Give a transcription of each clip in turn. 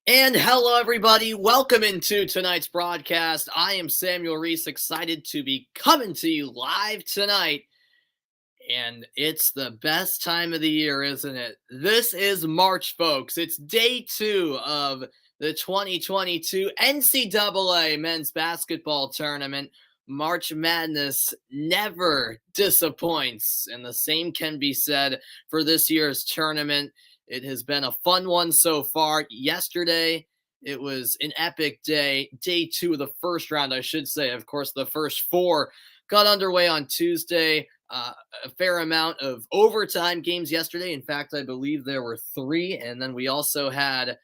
And hello, everybody. Welcome into tonight's broadcast. I am Samuel Reese, excited to be coming to you live tonight. And it's the best time of the year, isn't it? This is March, folks. It's day 2 of the 2022 NCAA men's basketball tournament. March Madness never disappoints, and the same can be said for this year's tournament. It has been a fun one so far. Yesterday, it was an epic day. Day 2 of the first round, I should say. Of course, the first 4 got underway on Tuesday. A fair amount of overtime games yesterday. In fact, I believe there were 3. And then we also had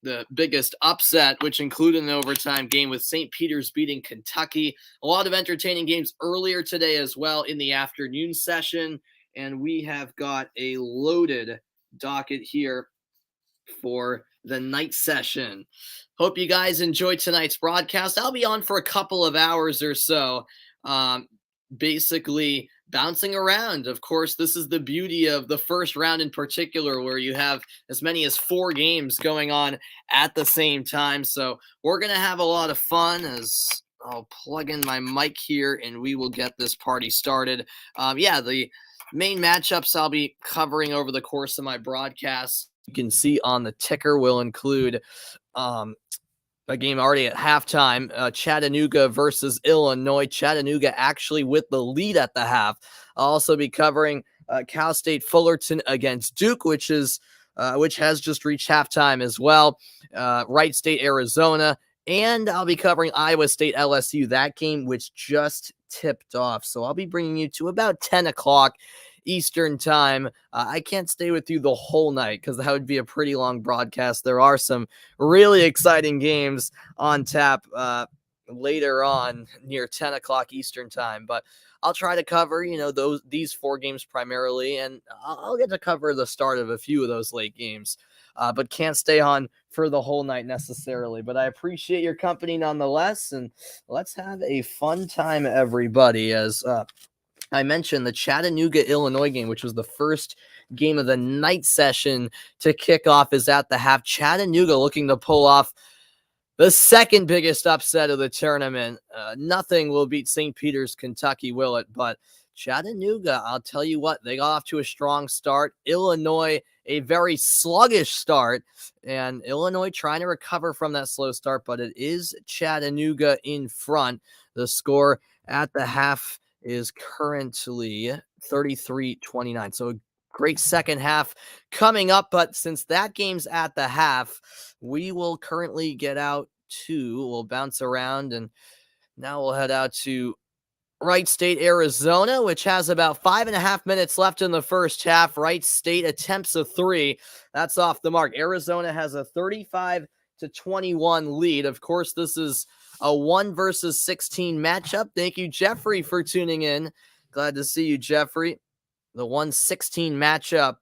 the biggest upset, which included an overtime game with St. Peter's beating Kentucky. A lot of entertaining games earlier today as well in the afternoon session. And we have got a loaded docket here for the night session. Hope you guys enjoyed tonight's broadcast. I'll be on for a couple of hours or so, basically bouncing around. Of course, this is the beauty of the first round in particular, where you have as many as 4 games going on at the same time. So we're going to have a lot of fun as I'll plug in my mic here and we will get this party started. The main matchups I'll be covering over the course of my broadcast, you can see on the ticker, will include a game already at halftime, Chattanooga versus Illinois. Chattanooga actually with the lead at the half. I'll also be covering Cal State Fullerton against Duke, which has just reached halftime as well. Wright State Arizona, and I'll be covering Iowa State LSU, that game which just tipped off. So I'll be bringing you to about 10 o'clock Eastern time. I can't stay with you the whole night because that would be a pretty long broadcast. There are some really exciting games on tap later on near 10 o'clock Eastern time, but I'll try to cover, these 4 games primarily, and I'll get to cover the start of a few of those late games, but can't stay on for the whole night necessarily. But I appreciate your company nonetheless, and let's have a fun time, everybody, as I mentioned the Chattanooga, Illinois game, which was the first game of the night session to kick off, is at the half. Chattanooga looking to pull off the second biggest upset of the tournament. Nothing will beat St. Peter's, Kentucky, will it? But Chattanooga, I'll tell you what, they got off to a strong start. Illinois, a very sluggish start, and Illinois trying to recover from that slow start, but it is Chattanooga in front. The score at the half is currently 33-29. So a great second half coming up. But since that game's at the half, we will currently we'll bounce around, and now we'll head out to Wright State, Arizona, which has about 5.5 minutes left in the first half. Wright State attempts a 3. That's off the mark. Arizona has a 35-21 lead. Of course, this is a 1 versus 16 matchup. Thank you, Jeffrey, for tuning in. Glad to see you, Jeffrey. The 1-16 matchup,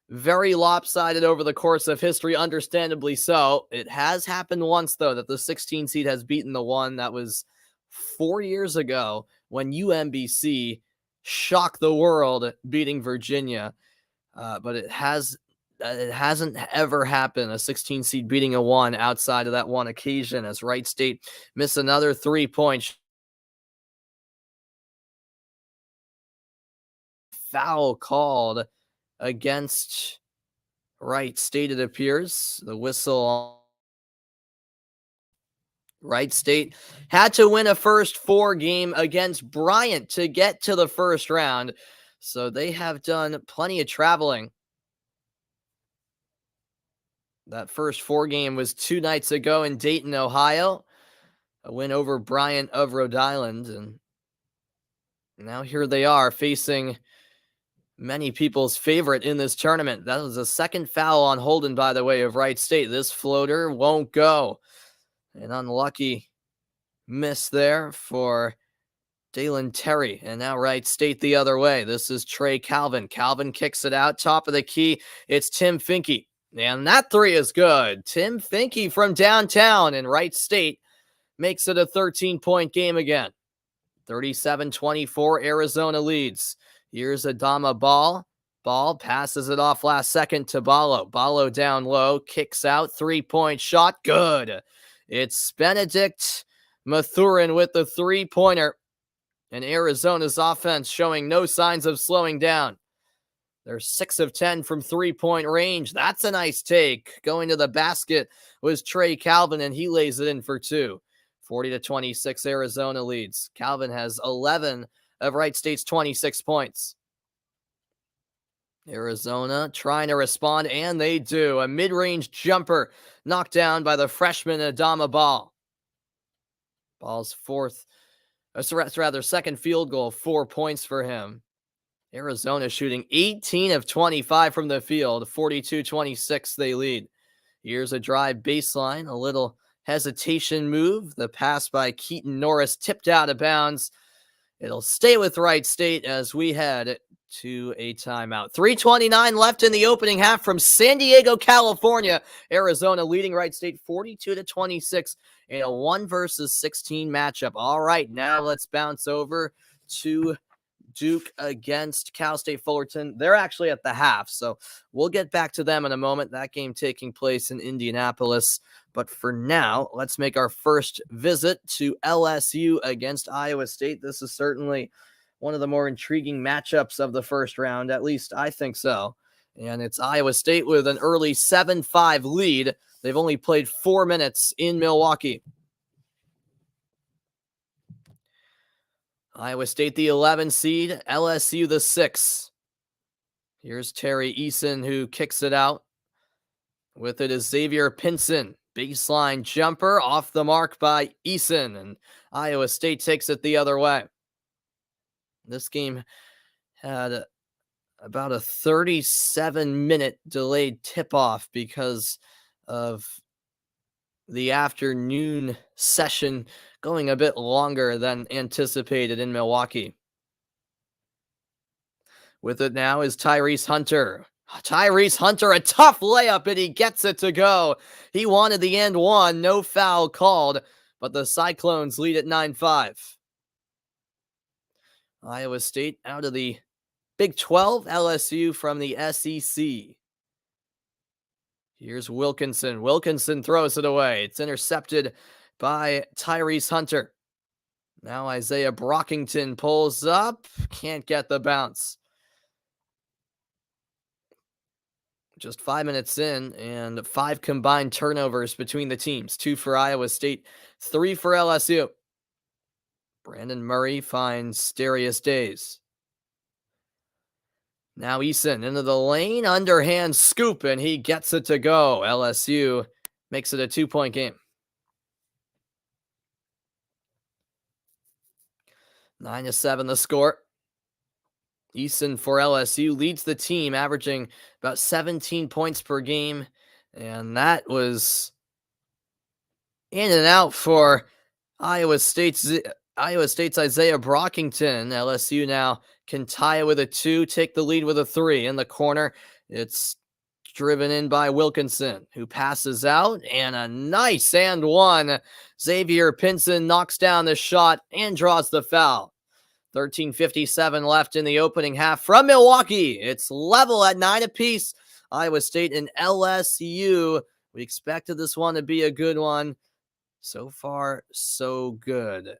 very lopsided over the course of history, understandably so. It has happened once, though, that the 16 seed has beaten the 1. That was 4 years ago when UMBC shocked the world, beating Virginia. But it hasn't ever happened, a 16 seed beating a 1 outside of that one occasion, as Wright State missed another 3-point foul called against Wright State, it appears. The whistle. Wright State had to win a first 4 game against Bryant to get to the first round, so they have done plenty of traveling. That first 4 game was 2 nights ago in Dayton, Ohio, a win over Bryant of Rhode Island, and now here they are facing many people's favorite in this tournament. That was a second foul on Holden, by the way, of Wright State. This floater won't go. An unlucky miss there for Dalen Terry. And now Wright State the other way. This is Trey Calvin. Calvin kicks it out. Top of the key. It's Tim Finke. And that 3 is good. Tim Finke from downtown, and Wright State makes it a 13-point game again. 37-24, Arizona leads. Here's Adama Ball. Ball passes it off last second to Ballo. Ballo down low, kicks out, 3-point shot, good. It's Benedict Mathurin with the 3-pointer. And Arizona's offense showing no signs of slowing down. They're 6 of 10 from 3-point range. That's a nice take. Going to the basket was Trey Calvin, and he lays it in for 2. 40-26, Arizona leads. Calvin has 11 of Wright State's 26 points. Arizona trying to respond, and they do. A mid-range jumper knocked down by the freshman Adama Ball. Ball's second field goal, 4 points for him. Arizona shooting 18 of 25 from the field, 42-26 they lead. Here's a drive baseline, a little hesitation move. The pass by Keaton Norris tipped out of bounds. It'll stay with Wright State as we head to a timeout. 3:29 left in the opening half from San Diego, California. Arizona leading Wright State 42-26 in a 1-16 matchup. All right, now let's bounce over to Duke against Cal State Fullerton. They're actually at the half, so we'll get back to them in a moment. That game taking place in Indianapolis. But for now, let's make our first visit to LSU against Iowa State. This is certainly one of the more intriguing matchups of the first round. At least I think so. And it's Iowa State with an early 7-5 lead. They've only played 4 minutes in Milwaukee. Iowa State, the 11 seed, LSU, the 6. Here's Terry Eason, who kicks it out. With it is Xavier Pinson. Baseline jumper off the mark by Eason, and Iowa State takes it the other way. This game had about a 37-minute delayed tip-off because of the afternoon session going a bit longer than anticipated in Milwaukee. With it now is Tyrese Hunter. Tyrese Hunter, a tough layup, and he gets it to go. He wanted the end one, no foul called, but the Cyclones lead at 9-5. Iowa State out of the Big 12, LSU from the SEC. Here's Wilkinson. Wilkinson throws it away. It's intercepted by Tyrese Hunter. Now Isaiah Brockington pulls up. Can't get the bounce. Just 5 minutes in, and 5 combined turnovers between the teams. 2 for Iowa State, 3 for LSU. Brandon Murray finds Darius Days. Now Eason into the lane, underhand scoop, and he gets it to go. LSU makes it a 2-point game. 9-7 the score. Eason for LSU leads the team, averaging about 17 points per game, and that was in and out for Iowa State's Isaiah Brockington. LSU now can tie it with a 2, take the lead with a 3. In the corner, it's driven in by Wilkinson, who passes out, and a nice and one. Xavier Pinson knocks down the shot and draws the foul. 13:57 left in the opening half from Milwaukee. It's level at 9 apiece. Iowa State and LSU. We expected this one to be a good one. So far, so good.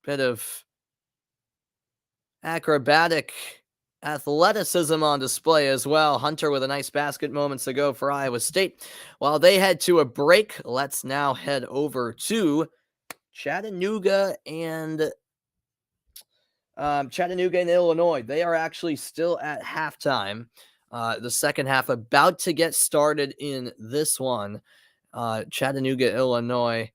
Bit of acrobatic athleticism on display as well. Hunter with a nice basket moments ago for Iowa State. While they head to a break, let's now head over to Chattanooga and Illinois. They are actually still at halftime. The second half about to get started in this one. Chattanooga, Illinois.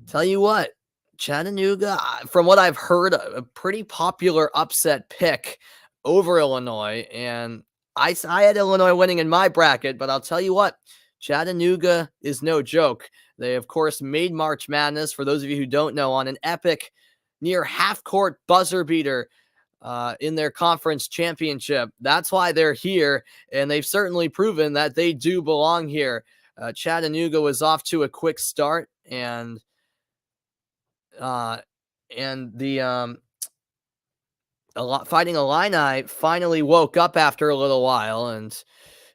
Tell you what, Chattanooga, from what I've heard, a pretty popular upset pick over Illinois. And I had Illinois winning in my bracket, but I'll tell you what, Chattanooga is no joke. They, of course, made March Madness, for those of you who don't know, on an epic near half-court buzzer beater in their conference championship. That's why they're here, and they've certainly proven that they do belong here. Chattanooga was off to a quick start, and the Fighting Illini finally woke up after a little while, and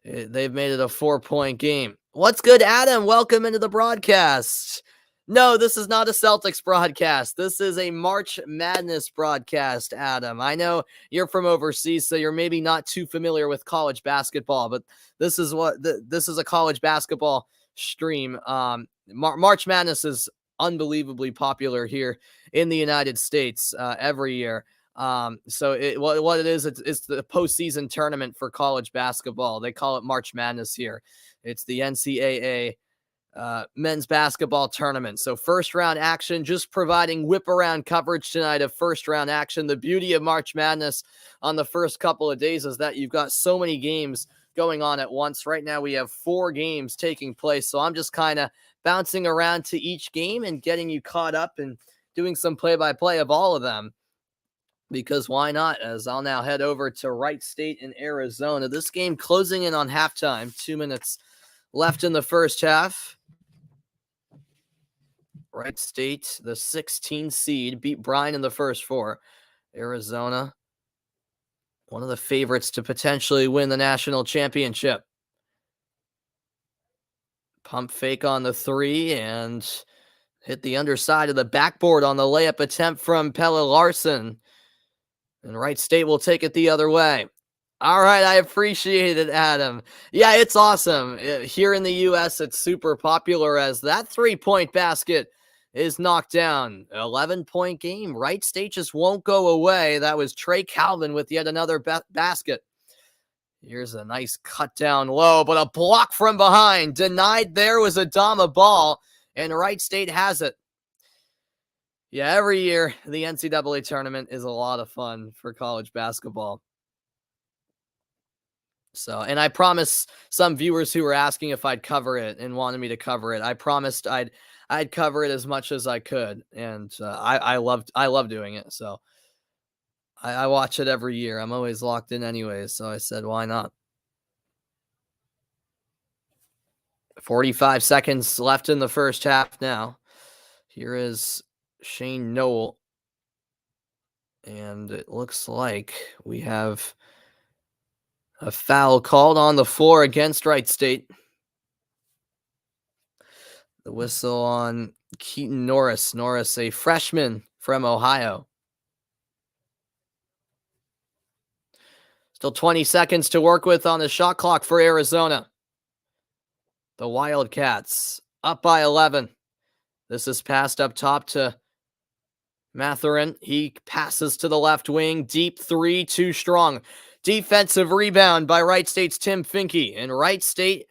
they've made it a 4-point game. What's good, Adam? Welcome into the broadcast. No, this is not a Celtics broadcast. This is a March Madness broadcast, Adam. I know you're from overseas, so you're maybe not too familiar with college basketball, but this is this is a college basketball stream. March Madness is unbelievably popular here in the United States every year. What it is, it's the postseason tournament for college basketball. They call it March Madness here. It's the NCAA men's basketball tournament. So first round action, just providing whip-around coverage tonight of first round action. The beauty of March Madness on the first couple of days is that you've got so many games going on at once. Right now we have 4 games taking place. So I'm just kind of bouncing around to each game and getting you caught up and doing some play-by-play of all of them. Because why not? As I'll now head over to Wright State in Arizona. This game closing in on halftime. 2 minutes left in the first half. Wright State, the 16 seed, beat Bryan in the first 4. Arizona, one of the favorites to potentially win the national championship. Pump fake on the 3 and hit the underside of the backboard on the layup attempt from Pelle Larsson. And Wright State will take it the other way. All right, I appreciate it, Adam. Yeah, it's awesome. Here in the U.S., it's super popular as that 3-point basket is knocked down. 11-point game. Wright State just won't go away. That was Trey Calvin with yet another basket. Here's a nice cut down low, but a block from behind. Denied there was Adama Ball, and Wright State has it. Yeah, every year, the NCAA tournament is a lot of fun for college basketball. So, and I promised some viewers who were asking if I'd cover it and wanted me to cover it. I promised I'd cover it as much as I could, and I love doing it. So, I watch it every year. I'm always locked in anyways, so I said, why not? 45 seconds left in the first half now. Here is Shane Noel. And it looks like we have a foul called on the floor against Wright State. The whistle on Keaton Norris. Norris, a freshman from Ohio. Still 20 seconds to work with on the shot clock for Arizona. The Wildcats up by 11. This is passed up top to Mathurin. He passes to the left wing. Deep 3, too strong. Defensive rebound by Wright State's Tim Finke. And Wright State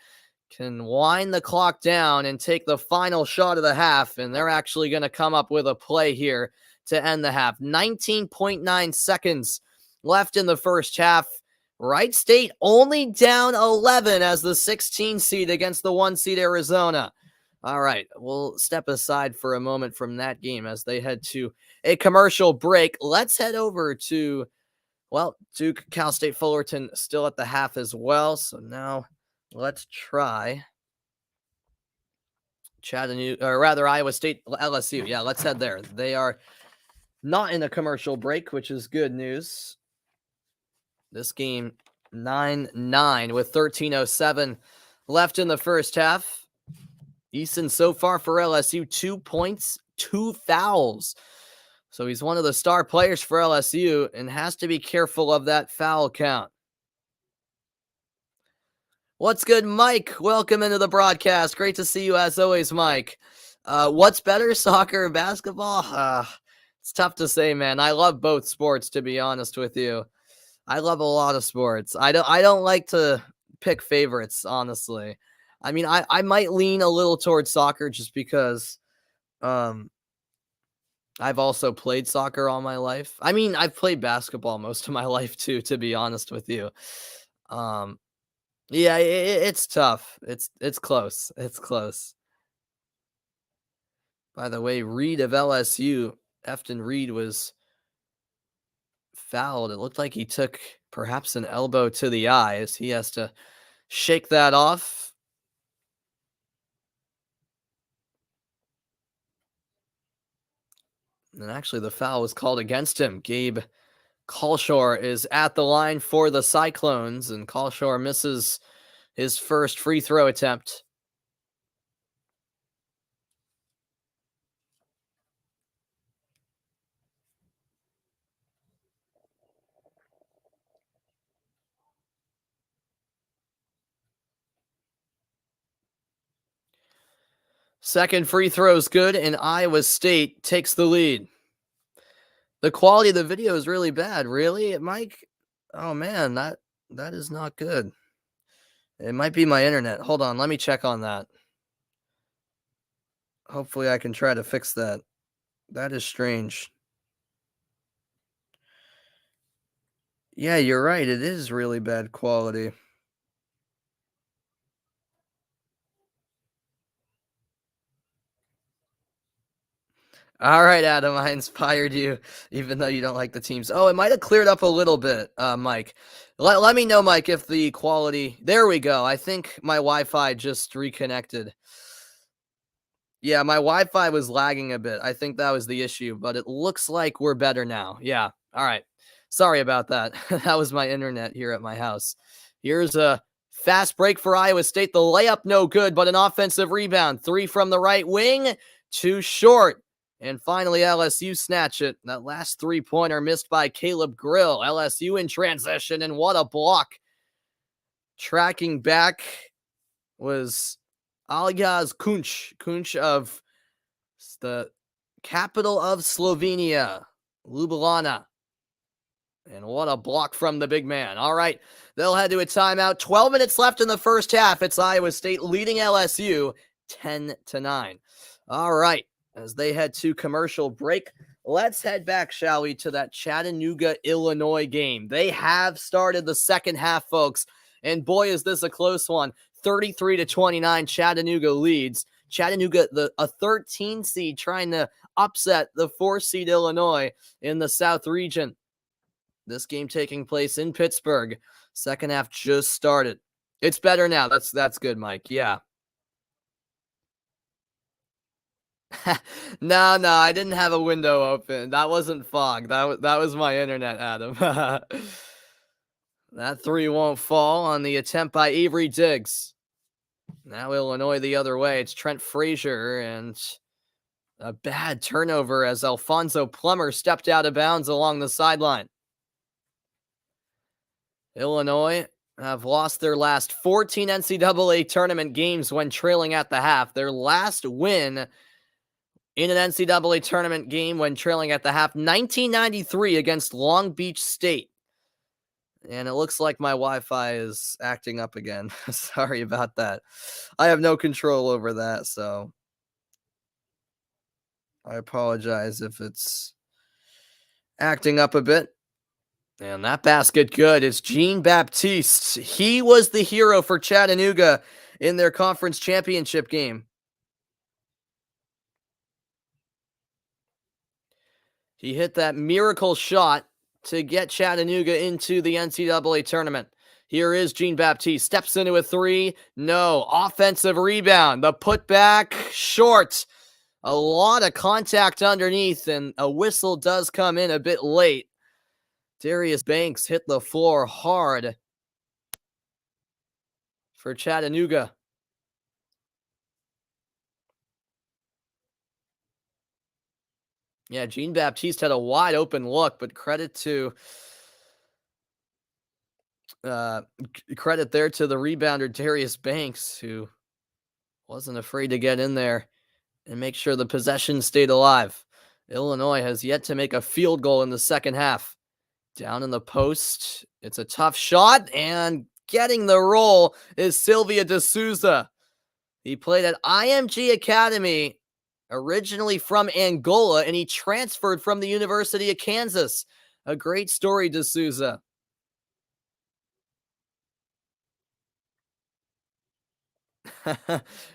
can wind the clock down and take the final shot of the half. And they're actually going to come up with a play here to end the half. 19.9 seconds left in the first half. Wright State only down 11 as the 16 seed against the 1 seed Arizona. All right, we'll step aside for a moment from that game as they head to a commercial break. Let's head over to, well, Duke, Cal State Fullerton still at the half as well. So now let's try Chattanooga, or rather Iowa State LSU. Yeah, let's head there. They are not in a commercial break, which is good news. This game 9-9 with 13:07 left in the first half. Eason so far for LSU, 2 points, 2 fouls. So he's one of the star players for LSU and has to be careful of that foul count. What's good, Mike? Welcome into the broadcast. Great to see you as always, Mike. What's better, soccer or basketball? It's tough to say, man. I love both sports, to be honest with you. I love a lot of sports. I don't like to pick favorites, honestly. I mean, I might lean a little towards soccer just because I've also played soccer all my life. I mean, I've played basketball most of my life too, to be honest with you. Yeah, it's tough. It's close. It's close. By the way, Reed of LSU, Efton Reed was fouled. It looked like he took perhaps an elbow to the eye as he has to shake that off. And actually, the foul was called against him. Gabe Kalshore is at the line for the Cyclones, and Kalshore misses his first free throw attempt. Second free throw is good, and Iowa State takes the lead. The quality of the video is really bad. Really, Mike? Oh man, that is not good. It might be my internet. Hold on, let me check on that. Hopefully I can try to fix that. That is strange. Yeah, you're right. It is really bad quality. All right, Adam, I inspired you, even though you don't like the teams. Oh, it might have cleared up a little bit, Mike. Let me know, Mike, if the quality... There we go. I think my Wi-Fi just reconnected. Yeah, my Wi-Fi was lagging a bit. I think that was the issue, but it looks like we're better now. Yeah, all right. Sorry about that. That was my internet here at my house. Here's a fast break for Iowa State. The layup, no good, but an offensive rebound. 3 from the right wing, too short. And finally, LSU snatch it. That last three-pointer missed by Caleb Grill. LSU in transition, and what a block. Tracking back was Aljaz Kunc. Kunc of the capital of Slovenia, Ljubljana. And what a block from the big man. All right, they'll head to a timeout. 12 minutes left in the first half. It's Iowa State leading LSU 10-9. All right. As they head to commercial break, let's head back, shall we, to that Chattanooga, Illinois game. They have started the second half, folks, and boy, is this a close one. 33-29, Chattanooga leads. Chattanooga, a 13 seed, trying to upset the 4 seed Illinois in the South region. This game taking place in Pittsburgh. Second half just started. It's better now. That's good, Mike. Yeah. No, I didn't have a window open. That wasn't fog. That was my internet, Adam. That 3 won't fall on the attempt by Avery Diggs. Now Illinois the other way. It's Trent Frazier, and a bad turnover as Alfonso Plummer stepped out of bounds along the sideline. Illinois have lost their last 14 NCAA tournament games when trailing at the half. Their last win in an NCAA tournament game when trailing at the half, 1993 against Long Beach State. And it looks like my Wi-Fi is acting up again. Sorry about that. I have no control over that, so I apologize if it's acting up a bit. And that basket good. It's Jean Baptiste. He was the hero for Chattanooga in their conference championship game. He hit that miracle shot to get Chattanooga into the NCAA tournament. Here is Jean Baptiste. Steps into a 3. No. Offensive rebound. The putback short. A lot of contact underneath, and a whistle does come in a bit late. Darius Banks hit the floor hard for Chattanooga. Yeah, Jean Baptiste had a wide open look, but credit there to the rebounder Darius Banks, who wasn't afraid to get in there and make sure the possession stayed alive. Illinois has yet to make a field goal in the second half. Down in the post, it's a tough shot, and getting the roll is Sylvia De Souza. He played at IMG Academy, originally from Angola, and he transferred from the University of Kansas. A great story, De Souza.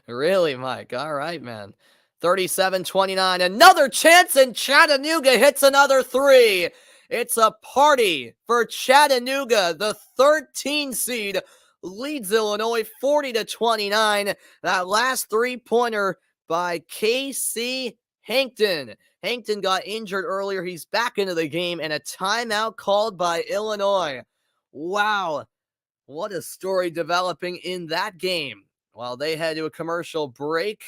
Really, Mike? All right, man. 37-29. Another chance, and Chattanooga hits another 3. It's a party for Chattanooga. The 13 seed leads Illinois 40-29. That last 3-pointer by Casey Hankton. Hankton got injured earlier. He's back into the game, and a timeout called by Illinois. Wow, what a story developing in that game. While they head to a commercial break,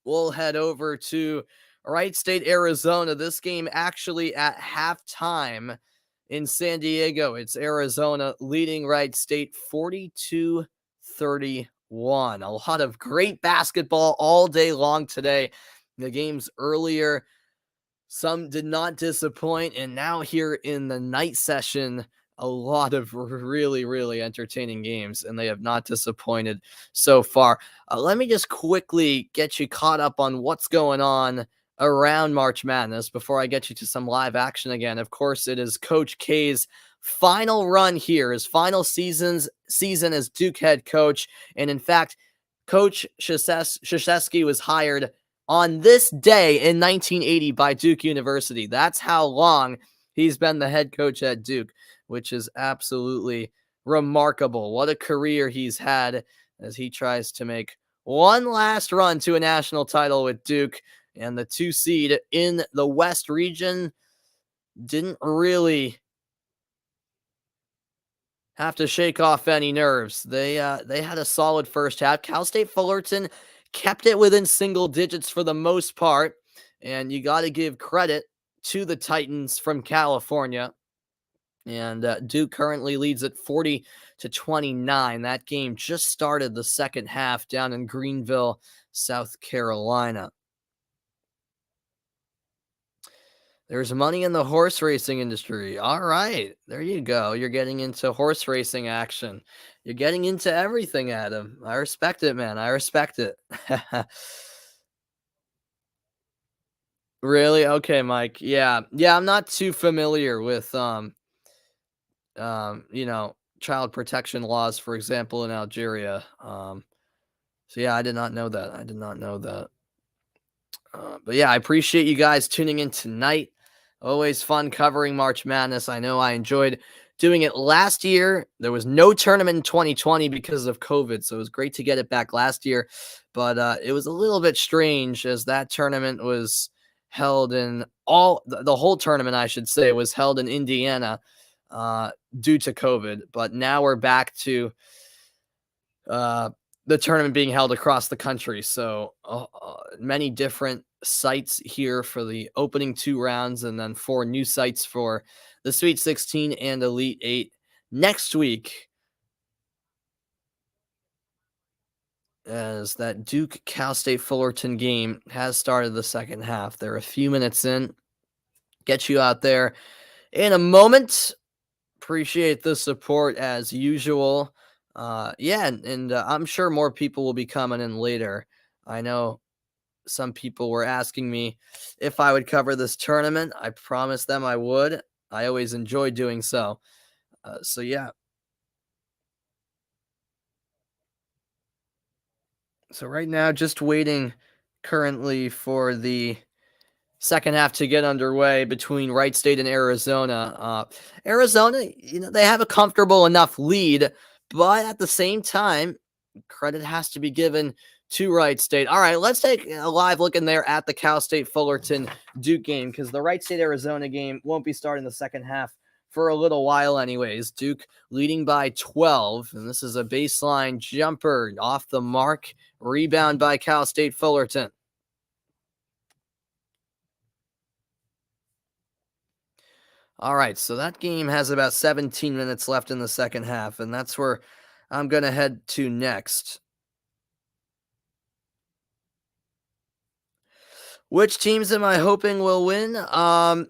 we'll head over to Wright State, Arizona. This game actually at halftime in San Diego. It's Arizona leading Wright State 42-31. A lot of great basketball all day long today. The games earlier, some did not disappoint. And now here in the night session, a lot of really, really entertaining games, and they have not disappointed so far. Let me just quickly get you caught up on what's going on around March Madness before I get you to some live action again. Of course, it is Coach K's final run here, his final season as Duke head coach. And in fact, Coach Krzyzewski was hired on this day in 1980 by Duke University. That's how long he's been the head coach at Duke, which is absolutely remarkable. What a career he's had as he tries to make one last run to a national title with Duke. And the 2 seed in the West region didn't really have to shake off any nerves. They had a solid first half. Cal State Fullerton kept it within single digits for the most part. And you got to give credit to the Titans from California. And Duke currently leads at 40-29. That game just started the second half down in Greenville, South Carolina. There's money in the horse racing industry. All right, there you go. You're getting into horse racing action. You're getting into everything, Adam. I respect it, man. I respect it. Really? Okay, Mike. Yeah. I'm not too familiar with child protection laws, for example, in Algeria. So yeah, I did not know that. But yeah, I appreciate you guys tuning in tonight. Always fun covering March Madness. I know I enjoyed doing it last year. There was no tournament in 2020 because of COVID, so it was great to get it back last year. But it was a little bit strange as that tournament was held in the whole tournament, I should say, was held in Indiana due to COVID. But now we're back to the tournament being held across the country. So many different sites here for the opening 2 rounds, and then 4 new sites for the Sweet 16 and Elite 8 next week, as that Duke Cal State Fullerton game has started the second half. They're a few minutes in. Get you out there in a moment. Appreciate the support as usual. And I'm sure more people will be coming in later. I know some people were asking me if I would cover this tournament. I promised them I would. I always enjoy doing so. So yeah. So right now, just waiting currently for the second half to get underway between Wright State and Arizona. Arizona, they have a comfortable enough lead, but at the same time, credit has to be given to Wright State. All right, let's take a live look in there at the Cal State Fullerton Duke game, because the Wright State Arizona game won't be starting the second half for a little while anyways. Duke leading by 12, and this is a baseline jumper off the mark. Rebound by Cal State Fullerton. All right, so that game has about 17 minutes left in the second half, and that's where I'm going to head to next. Which teams am I hoping will win? That's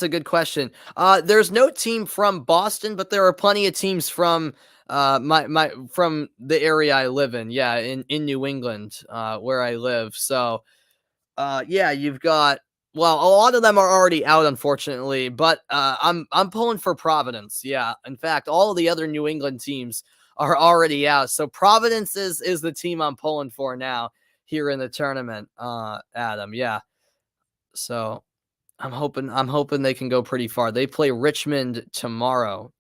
a good question. There's no team from Boston, but there are plenty of teams from from the area I live in. Yeah, in New England, where I live. So, you've got. Well, a lot of them are already out, unfortunately, but I'm pulling for Providence. Yeah, in fact, all of the other New England teams are already out. So Providence is the team I'm pulling for now here in the tournament, Adam. Yeah. So I'm hoping they can go pretty far. They play Richmond tomorrow.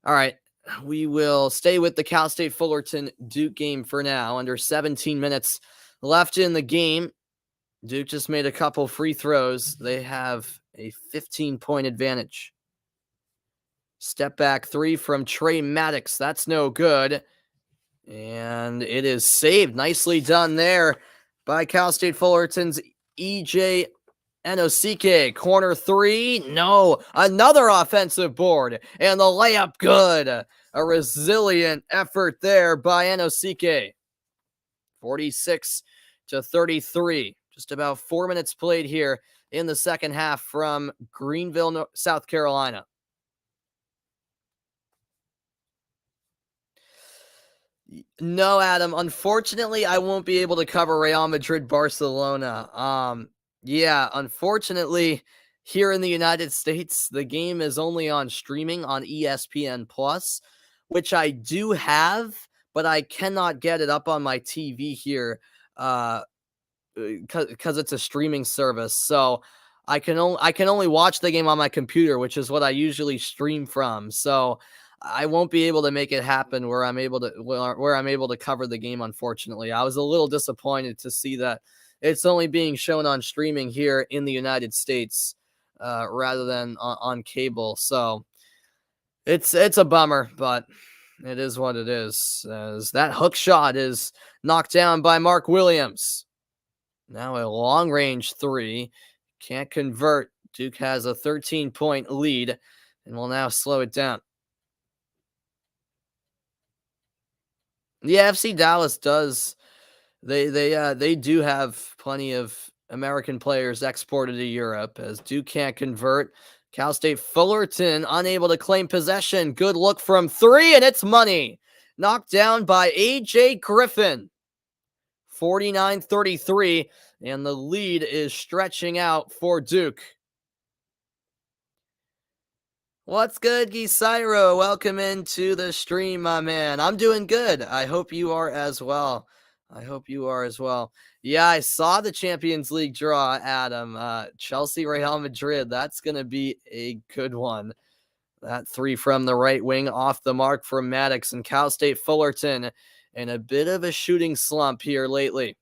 All right. We will stay with the Cal State Fullerton Duke game for now. Under 17 minutes left in the game. Duke just made a couple free throws. They have a 15-point advantage. Step back three from Trey Maddox. That's no good. And it is saved. Nicely done there by Cal State Fullerton's EJ Enosuke. Corner three. No. Another offensive board. And the layup good. A resilient effort there by Enosuke. 46-33. Just about 4 minutes played here in the second half from Greenville, South Carolina. No, Adam. Unfortunately, I won't be able to cover Real Madrid Barcelona. Yeah, unfortunately, here in the United States, the game is only on streaming on ESPN Plus, which I do have, but I cannot get it up on my TV here because it's a streaming service. So I can only watch the game on my computer, which is what I usually stream from. So I won't be able to make it happen where I'm able to cover the game. Unfortunately, I was a little disappointed to see that it's only being shown on streaming here in the United States rather than on cable. So it's a bummer, but it is what it is. As that hook shot is knocked down by Mark Williams. Now a long range three. Can't convert. Duke has a 13-point lead and will now slow it down. Yeah, FC Dallas does. They do have plenty of American players exported to Europe, as Duke can't convert. Cal State Fullerton unable to claim possession. Good look from three, and it's money. Knocked down by A.J. Griffin. 49-33, and the lead is stretching out for Duke. What's good, Gisairo? Welcome into the stream, my man. I'm doing good. I hope you are as well. Yeah, I saw the Champions League draw, Adam. Chelsea, Real Madrid. That's going to be a good one. That three from the right wing off the mark from Maddox, and Cal State Fullerton in a bit of a shooting slump here lately.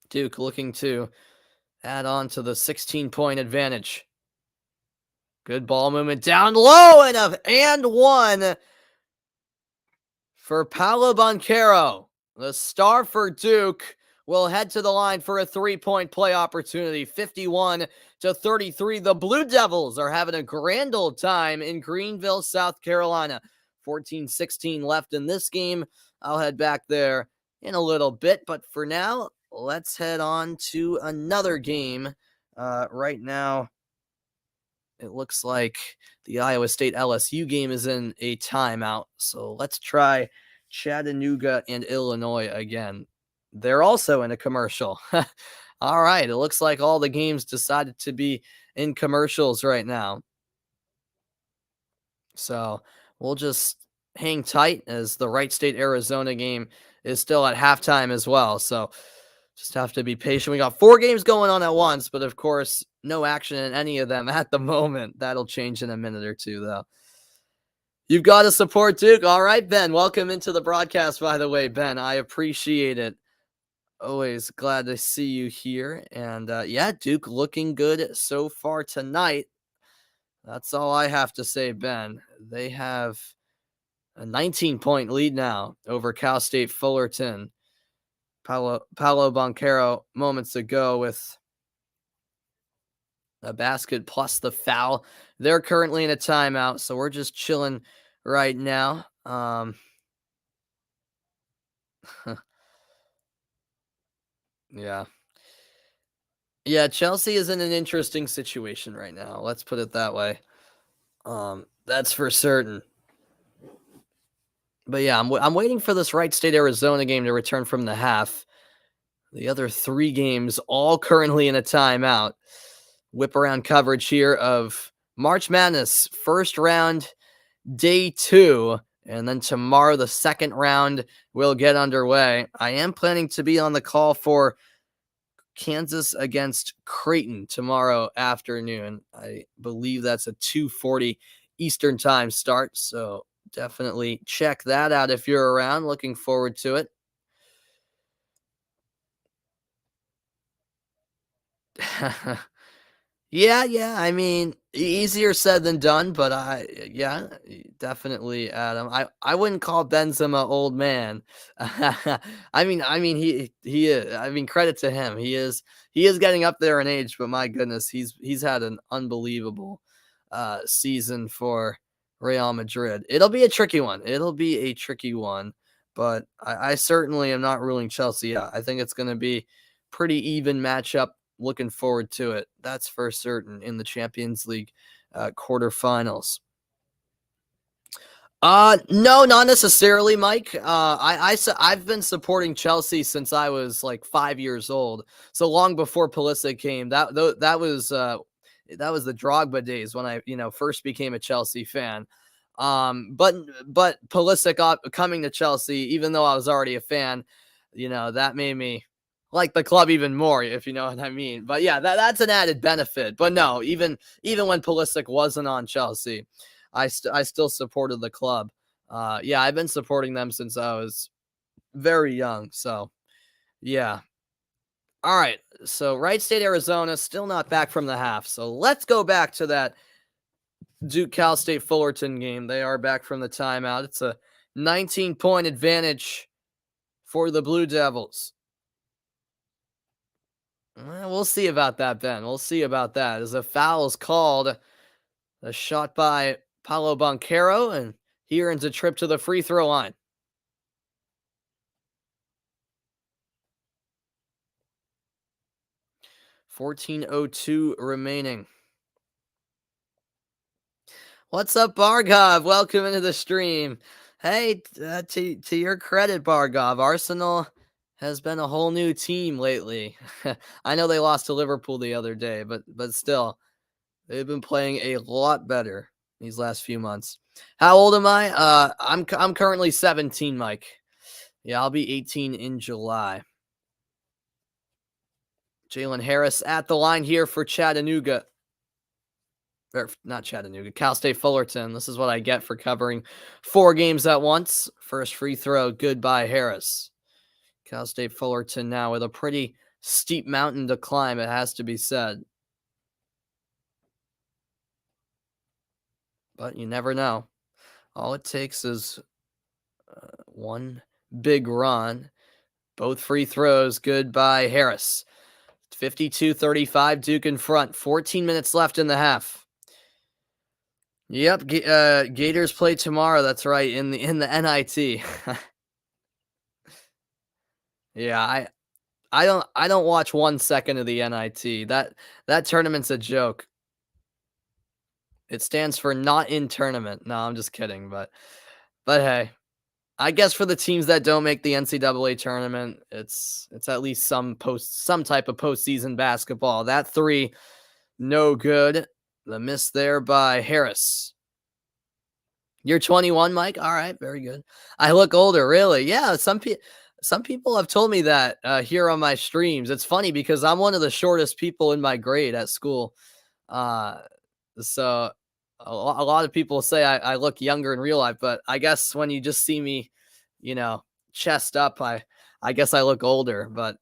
Duke looking to add on to the 16-point advantage. Good ball movement down low, and one for Paolo Banchero. The star for Duke will head to the line for a 3-point play opportunity. 51-33. The Blue Devils are having a grand old time in Greenville, South Carolina. 14-16 left in this game. I'll head back there in a little bit, but for now, let's head on to another game. Right now, it looks like the Iowa State LSU game is in a timeout. So let's try Chattanooga and Illinois again. They're also in a commercial. All right. It looks like all the games decided to be in commercials right now. So we'll just hang tight as the Wright State Arizona game is still at halftime as well. So just have to be patient. We got 4 games going on at once, but of course, no action in any of them at the moment. That'll change in a minute or two, though. You've got to support Duke. All right, Ben. Welcome into the broadcast, by the way, Ben. I appreciate it. Always glad to see you here. And yeah, Duke looking good so far tonight. That's all I have to say, Ben. They have a 19-point lead now over Cal State Fullerton. Paolo Banchero moments ago with a basket plus the foul. They're currently in a timeout, so we're just chilling right now. Yeah, Chelsea is in an interesting situation right now. Let's put it that way. That's for certain. But yeah, I'm waiting for this Wright State Arizona game to return from the half. The other 3 games all currently in a timeout. Whiparound coverage here of March Madness first round, day 2, and then tomorrow the second round will get underway. I am planning to be on the call for Kansas against Creighton tomorrow afternoon. I believe that's a 2:40 Eastern time start, so definitely check that out if you're around. Looking forward to it. Yeah. I mean, easier said than done, but yeah, definitely, Adam. I wouldn't call Benzema old man. I mean, he is. I mean, credit to him. He is getting up there in age, but my goodness, he's had an unbelievable season for Real Madrid. It'll be a tricky one. It'll be a tricky one, but I certainly am not ruling Chelsea out. I think it's going to be pretty even matchup. Looking forward to it. That's for certain in the Champions League quarterfinals. No, not necessarily, Mike. I've been supporting Chelsea since I was like 5 years old. So long before Pulisic came. That was the Drogba days when I first became a Chelsea fan. But Pulisic coming to Chelsea, even though I was already a fan, that made me like the club even more, if you know what I mean. But yeah, that's an added benefit. But no, even when Pulisic wasn't on Chelsea, I still supported the club. Yeah, I've been supporting them since I was very young. So yeah. All right. So Wright State, Arizona, still not back from the half. So let's go back to that Duke Cal State Fullerton game. They are back from the timeout. It's a 19-point advantage for the Blue Devils. We'll see about that, Ben. We'll see about that. As a foul is called, a shot by Paulo Banchero, and he earns a trip to the free throw line. .14:02 remaining. What's up, Bargov? Welcome into the stream. Hey, to your credit, Bargov, Arsenal has been a whole new team lately. I know they lost to Liverpool the other day, but still, they've been playing a lot better these last few months. How old am I? I'm currently 17, Mike. Yeah, I'll be 18 in July. Jalen Harris at the line here for Chattanooga. Or not Chattanooga, Cal State Fullerton. This is what I get for covering 4 games at once. First free throw, good by Harris. Cal State Fullerton now with a pretty steep mountain to climb, it has to be said. But you never know. All it takes is one big run. Both free throws, good by Harris. 52-35, Duke in front. 14 minutes left in the half. Yep, Gators play tomorrow. That's right, in the NIT. Yeah, I don't watch 1 second of the NIT. That tournament's a joke. It stands for not in tournament. No, I'm just kidding, but hey, I guess for the teams that don't make the NCAA tournament, it's at least some type of postseason basketball. That 3, no good. The miss there by Harris. You're 21, Mike? All right, very good. I look older, really. Yeah, some people have told me that here on my streams. It's funny because I'm one of the shortest people in my grade at school. So a lot of people say I look younger in real life, but I guess when you just see me, chest up, I guess I look older, but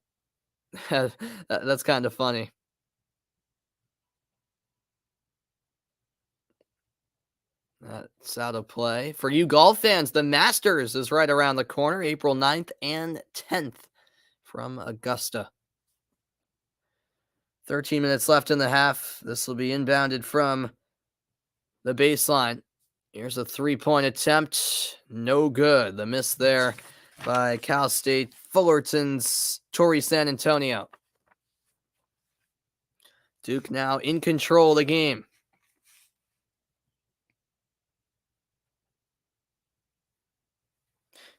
that's kind of funny. That's out of play. For you golf fans, the Masters is right around the corner, April 9th and 10th from Augusta. 13 minutes left in the half. This will be inbounded from the baseline. Here's a 3-point attempt. No good. The miss there by Cal State Fullerton's Torrey San Antonio. Duke now in control of the game.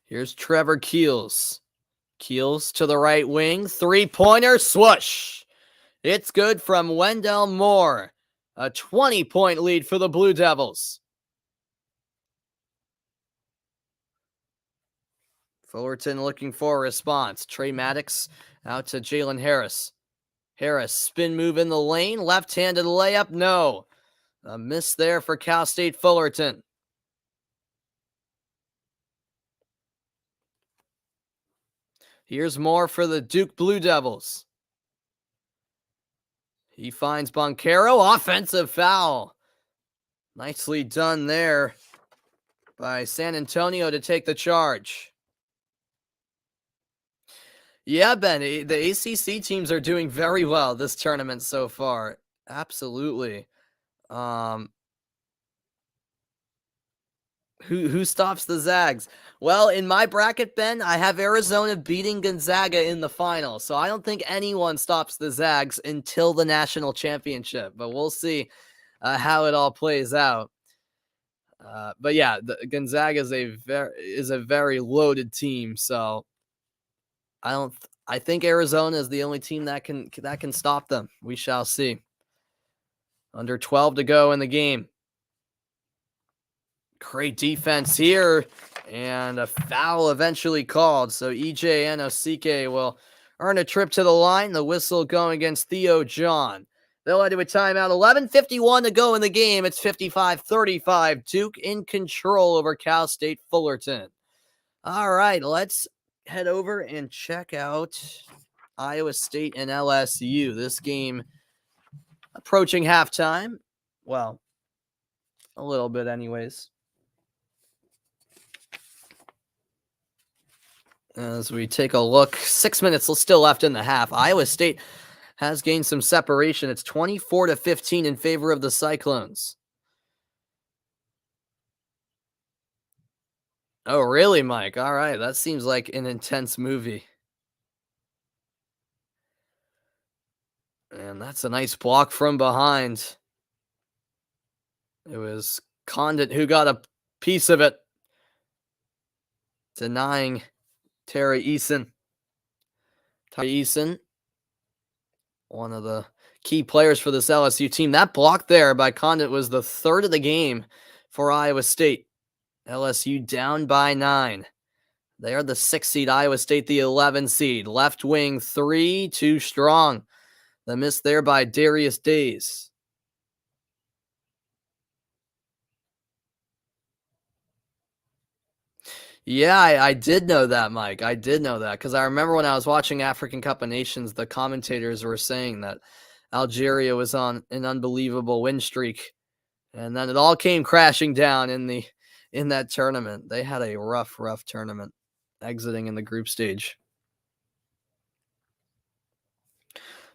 Here's Trevor Keels. Keels to the right wing. 3-pointer, swoosh. It's good from Wendell Moore. A 20-point lead for the Blue Devils. Fullerton looking for a response. Trey Maddox out to Jalen Harris. Harris, spin move in the lane. Left-handed layup, no. A miss there for Cal State Fullerton. Here's more for the Duke Blue Devils. He finds Boncaro. Offensive foul. Nicely done there by San Antonio to take the charge. Yeah, Ben, the ACC teams are doing very well this tournament so far. Absolutely. Who stops the Zags? Well, in my bracket, Ben, I have Arizona beating Gonzaga in the final. So I don't think anyone stops the Zags until the national championship. But we'll see how it all plays out. But yeah, Gonzaga is a very loaded team. So I think Arizona is the only team that can stop them. We shall see. Under 12 to go in the game. Great defense here, and a foul eventually called. So EJ Anosike will earn a trip to the line. The whistle going against Theo John. They'll head to a timeout. 11:51 to go in the game. It's 55-35. Duke in control over Cal State Fullerton. All right, let's head over and check out Iowa State and LSU. This game approaching halftime. Well, a little bit anyways. As we take a look, 6 minutes still left in the half. Iowa State has gained some separation. It's 24-15 in favor of the Cyclones. Oh, really, Mike? All right. That seems like an intense movie. And that's a nice block from behind. It was Condit who got a piece of it, denying Terry Eason. Terry Eason, one of the key players for this LSU team. That block there by Condit was the third of the game for Iowa State. LSU down by 9. They are the 6 seed, Iowa State the 11 seed. Left wing 3, too strong. The miss there by Darius Days. Yeah, I did know that, Mike. I did know that because I remember when I was watching African Cup of Nations, the commentators were saying that Algeria was on an unbelievable win streak, and then it all came crashing down in that tournament. They had a rough tournament, exiting in the group stage.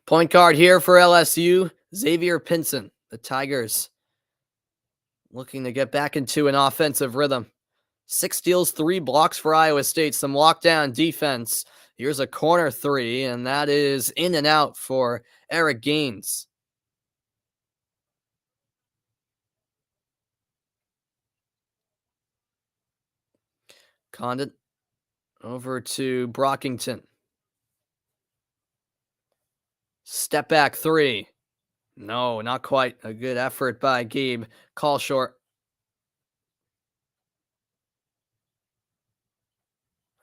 Point guard here for LSU, Xavier Pinson. The Tigers looking to get back into an offensive rhythm. 6 steals, 3 blocks for Iowa State. Some lockdown defense. Here's a corner 3, and that is in and out for Eric Gaines. Condit over to Brockington. Step back 3. No, not quite. A good effort by Gabe. Call short.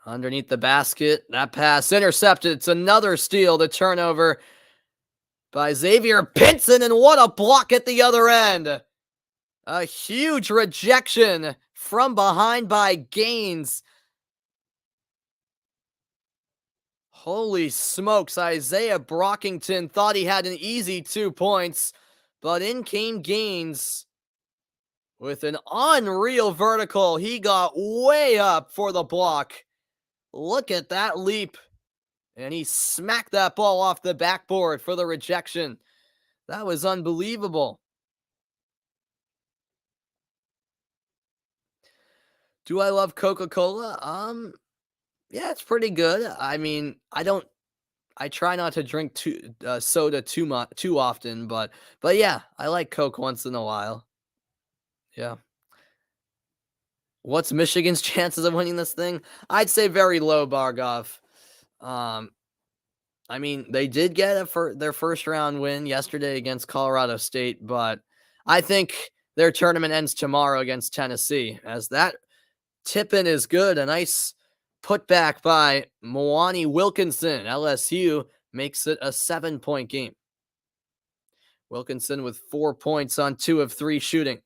Underneath the basket, that pass intercepted. It's another steal. The turnover by Xavier Pinson, and what a block at the other end. A huge rejection from behind by Gaines. Holy smokes, Isaiah Brockington thought he had an easy 2 points, but in came Gaines with an unreal vertical. He got way up for the block. Look at that leap. And he smacked that ball off the backboard for the rejection. That was unbelievable. Do I love Coca-Cola? Yeah, it's pretty good. I mean, I try not to drink soda too often, but yeah, I like Coke once in a while. Yeah. What's Michigan's chances of winning this thing? I'd say very low, Bargov. I mean, they did get their first round win yesterday against Colorado State, but I think their tournament ends tomorrow against Tennessee, as that tip-in is good. A nice putback by Mwani Wilkinson. LSU makes it a 7-point game. Wilkinson with 4 points on 2 of 3 shooting.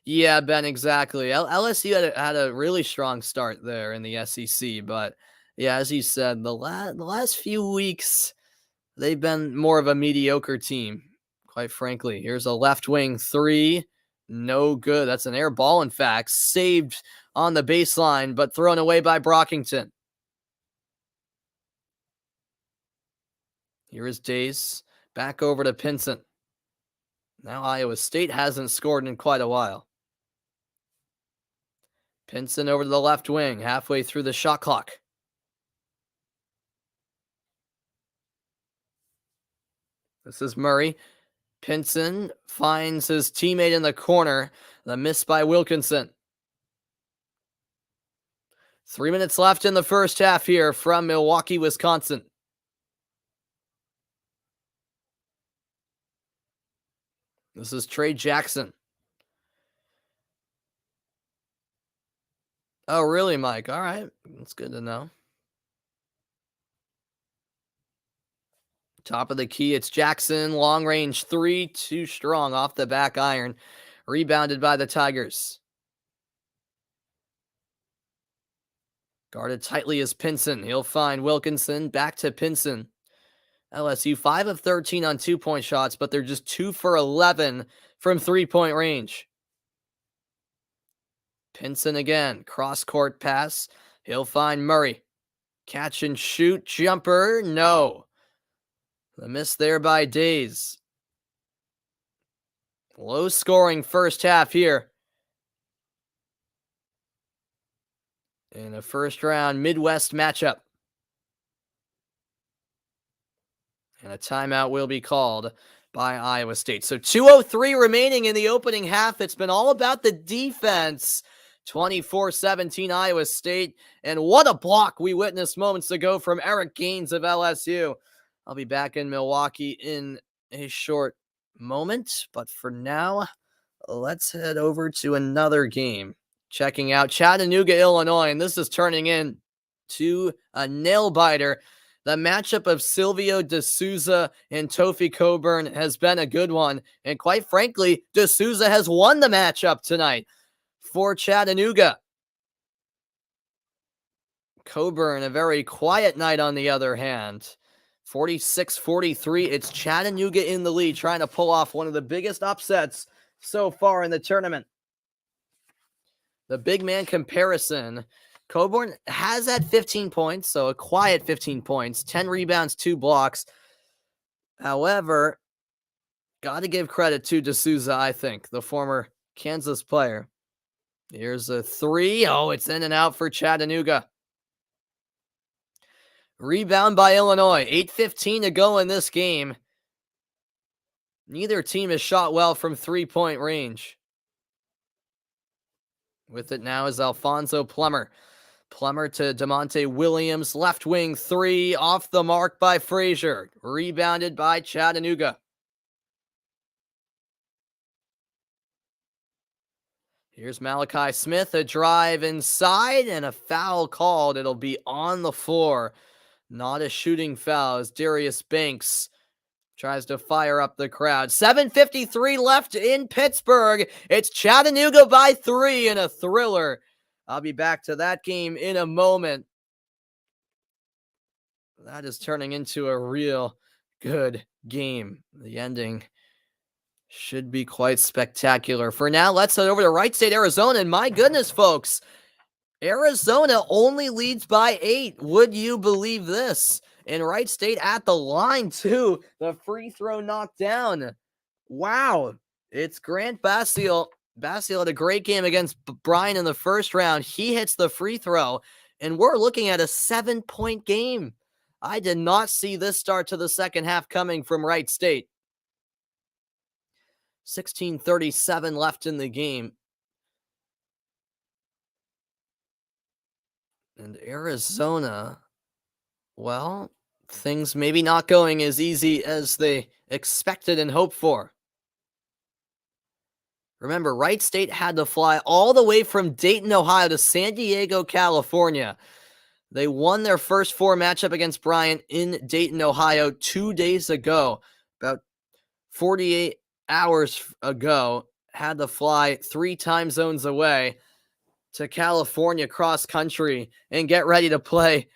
Yeah, Ben, exactly. LSU had a really strong start there in the SEC, but yeah, as you said, the last few weeks they've been more of a mediocre team, quite frankly. Here's a left wing three, no good. That's an air ball, in fact, saved on the baseline, but thrown away by Brockington. Here is Days, back over to Pinson. Now Iowa State hasn't scored in quite a while. Pinson over to the left wing, halfway through the shot clock. This is Murray. Pinson finds his teammate in the corner. The miss by Wilkinson. 3 minutes left in the first half here from Milwaukee, Wisconsin. This is Trey Jackson. Oh, really, Mike? All right. That's good to know. Top of the key, it's Jackson. Long range three, too strong off the back iron. Rebounded by the Tigers. Guarded tightly is Pinson. He'll find Wilkinson. Back to Pinson. LSU 5 of 13 on 2-point shots, but they're just 2 for 11 from 3-point range. Pinson again. Cross-court pass. He'll find Murray. Catch and shoot. Jumper. No. The miss there by Days. Low scoring first half here. In a first round Midwest matchup. And a timeout will be called by Iowa State. So 2:03 remaining in the opening half. It's been all about the defense. 24-17 Iowa State. And what a block we witnessed moments ago from Eric Gaines of LSU. I'll be back in Milwaukee in a short moment. But for now, let's head over to another game. Checking out Chattanooga, Illinois. And this is turning into a nail-biter. The matchup of Sylvia De Souza and Tofi Coburn has been a good one. And quite frankly, De Souza has won the matchup tonight for Chattanooga. Coburn, a very quiet night on the other hand. 46-43. It's Chattanooga in the lead, trying to pull off one of the biggest upsets so far in the tournament. The big man comparison. Coburn has had 15 points, so a quiet 15 points, 10 rebounds, 2 blocks. However, got to give credit to De Souza, I think, the former Kansas player. Here's a three. Oh, it's in and out for Chattanooga. Rebound by Illinois. 8:15 to go in this game. Neither team has shot well from 3-point range. With it now is Alfonso Plummer. Plummer to DeMonte Williams. Left wing three. Off the mark by Frazier. Rebounded by Chattanooga. Here's Malachi Smith. A drive inside and a foul called. It'll be on the floor. Not a shooting foul as Darius Banks tries to fire up the crowd. 7:53 left in Pittsburgh. It's Chattanooga by 3 in a thriller. I'll be back to that game in a moment. That is turning into a real good game. The ending should be quite spectacular. For now, let's head over to Wright State, Arizona. And my goodness, folks, Arizona only leads by 8. Would you believe this? And Wright State at the line, too. The free throw knocked down. Wow. It's Grant Basile. Basile had a great game against Bryan in the first round. He hits the free throw, and we're looking at a 7-point game. I did not see this start to the second half coming from Wright State. 16:37 left in the game. And Arizona, well, things maybe not going as easy as they expected and hoped for. Remember, Wright State had to fly all the way from Dayton, Ohio to San Diego, California. They won their first 4 matchup against Bryan in Dayton, Ohio 2 days ago. About 48 hours ago, had to fly 3 time zones away to California cross country and get ready to play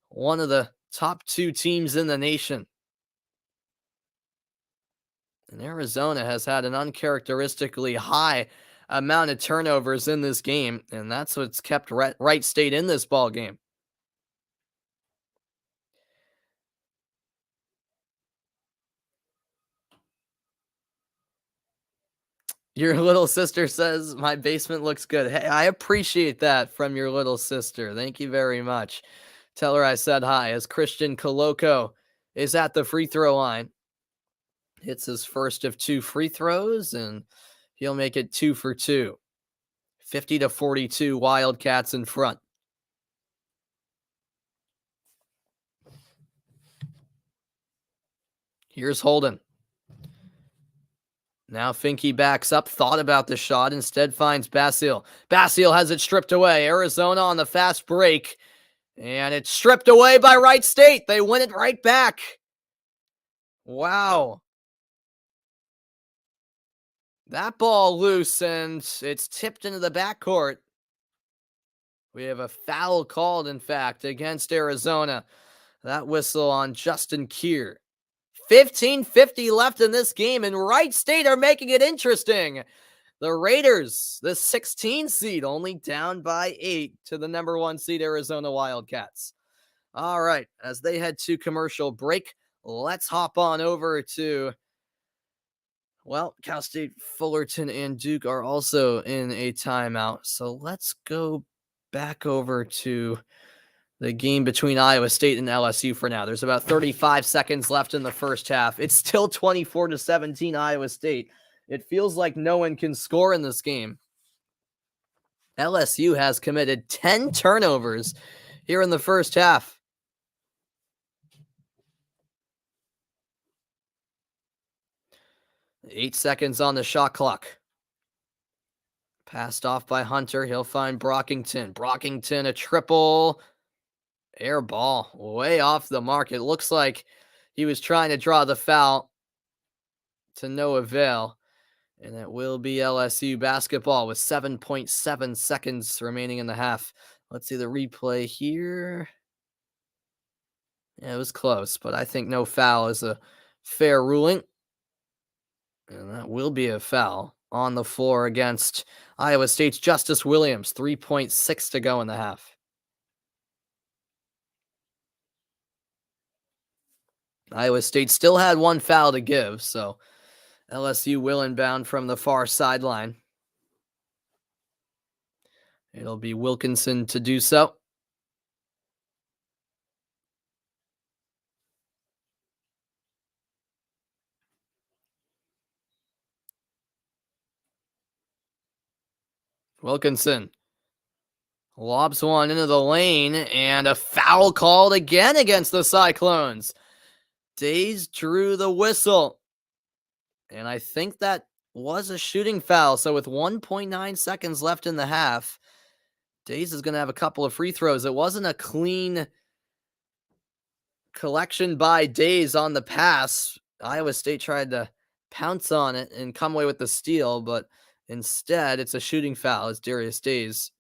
one of the top 2 teams in the nation. And Arizona has had an uncharacteristically high amount of turnovers in this game, and that's what's kept Wright State in this ball game. Your little sister says my basement looks good. Hey, I appreciate that from your little sister. Thank you very much. Tell her I said hi. As Christian Coloco is at the free throw line. Hits his first of 2 free throws, and he'll make it 2 for 2. 50-42 Wildcats in front. Here's Holden. Now Finke backs up, thought about the shot, instead finds Basile. Basile has it stripped away. Arizona on the fast break, and it's stripped away by Wright State. They win it right back. Wow. That ball loose, and it's tipped into the backcourt. We have a foul called, in fact, against Arizona. That whistle on Justin Keir. 15:50 left in this game, and Wright State are making it interesting. The Raiders, the 16 seed, only down by 8 to the number 1 seed Arizona Wildcats. All right, as they head to commercial break, let's hop on over to, well, Cal State, Fullerton, and Duke are also in a timeout. So let's go back over to the game between Iowa State and LSU for now. There's about 35 seconds left in the first half. It's still 24-17 Iowa State. It feels like no one can score in this game. LSU has committed 10 turnovers here in the first half. Eight seconds on the shot clock. Passed off by Hunter. He'll find Brockington. Brockington, a triple. Air ball way off the mark. It looks like he was trying to draw the foul to no avail. And it will be LSU basketball with 7.7 seconds remaining in the half. Let's see the replay here. Yeah, it was close, but I think no foul is a fair ruling. And that will be a foul on the floor against Iowa State's Justice Williams. 3.6 to go in the half. Iowa State still had one foul to give, so LSU will inbound from the far sideline. It'll be Wilkinson to do so. Wilkinson lobs one into the lane, and a foul called again against the Cyclones. Days drew the whistle, and I think that was a shooting foul. So with 1.9 seconds left in the half, Days is going to have a couple of free throws. It wasn't a clean collection by Days on the pass. Iowa State tried to pounce on it and come away with the steal, but instead it's a shooting foul as Darius Days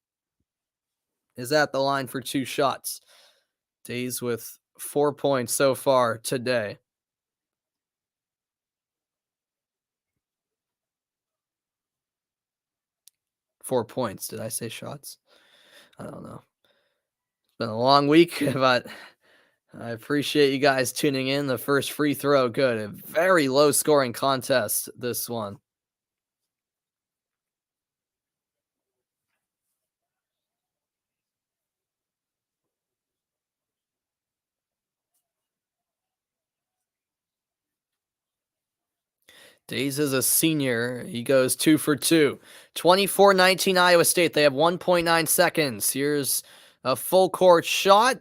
is at the line for 2 shots. Days with 4 points so far today. Four points. Did I say shots? I don't know. It's been a long week, but I appreciate you guys tuning in. The first free throw, good. A very low scoring contest, this one. Days is a senior. He goes 2 for 2. 24-19 Iowa State. They have 1.9 seconds. Here's a full court shot.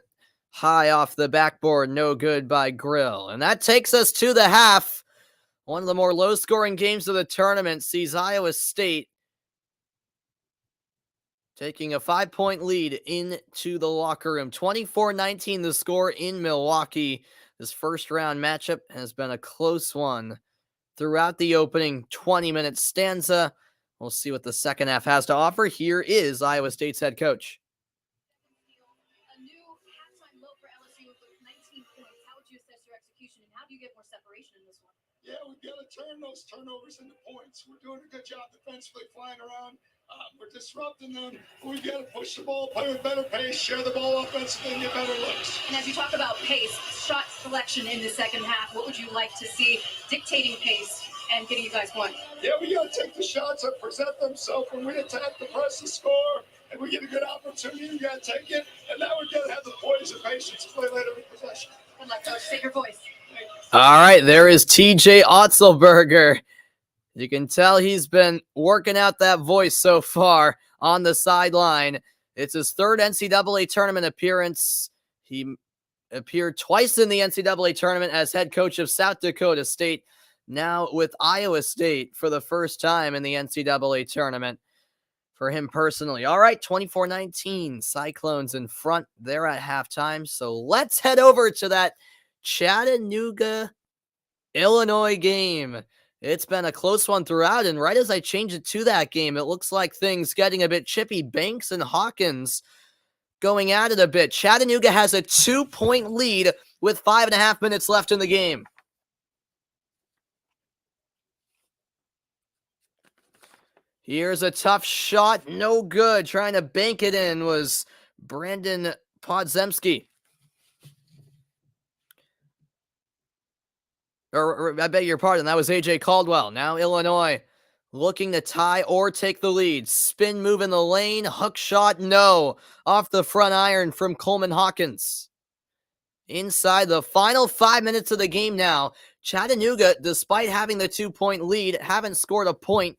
High off the backboard. No good by Grill. And that takes us to the half. One of the more low-scoring games of the tournament sees Iowa State taking a 5-point lead into the locker room. 24-19 the score in Milwaukee. This first-round matchup has been a close one throughout the opening 20-minute stanza. We'll see what the second half has to offer. Here is Iowa State's head coach. A new halftime low for LSU with 19 points. How would you assess your execution, and how do you get more separation in this one? Yeah, we've got to turn those turnovers into points. We're doing a good job defensively, flying around. We're disrupting them. We've got to push the ball, play with better pace, share the ball offensively, and get better looks. And as you talk about pace, shot selection in the second half, what would you like to see dictating pace and getting you guys going? Yeah, we got to take the shots that present themselves when we attack the press and score, and we get a good opportunity. We got to take it, and now we've got to have the poise and patience to play later in possession. Good luck, Coach. Save your voice. All right, there is TJ Otzelberger. You can tell he's been working out that voice so far on the sideline. It's his third NCAA tournament appearance. He appeared twice in the NCAA tournament as head coach of South Dakota State, now with Iowa State for the first time in the NCAA tournament for him personally. All right, 24-19, Cyclones in front. They're at halftime, so let's head over to that Chattanooga, Illinois game. It's been a close one throughout, and right as I change it to that game, it looks like things getting a bit chippy. Banks and Hawkins going at it a bit. Chattanooga has a 2-point lead with 5.5 minutes left in the game. Here's a tough shot. No good. Trying to bank it in was Brandon Podzemski. Or I beg your pardon, that was A.J. Caldwell. Now Illinois looking to tie or take the lead. Spin move in the lane. Hook shot, no. Off the front iron from Coleman Hawkins. Inside the final 5 minutes of the game now, Chattanooga, despite having the 2-point lead, haven't scored a point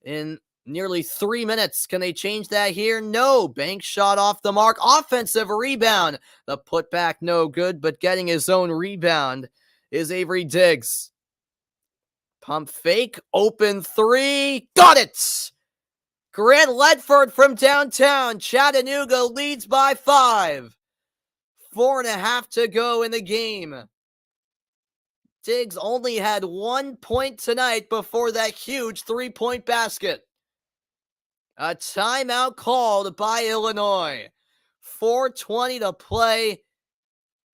in nearly 3 minutes. Can they change that here? No. Banks shot off the mark. Offensive rebound. The putback no good, but getting his own rebound is Avery Diggs. Pump fake, open three, got it! Grant Ledford from downtown. Chattanooga leads by 5. 4.5 to go in the game. Diggs only had 1 point tonight before that huge 3-point basket. A timeout called by Illinois. 4:20 to play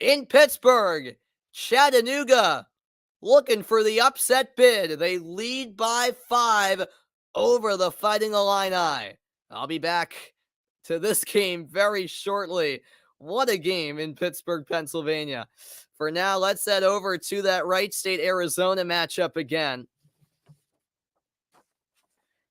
in Pittsburgh. Chattanooga looking for the upset bid. They lead by 5 over the Fighting Illini. I'll be back to this game very shortly. What a game in Pittsburgh, Pennsylvania. For now, let's head over to that Wright State, Arizona matchup again.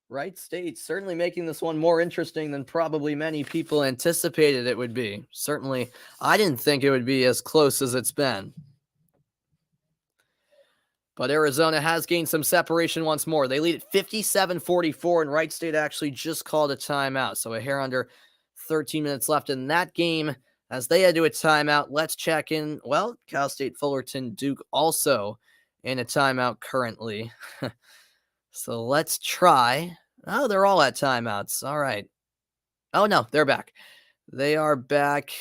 Wright State certainly making this one more interesting than probably many people anticipated it would be. Certainly, I didn't think it would be as close as it's been. But Arizona has gained some separation once more. They lead at 57-44, and Wright State actually just called a timeout. So a hair under 13 minutes left in that game. As they head to a timeout, let's check in. Well, Cal State, Fullerton, Duke also in a timeout currently. So let's try. Oh, they're all at timeouts. All right. Oh, no, they're back. They are back.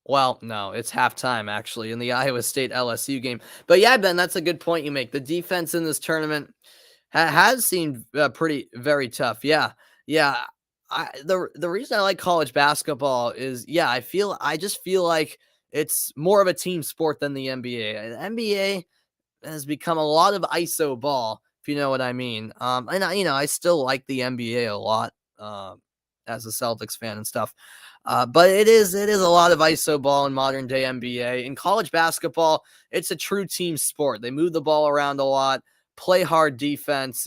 Well, no, it's halftime, actually, in the Iowa State LSU game. But yeah, Ben, that's a good point you make. The defense in this tournament has seemed very tough. Yeah. The reason I like college basketball is, I just feel like it's more of a team sport than the NBA. The NBA has become a lot of ISO ball, if you know what I mean. And I still like the NBA a lot as a Celtics fan and stuff. But it is a lot of ISO ball in modern day NBA. In college basketball, it's a true team sport. They move the ball around a lot, play hard defense,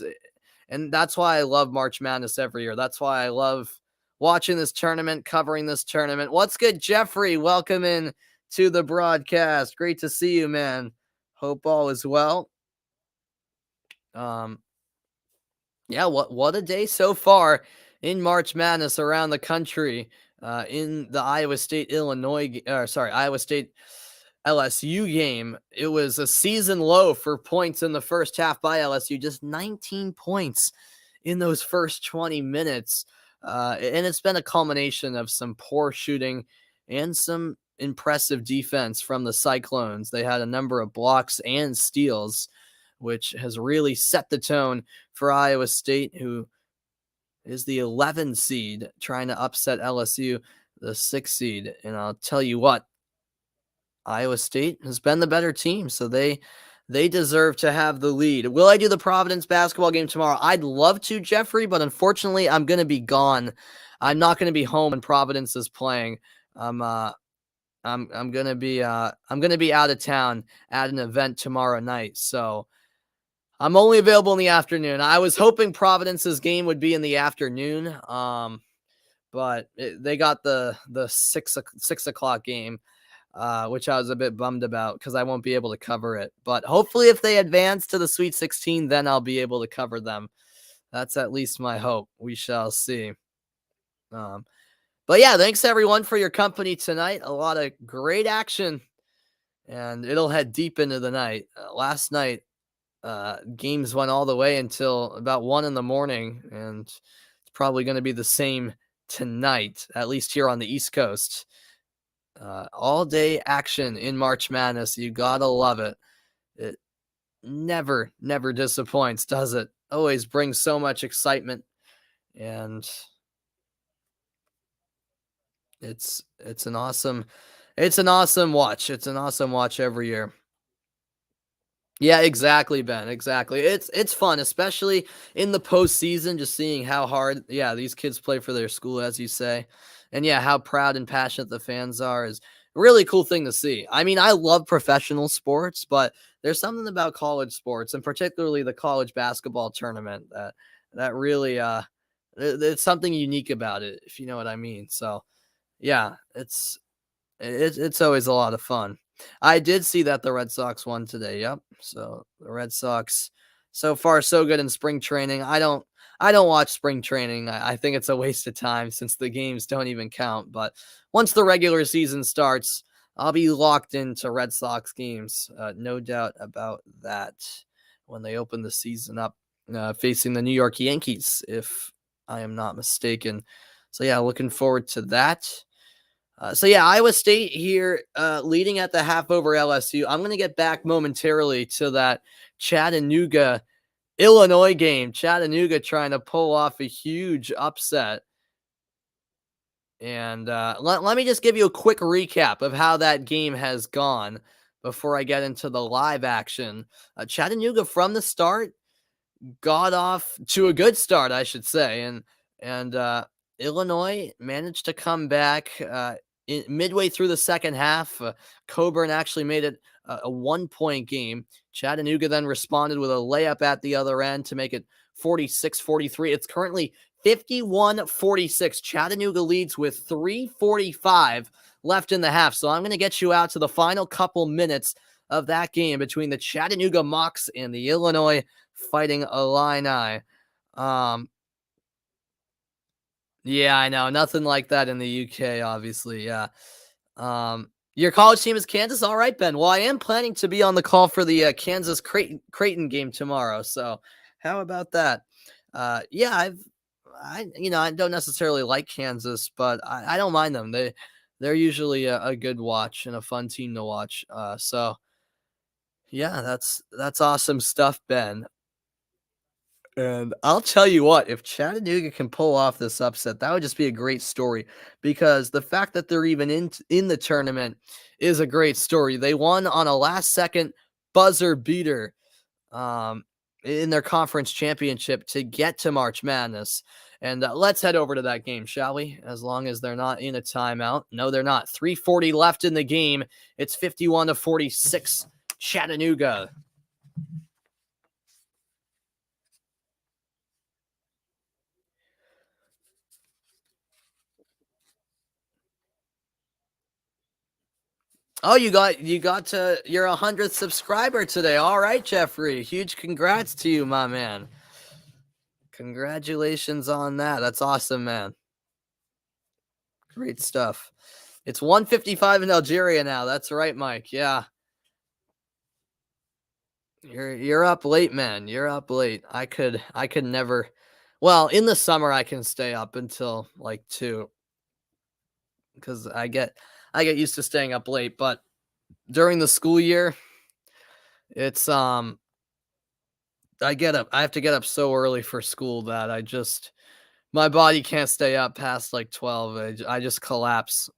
and that's why I love March Madness every year. That's why I love watching this tournament, covering this tournament. What's good, Jeffrey? Welcome in to the broadcast. Great to see you, man. Hope all is well. What a day so far in March Madness around the country. In the Iowa State Iowa State LSU game, it was a season low for points in the first half by LSU, just 19 points in those first 20 minutes. And it's been a culmination of some poor shooting and some impressive defense from the Cyclones. They had a number of blocks and steals, which has really set the tone for Iowa State, who is the 11 seed, trying to upset LSU, the 6 seed. And I'll tell you what, Iowa State has been the better team, so they deserve to have the lead. Will I do the Providence basketball game tomorrow? I'd love to, Jeffrey, but unfortunately, I'm going to be gone. I'm not going to be home when Providence is playing. I'm going to be out of town at an event tomorrow night, so I'm only available in the afternoon. I was hoping Providence's game would be in the afternoon, but they got the 6 o'clock game, which I was a bit bummed about because I won't be able to cover it. But hopefully if they advance to the Sweet 16, then I'll be able to cover them. That's at least my hope. We shall see. But yeah, thanks everyone for your company tonight. A lot of great action, and it'll head deep into the night. Last night, games went all the way until about 1 a.m, and it's probably going to be the same tonight, at least here on the East Coast. All day action in March Madness. You gotta love it. It never disappoints, does it? Always brings so much excitement, and it's an awesome watch. It's an awesome watch every year. Yeah, exactly, Ben. Exactly. It's fun, especially in the postseason, just seeing how hard, these kids play for their school, as you say. And how proud and passionate the fans are is a really cool thing to see. I mean, I love professional sports, but there's something about college sports, and particularly the college basketball tournament, that really it's something unique about it, if you know what I mean. So, yeah, it's always a lot of fun. I did see that the Red Sox won today. Yep. So the Red Sox, so far so good in spring training. I don't watch spring training. I think it's a waste of time since the games don't even count. But once the regular season starts, I'll be locked into Red Sox games. No doubt about that. When they open the season up, facing the New York Yankees, if I am not mistaken. So looking forward to that. Iowa State here leading at the half over LSU. I'm going to get back momentarily to that Chattanooga, Illinois game. Chattanooga trying to pull off a huge upset. And let me just give you a quick recap of how that game has gone before I get into the live action. Chattanooga from the start got off to a good start, I should say. And Illinois managed to come back midway through the second half. Coburn actually made it a 1-point game. Chattanooga then responded with a layup at the other end to make it 46-43. It's currently 51-46. Chattanooga leads with 3:45 left in the half. So I'm going to get you out to the final couple minutes of that game between the Chattanooga Mocs and the Illinois Fighting Illini. Yeah, I know. Nothing like that in the UK, obviously. Yeah. Your college team is Kansas. All right, Ben. Well, I am planning to be on the call for the Kansas Creighton game tomorrow. So how about that? I don't necessarily like Kansas, but I don't mind them. They're usually a good watch and a fun team to watch. That's awesome stuff, Ben. And I'll tell you what, if Chattanooga can pull off this upset, that would just be a great story, because the fact that they're even in the tournament is a great story. They won on a last-second buzzer beater in their conference championship to get to March Madness. And let's head over to that game, shall we? As long as they're not in a timeout. No, they're not. 3:40 left in the game. It's 51-46 Chattanooga. Oh, you got to your 100th subscriber today. All right, Jeffrey. Huge congrats to you, my man. Congratulations on that. That's awesome, man. Great stuff. It's 1:55 in Algeria now. That's right, Mike. Yeah. You're up late, man. You're up late. I could never. Well, in the summer I can stay up until like 2 because I get used to staying up late, but during the school year, it's I have to get up so early for school that my body can't stay up past like 12. I just collapse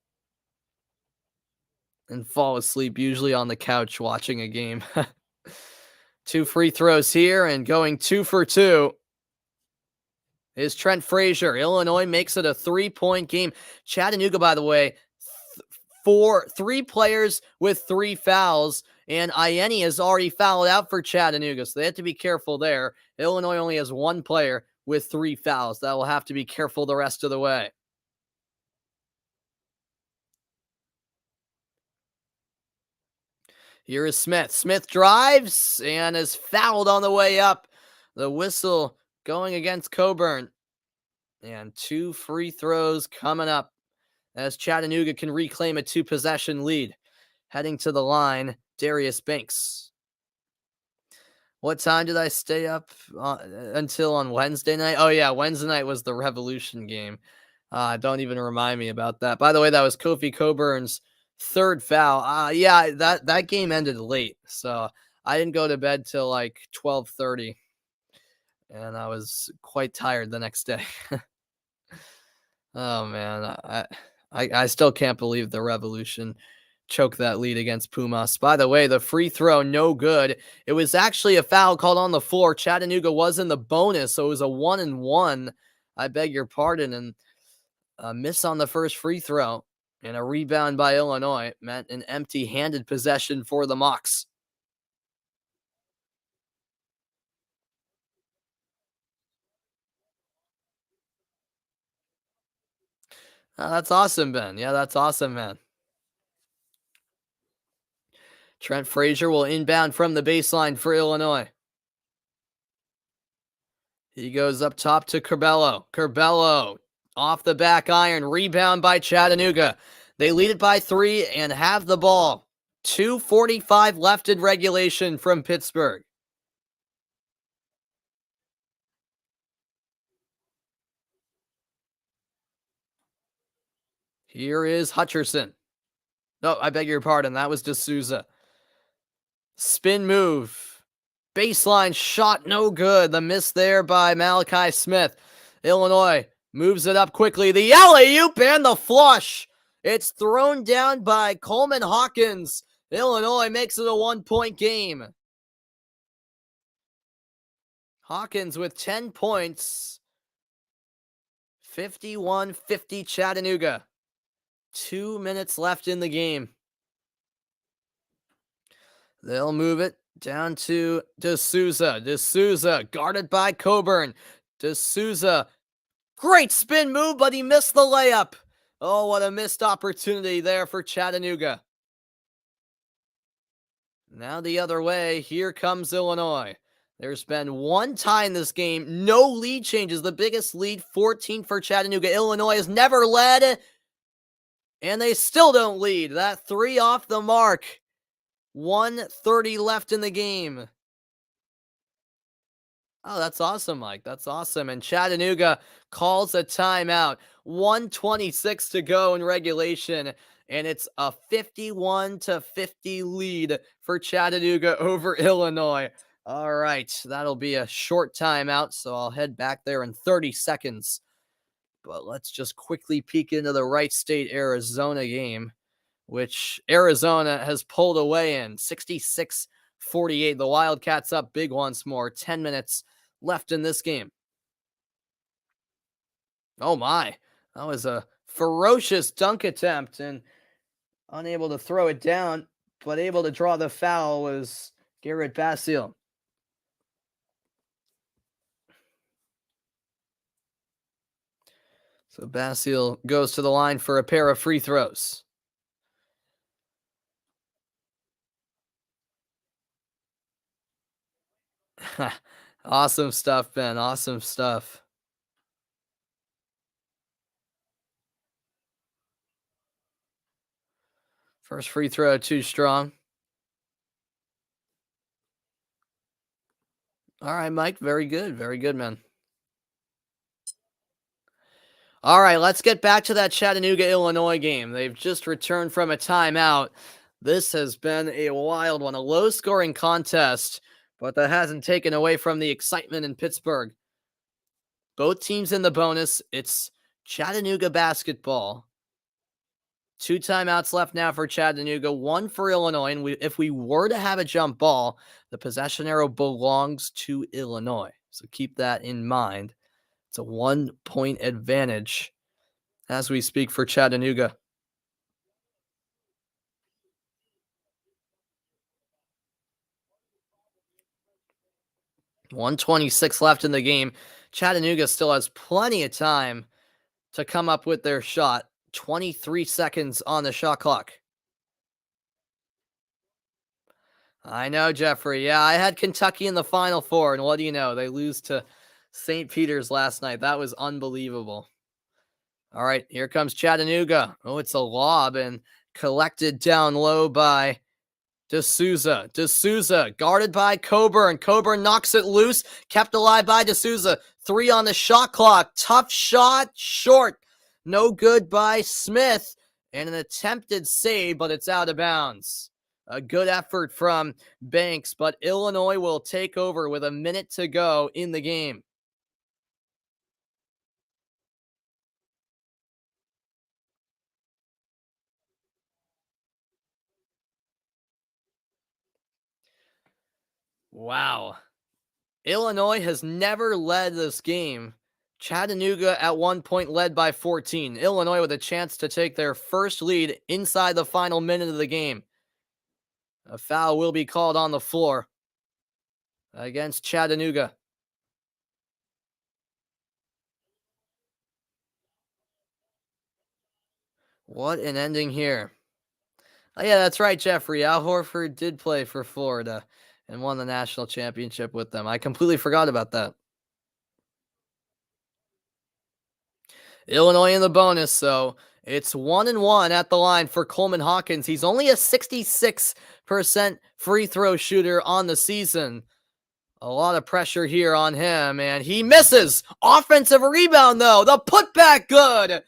and fall asleep, usually on the couch watching a game. 2 free throws here, and going 2 for 2 is Trent Frazier. Illinois makes it a 3-point game. Chattanooga, by the way, 3 players with 3 fouls, and Ieni has already fouled out for Chattanooga, so they have to be careful there. Illinois only has 1 player with 3 fouls. That will have to be careful the rest of the way. Here is Smith. Smith drives and is fouled on the way up. The whistle going against Coburn. And 2 free throws coming up as Chattanooga can reclaim a 2-possession lead. Heading to the line, Darius Banks. What time did I stay up until on Wednesday night? Oh, yeah, Wednesday night was the Revolution game. Don't even remind me about that. By the way, that was Kofi Coburn's 3rd foul. Yeah, that game ended late, so I didn't go to bed till like 12:30, and I was quite tired the next day. Oh man, I still can't believe the Revolution choked that lead against Pumas. By the way, the free throw, no good. It was actually a foul called on the floor. Chattanooga was in the bonus, so it was a 1-and-1. I beg your pardon, and a miss on the first free throw. And a rebound by Illinois meant an empty-handed possession for the Mocs. That's awesome, Ben. Yeah, that's awesome, man. Trent Frazier will inbound from the baseline for Illinois. He goes up top to Curbelo. Curbelo off the back iron. Rebound by Chattanooga. They lead it by 3 and have the ball. 2:45 left in regulation from Pittsburgh. Here is Hutcherson. No, I beg your pardon. That was De Souza. Spin move. Baseline shot, no good. The miss there by Malachi Smith. Illinois moves it up quickly. The alley-oop and the flush. It's thrown down by Coleman Hawkins. Illinois makes it a 1-point game. Hawkins with 10 points. 51-50 Chattanooga. 2 minutes left in the game. They'll move it down to De Souza. De Souza guarded by Coburn. De Souza, great spin move, but he missed the layup. Oh, what a missed opportunity there for Chattanooga. Now the other way, here comes Illinois. There's been 1 tie in this game, no lead changes. The biggest lead, 14 for Chattanooga. Illinois has never led, and they still don't lead. That 3 off the mark. 1:30 left in the game. Oh, that's awesome, Mike. That's awesome. And Chattanooga calls a timeout. 1:26 to go in regulation, and it's a 51-50 lead for Chattanooga over Illinois. All right, that'll be a short timeout, so I'll head back there in 30 seconds. But let's just quickly peek into the Wright State-Arizona game, which Arizona has pulled away in 66-48. The Wildcats up big once more. 10 minutes left in this game. Oh my, that was a ferocious dunk attempt, and unable to throw it down, but able to draw the foul was Garrett Basile. So Basile goes to the line for a pair of free throws. Awesome stuff, Ben. Awesome stuff. First free throw, too strong. All right, Mike. Very good. Very good, man. All right, let's get back to that Chattanooga, Illinois game. They've just returned from a timeout. This has been a wild one, a low-scoring contest, but that hasn't taken away from the excitement in Pittsburgh. Both teams in the bonus. It's Chattanooga basketball. 2 timeouts left now for Chattanooga, 1 for Illinois. And if we were to have a jump ball, the possession arrow belongs to Illinois. So keep that in mind. It's a 1-point advantage as we speak for Chattanooga. .126 left in the game. Chattanooga still has plenty of time to come up with their shot. 23 seconds on the shot clock. I know, Jeffrey. Yeah, I had Kentucky in the Final Four, and what do you know? They lose to St. Peter's last night. That was unbelievable. All right, here comes Chattanooga. Oh, it's a lob and collected down low by De Souza. De Souza guarded by Coburn. Coburn knocks it loose. Kept alive by De Souza. 3 on the shot clock. Tough shot. Short. No good by Smith. And an attempted save, but it's out of bounds. A good effort from Banks, but Illinois will take over with a minute to go in the game. Wow. Illinois has never led this game. Chattanooga at one point led by 14. Illinois with a chance to take their first lead inside the final minute of the game. A foul will be called on the floor against Chattanooga. What an ending here. Oh, yeah, that's right, Jeffrey. Al Horford did play for Florida and won the national championship with them. I completely forgot about that. Illinois in the bonus, so it's 1-1 at the line for Coleman Hawkins. He's only a 66% free throw shooter on the season. A lot of pressure here on him, and he misses. Offensive rebound, though. The putback good.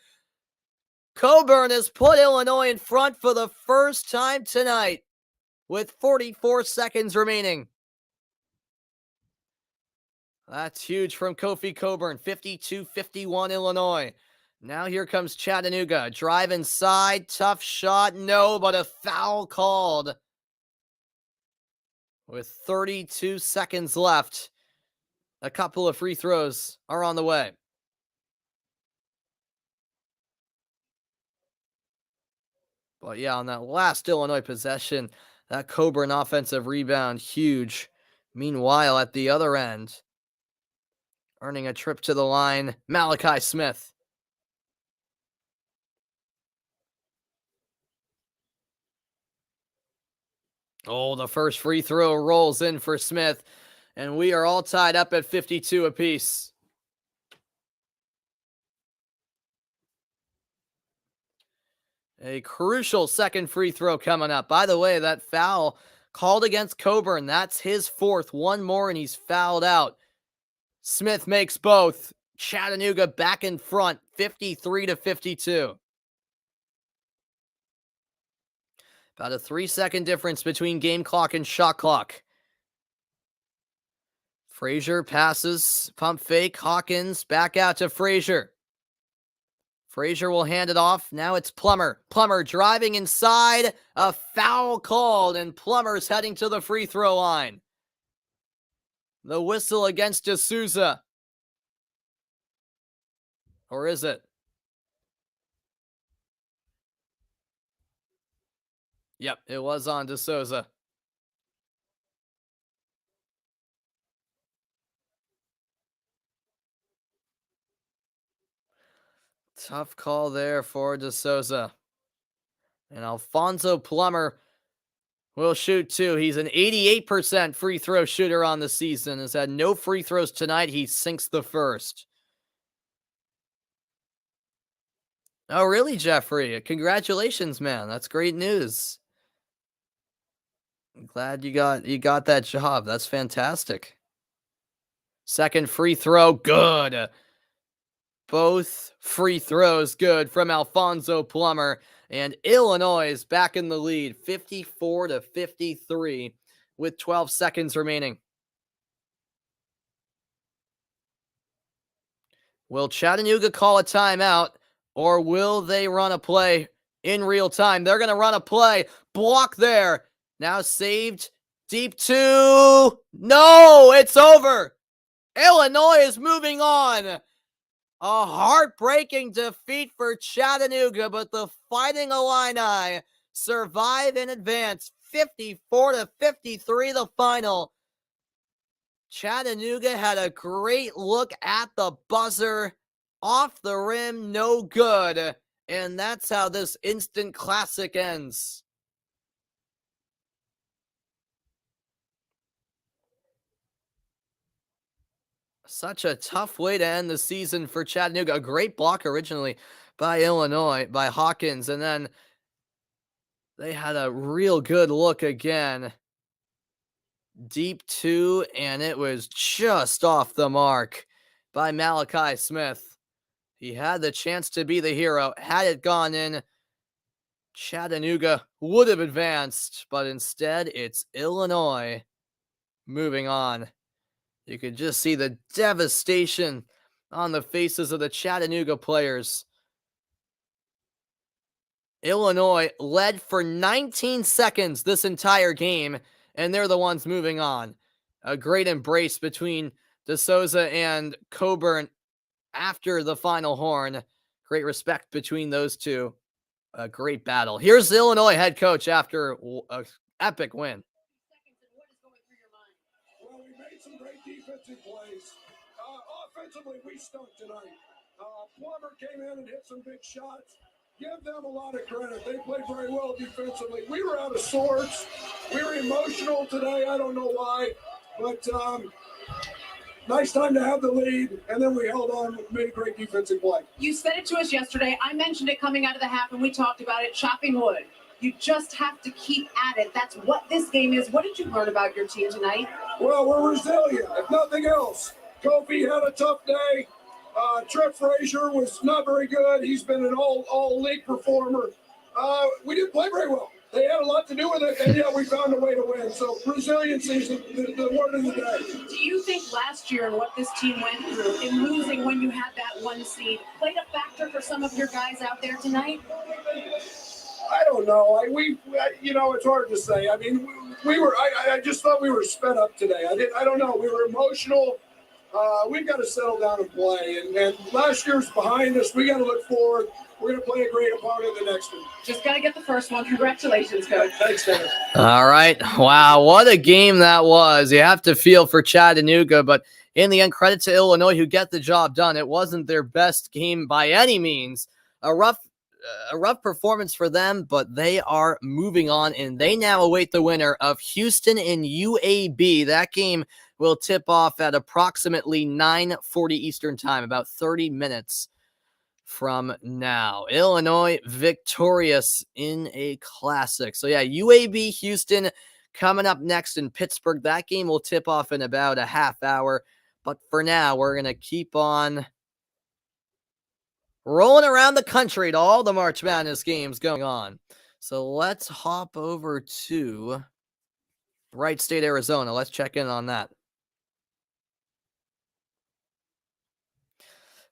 Coburn has put Illinois in front for the first time tonight with 44 seconds remaining. That's huge from Kofi Coburn. 52-51 Illinois. Now here comes Chattanooga. Drive inside. Tough shot. No, but a foul called. With 32 seconds left, a couple of free throws are on the way. But yeah, on that last Illinois possession, that Coburn offensive rebound, huge. Meanwhile, at the other end, earning a trip to the line, Malachi Smith. Oh, the first free throw rolls in for Smith, and we are all tied up at 52 apiece. A crucial second free throw coming up. By the way, that foul called against Coburn, that's his 4th. One more and he's fouled out. Smith makes both. Chattanooga back in front, 53-52. About a 3-second difference between game clock and shot clock. Frazier passes, pump fake, Hawkins back out to Frazier. Frazier will hand it off. Now it's Plummer. Plummer driving inside. A foul called, and Plummer's heading to the free throw line. The whistle against De Souza. Or is it? Yep, it was on De Souza. Tough call there for De Souza. And Alfonso Plummer will shoot too. He's an 88% free throw shooter on the season. Has had no free throws tonight. He sinks the first. Oh, really, Jeffrey? Congratulations, man. That's great news. I'm glad you got that job. That's fantastic. Second free throw, good. Both free throws good from Alfonso Plummer, and Illinois is back in the lead, 54-53, with 12 seconds remaining. Will Chattanooga call a timeout, or will they run a play in real time? They're going to run a play. Block there. Now saved. Deep two. No, it's over. Illinois is moving on. A heartbreaking defeat for Chattanooga, but the Fighting Illini survive in advance. 54-53 the final. Chattanooga had a great look at the buzzer. Off the rim, no good. And that's how this instant classic ends. Such a tough way to end the season for Chattanooga. A great block originally by Illinois, by Hawkins. And then they had a real good look again. Deep two, and it was just off the mark by Malachi Smith. He had the chance to be the hero. Had it gone in, Chattanooga would have advanced, but instead it's Illinois moving on. You could just see the devastation on the faces of the Chattanooga players. Illinois led for 19 seconds this entire game, and they're the ones moving on. A great embrace between De Souza and Coburn after the final horn. Great respect between those two. A great battle. Here's the Illinois head coach after an epic win. Well, we made some great defensive plays. Offensively, we stunk tonight. Plummer came in and hit some big shots. Give them a lot of credit. They played very well defensively. We were out of sorts. We were emotional today. I don't know why. But nice time to have the lead. And then we held on and made a great defensive play. You said it to us yesterday. I mentioned it coming out of the half, and we talked about it, chopping wood. You just have to keep at it. That's what this game is. What did you learn about your team tonight? Well, we're resilient, if nothing else. Kofi had a tough day. Trent Frazier was not very good. He's been an all-league performer. We didn't play very well. They had a lot to do with it, and yeah, we found a way to win. So resiliency is the word of the day. Do you think last year and what this team went through in losing when you had that one seed played a factor for some of your guys out there tonight? I don't know. It's hard to say. I mean, we were. I just thought we were sped up today. I don't know. We were emotional. We've got to settle down and play. And last year's behind us. We got to look forward. We're going to play a great opponent in the next one. Just got to get the first one. Congratulations, Coach. Thanks, Dennis. All right. Wow, what a game that was. You have to feel for Chattanooga, but in the end, credit to Illinois who get the job done. It wasn't their best game by any means. A rough performance for them, but they are moving on, and they now await the winner of Houston and UAB. That game will tip off at approximately 9:40 Eastern time, about 30 minutes from now. Illinois victorious in a classic. So yeah, UAB Houston coming up next in Pittsburgh. That game will tip off in about a half hour, but for now, we're going to keep on rolling around the country to all the March Madness games going on. So let's hop over to Wright State, Arizona. Let's check in on that.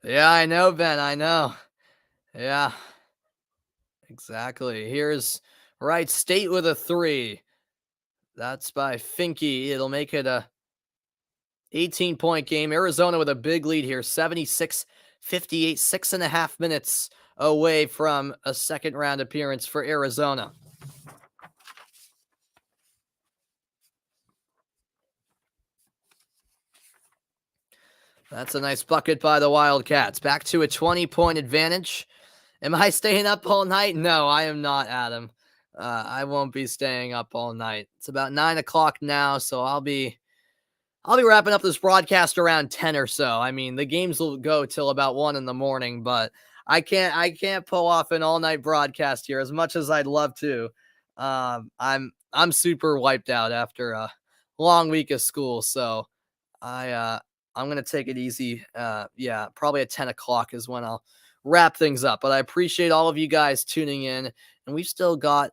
Yeah, I know, Ben. I know. Yeah, exactly. Here's Wright State with a 3. That's by Finke. It'll make it a 18-point game. Arizona with a big lead here, 76-58, 6.5 minutes away from a second round appearance for Arizona. That's a nice bucket by the Wildcats. Back to a 20-point advantage. Am I staying up all night? No, I am not, Adam. I won't be staying up all night. It's about 9 o'clock now, so I'll be wrapping up this broadcast around 10 or so. I mean, the games will go till about 1 in the morning, but I can't pull off an all-night broadcast here as much as I'd love to. I'm super wiped out after a long week of school, so I'm going to take it easy. Probably at 10 o'clock is when I'll wrap things up. But I appreciate all of you guys tuning in. And we've still got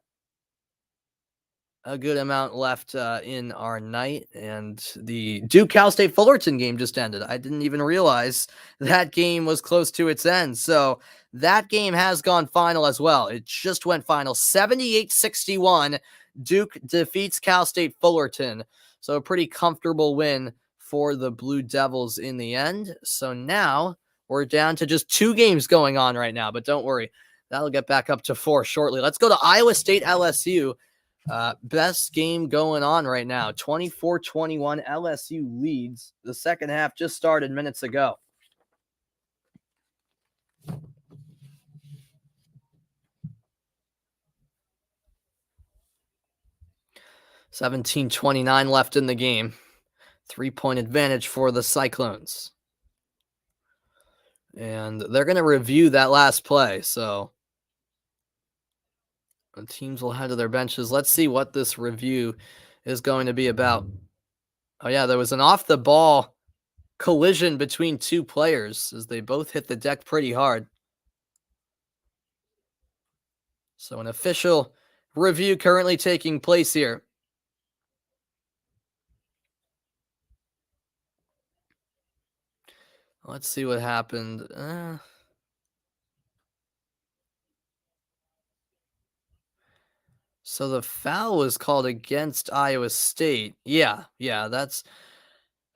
a good amount left in our night, and the Duke Cal State Fullerton game just ended. I didn't even realize that game was close to its end. So that game has gone final as well. It just went final 78-61. Duke defeats Cal State Fullerton. So a pretty comfortable win for the Blue Devils in the end. So now we're down to just 2 games going on right now, but don't worry, that'll get back up to 4 shortly. Let's go to Iowa State LSU. Best game going on right now. 24-21 LSU leads. The second half just started minutes ago. $17:29 left in the game. 3-point advantage for the Cyclones. And they're going to review that last play. So the teams will head to their benches. Let's see what this review is going to be about. Oh, yeah, there was an off-the-ball collision between 2 players as they both hit the deck pretty hard. So an official review currently taking place here. Let's see what happened. So the foul was called against Iowa State. Yeah, that's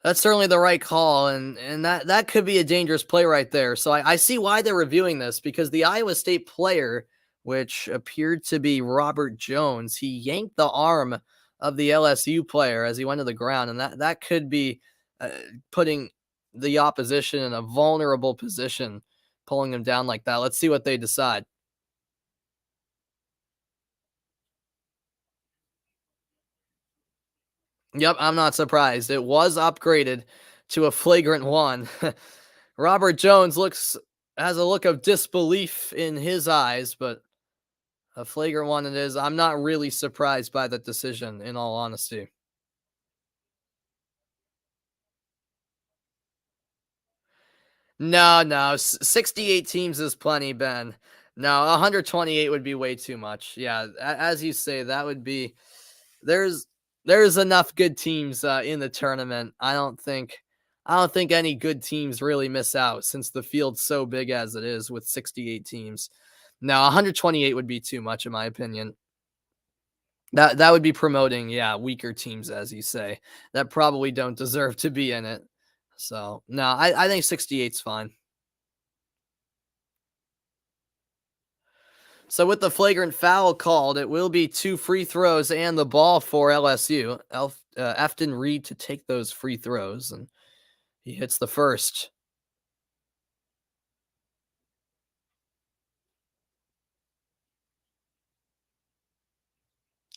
certainly the right call, and that could be a dangerous play right there. So I see why they're reviewing this, because the Iowa State player, which appeared to be Robert Jones, he yanked the arm of the LSU player as he went to the ground, and that could be putting the opposition in a vulnerable position, pulling them down like that. Let's see what they decide. Yep, I'm not surprised. It was upgraded to a flagrant 1. Robert Jones has a look of disbelief in his eyes, but a flagrant 1 it is. I'm not really surprised by that decision, in all honesty. No, 68 teams is plenty, Ben. No, 128 would be way too much. Yeah, as you say, that would be there's enough good teams in the tournament. I don't think any good teams really miss out, since the field's so big as it is with 68 teams. Now, 128 would be too much, in my opinion. That would be promoting, weaker teams, as you say, that probably don't deserve to be in it. So, no, I think 68's fine. So with the flagrant foul called, it will be 2 free throws and the ball for LSU. Efton Reed to take those free throws, and he hits the first.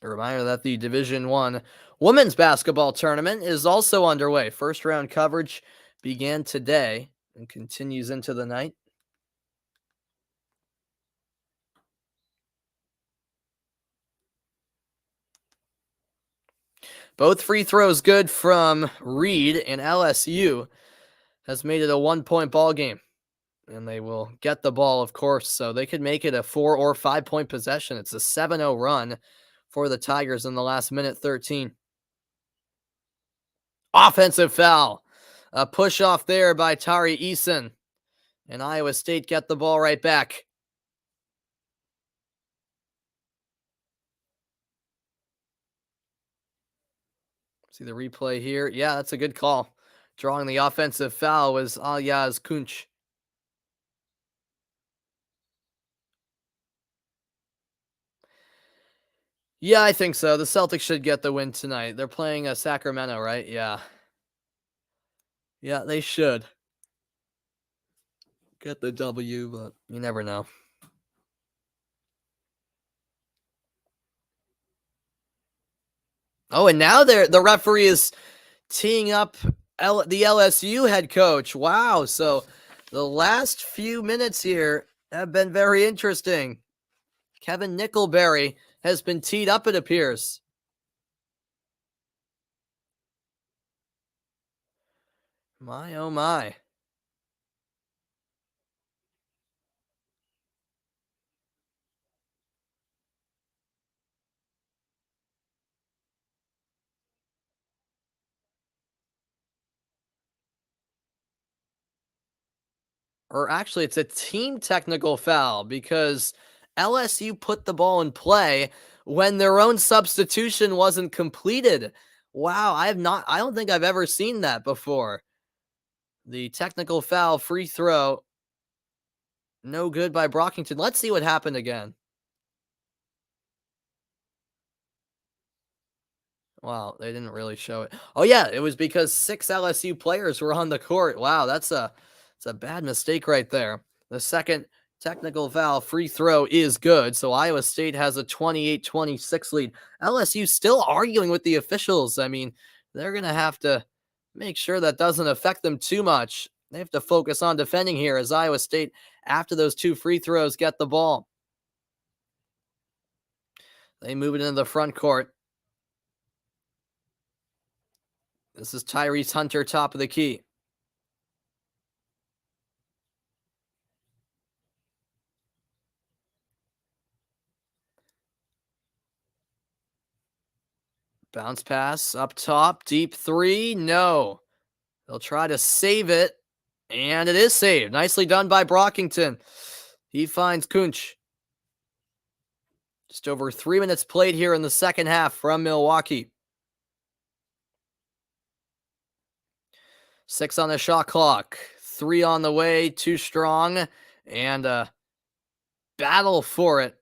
A reminder that the Division I women's basketball tournament is also underway. First round coverage began today and continues into the night. Both free throws good from Reed, and LSU has made it a 1-point ball game. And they will get the ball, of course, so they could make it a 4 or 5-point possession. It's a 7-0 run for the Tigers in the last minute 13. Offensive foul. A push off there by Tari Eason. And Iowa State get the ball right back. See the replay here. Yeah, that's a good call. Drawing the offensive foul was Alyaz Kunch. Yeah, I think so. The Celtics should get the win tonight. They're playing Sacramento, right? Yeah. Yeah, they should get the W, but you never know. Oh, and now the referee is teeing up the LSU head coach. Wow. So the last few minutes here have been very interesting. Kevin Nickelberry has been teed up, it appears. My, oh my. or actually it's a team technical foul because LSU put the ball in play when their own substitution wasn't completed. Wow, I don't think I've ever seen that before. The technical foul free throw, no good by Brockington. Let's see what happened again. Wow, they didn't really show it. Oh yeah, it was because 6 LSU players were on the court. Wow, it's a bad mistake right there. The second technical foul free throw is good, so Iowa State has a 28-26 lead. LSU still arguing with the officials. I mean, they're going to have to make sure that doesn't affect them too much. They have to focus on defending here as Iowa State, after those 2 free throws, get the ball. They move it into the front court. This is Tyrese Hunter, top of the key. Bounce pass up top, deep 3, no. They'll try to save it, and it is saved. Nicely done by Brockington. He finds Kunch. Just over 3 minutes played here in the second half from Milwaukee. 6 on the shot clock. 3 on the way, too strong, and a battle for it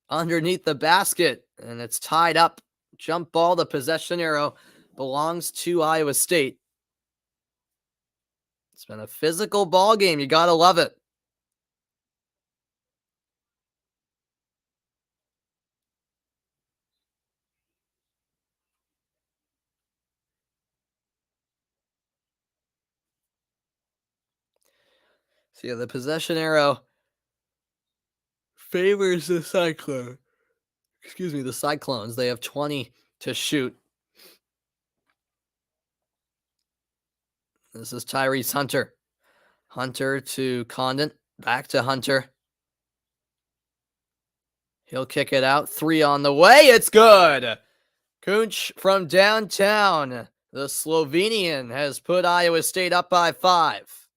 underneath the basket, and it's tied up. Jump ball, the possession arrow belongs to Iowa State. It's been a physical ball game. You got to love it. So yeah, the possession arrow favors the Cyclone. The Cyclones. They have 20 to shoot. This is Tyrese Hunter. Hunter to Condon. Back to Hunter. He'll kick it out. 3 on the way. It's good. Kunch from downtown. The Slovenian has put Iowa State up by 5.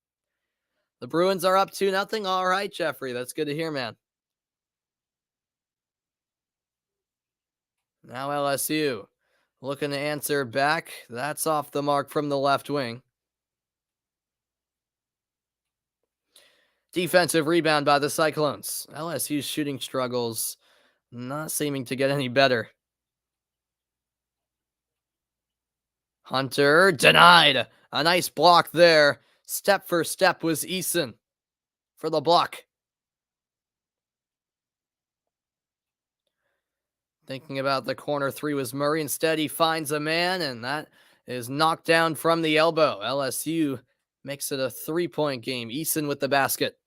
The Bruins are up 2-0. All right, Jeffrey. That's good to hear, man. Now LSU looking to answer back. That's off the mark from the left wing. Defensive rebound by the Cyclones. LSU's shooting struggles not seeming to get any better. Hunter denied. A nice block there. Step for step was Eason for the block. Thinking about the corner 3 was Murray. Instead, he finds a man, and that is knocked down from the elbow. LSU makes it a 3-point game. Eason with the basket.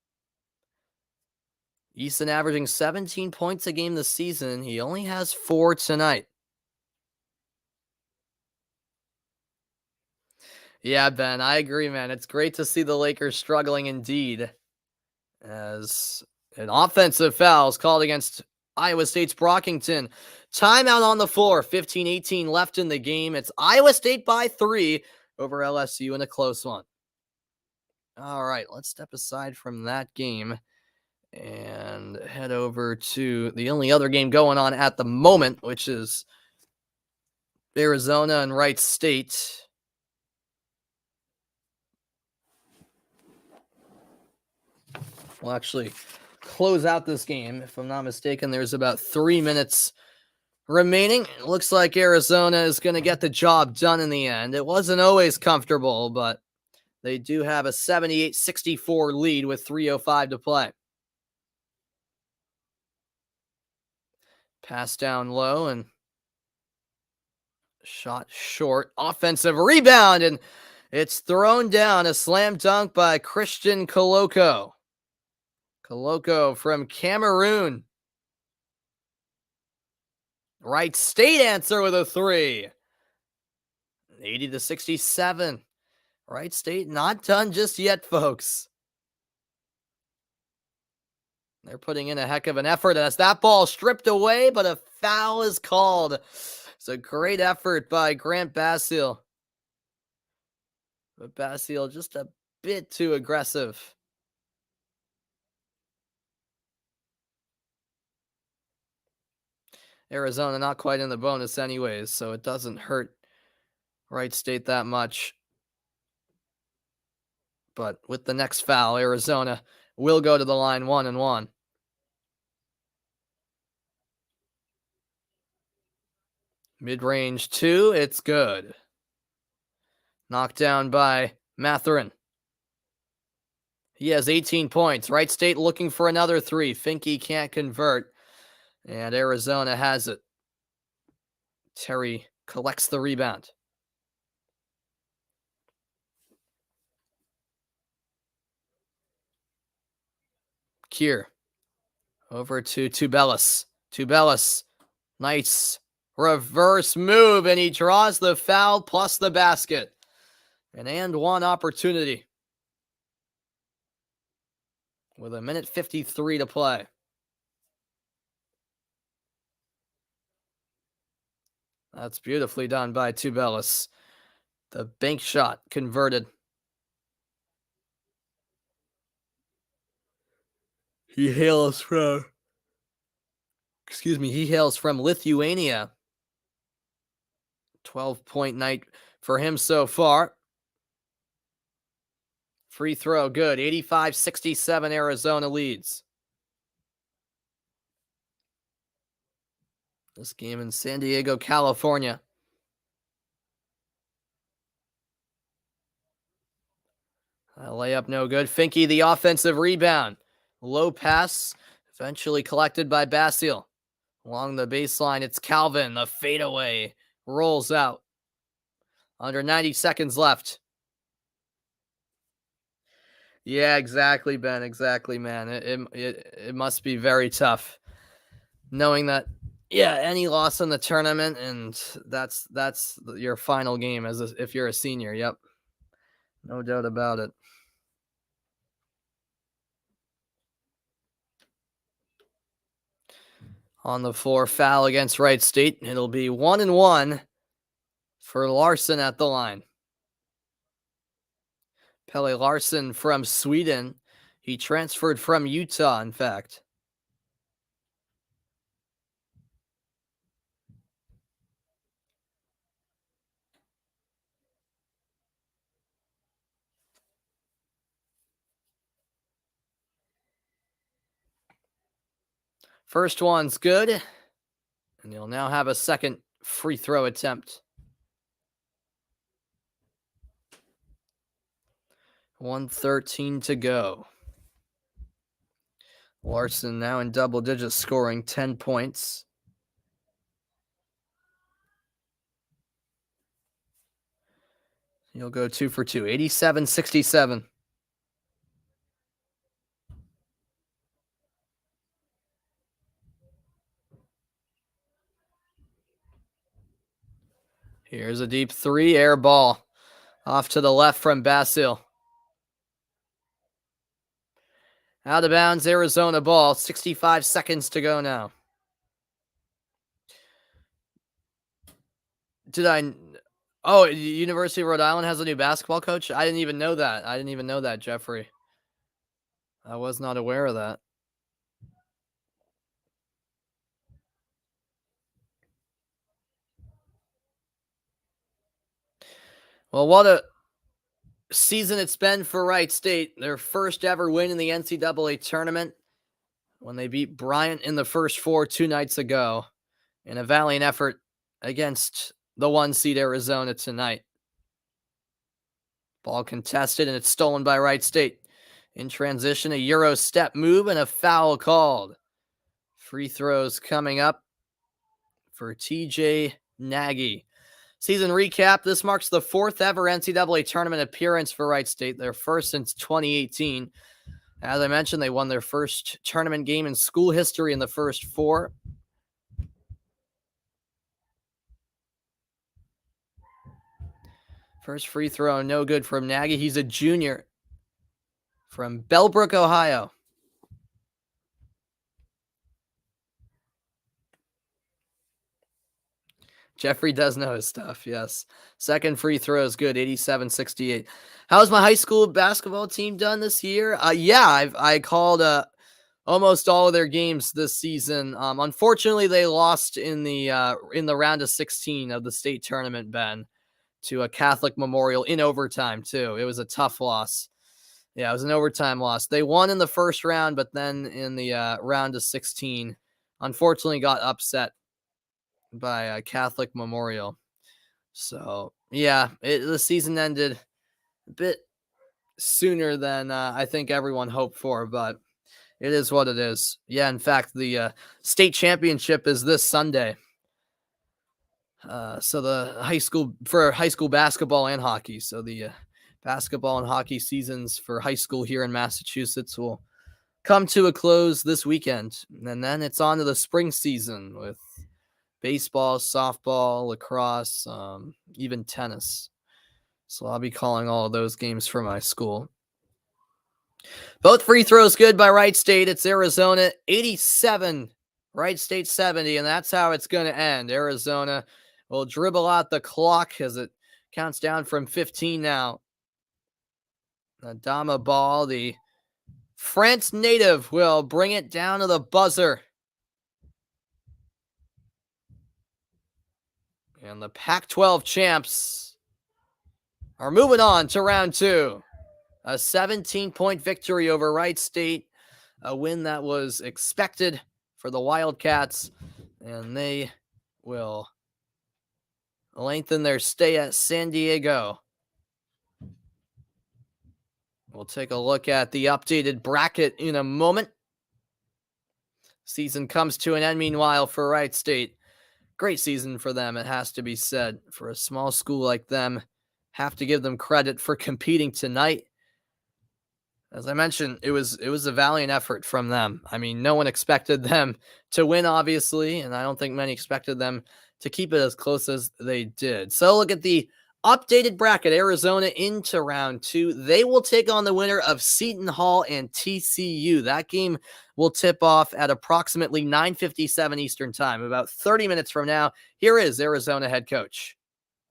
Eason averaging 17 points a game this season. He only has 4 tonight. Yeah, Ben, I agree, man. It's great to see the Lakers struggling indeed, as an offensive foul is called against Iowa State's Brockington. Timeout on the floor. 15-18 left in the game. It's Iowa State by 3 over LSU in a close one. All right, let's step aside from that game and head over to the only other game going on at the moment, which is Arizona and Wright State. We'll actually close out this game. If I'm not mistaken, there's about 3 minutes remaining. It looks like Arizona is going to get the job done in the end. It wasn't always comfortable, but they do have a 78-64 lead with 3:05 to play. Pass down low and shot short. Offensive rebound, and it's thrown down. A slam dunk by Christian Koloko. Koloko from Cameroon. Wright State answer with a 3. 80-67. Wright State not done just yet, folks. They're putting in a heck of an effort as that ball stripped away, but a foul is called. It's a great effort by Grant Basile. But Basile just a bit too aggressive. Arizona not quite in the bonus anyways, so it doesn't hurt Wright State that much. But with the next foul, Arizona will go to the line 1-1. Mid-range 2, it's good. Knocked down by Matherin. He has 18 points. Wright State looking for another 3. Finke can't convert, and Arizona has it. Terry collects the rebound. Kier over to Tubelis. Tubelis, nice reverse move, and he draws the foul plus the basket. An and one opportunity with 1:53 to play. That's beautifully done by Tubelis. The bank shot converted. He hails from Lithuania. 12-point night for him so far. Free throw, good. 85-67, Arizona leads. This game in San Diego, California. A layup no good. Finke, the offensive rebound. Low pass, eventually collected by Basile. Along the baseline, it's Calvin. The fadeaway rolls out. Under 90 seconds left. Yeah, exactly, Ben. Exactly, man. It must be very tough knowing that, any loss in the tournament, and that's your final game if you're a senior. Yep. No doubt about it. On the floor, foul against Wright State. It'll be 1-1 for Larson at the line. Pelle Larson from Sweden. He transferred from Utah, in fact. First one's good, and you'll now have a second free throw attempt. 1:13 to go. Larson now in double digits, scoring 10 points. He'll go 2 for 2, 87-67. Here's a deep 3, air ball. Off to the left from Basile. Out of bounds, Arizona ball. 65 seconds to go now. University of Rhode Island has a new basketball coach? I didn't even know that. Jeffrey. I was not aware of that. Well, what a season it's been for Wright State. Their first ever win in the NCAA tournament when they beat Bryant in the first 4 2 nights ago, in a valiant effort against the 1 seed Arizona tonight. Ball contested, and it's stolen by Wright State. In transition, a Euro step move and a foul called. Free throws coming up for TJ Nagy. Season recap, this marks the 4th ever NCAA tournament appearance for Wright State, their first since 2018. As I mentioned, they won their first tournament game in school history in the first 4. First free throw, no good from Nagy. He's a junior from Bellbrook, Ohio. Jeffrey does know his stuff, yes. Second free throw is good, 87-68. How's my high school basketball team done this year? I called almost all of their games this season. Unfortunately, they lost in the round of 16 of the state tournament, Ben, to a Catholic Memorial in overtime too. It was a tough loss. Yeah, it was an overtime loss. They won in the first round, but then in the round of 16, unfortunately got upset by Catholic Memorial. So, yeah, the season ended a bit sooner than I think everyone hoped for, but it is what it is. Yeah, in fact, the state championship is this Sunday. So the high school basketball and hockey. So the basketball and hockey seasons for high school here in Massachusetts will come to a close this weekend. And then it's on to the spring season with baseball, softball, lacrosse, even tennis. So I'll be calling all of those games for my school. Both free throws good by Wright State. It's Arizona 87, Wright State 70, and that's how it's going to end. Arizona will dribble out the clock as it counts down from 15 now. Adama Ball, the France native, will bring it down to the buzzer. And the Pac-12 champs are moving on to round 2. A 17-point victory over Wright State, a win that was expected for the Wildcats, and they will lengthen their stay at San Diego. We'll take a look at the updated bracket in a moment. Season comes to an end, meanwhile, for Wright State. Great season for them, it has to be said. For a small school like them, have to give them credit for competing tonight. As I mentioned, it was a valiant effort from them. I mean, no one expected them to win, obviously, and I don't think many expected them to keep it as close as they did. So look at the updated bracket. Arizona into round 2. They will take on the winner of Seton Hall and TCU. That game will tip off at approximately 9:57 Eastern time, about 30 minutes from now. Here is Arizona head coach.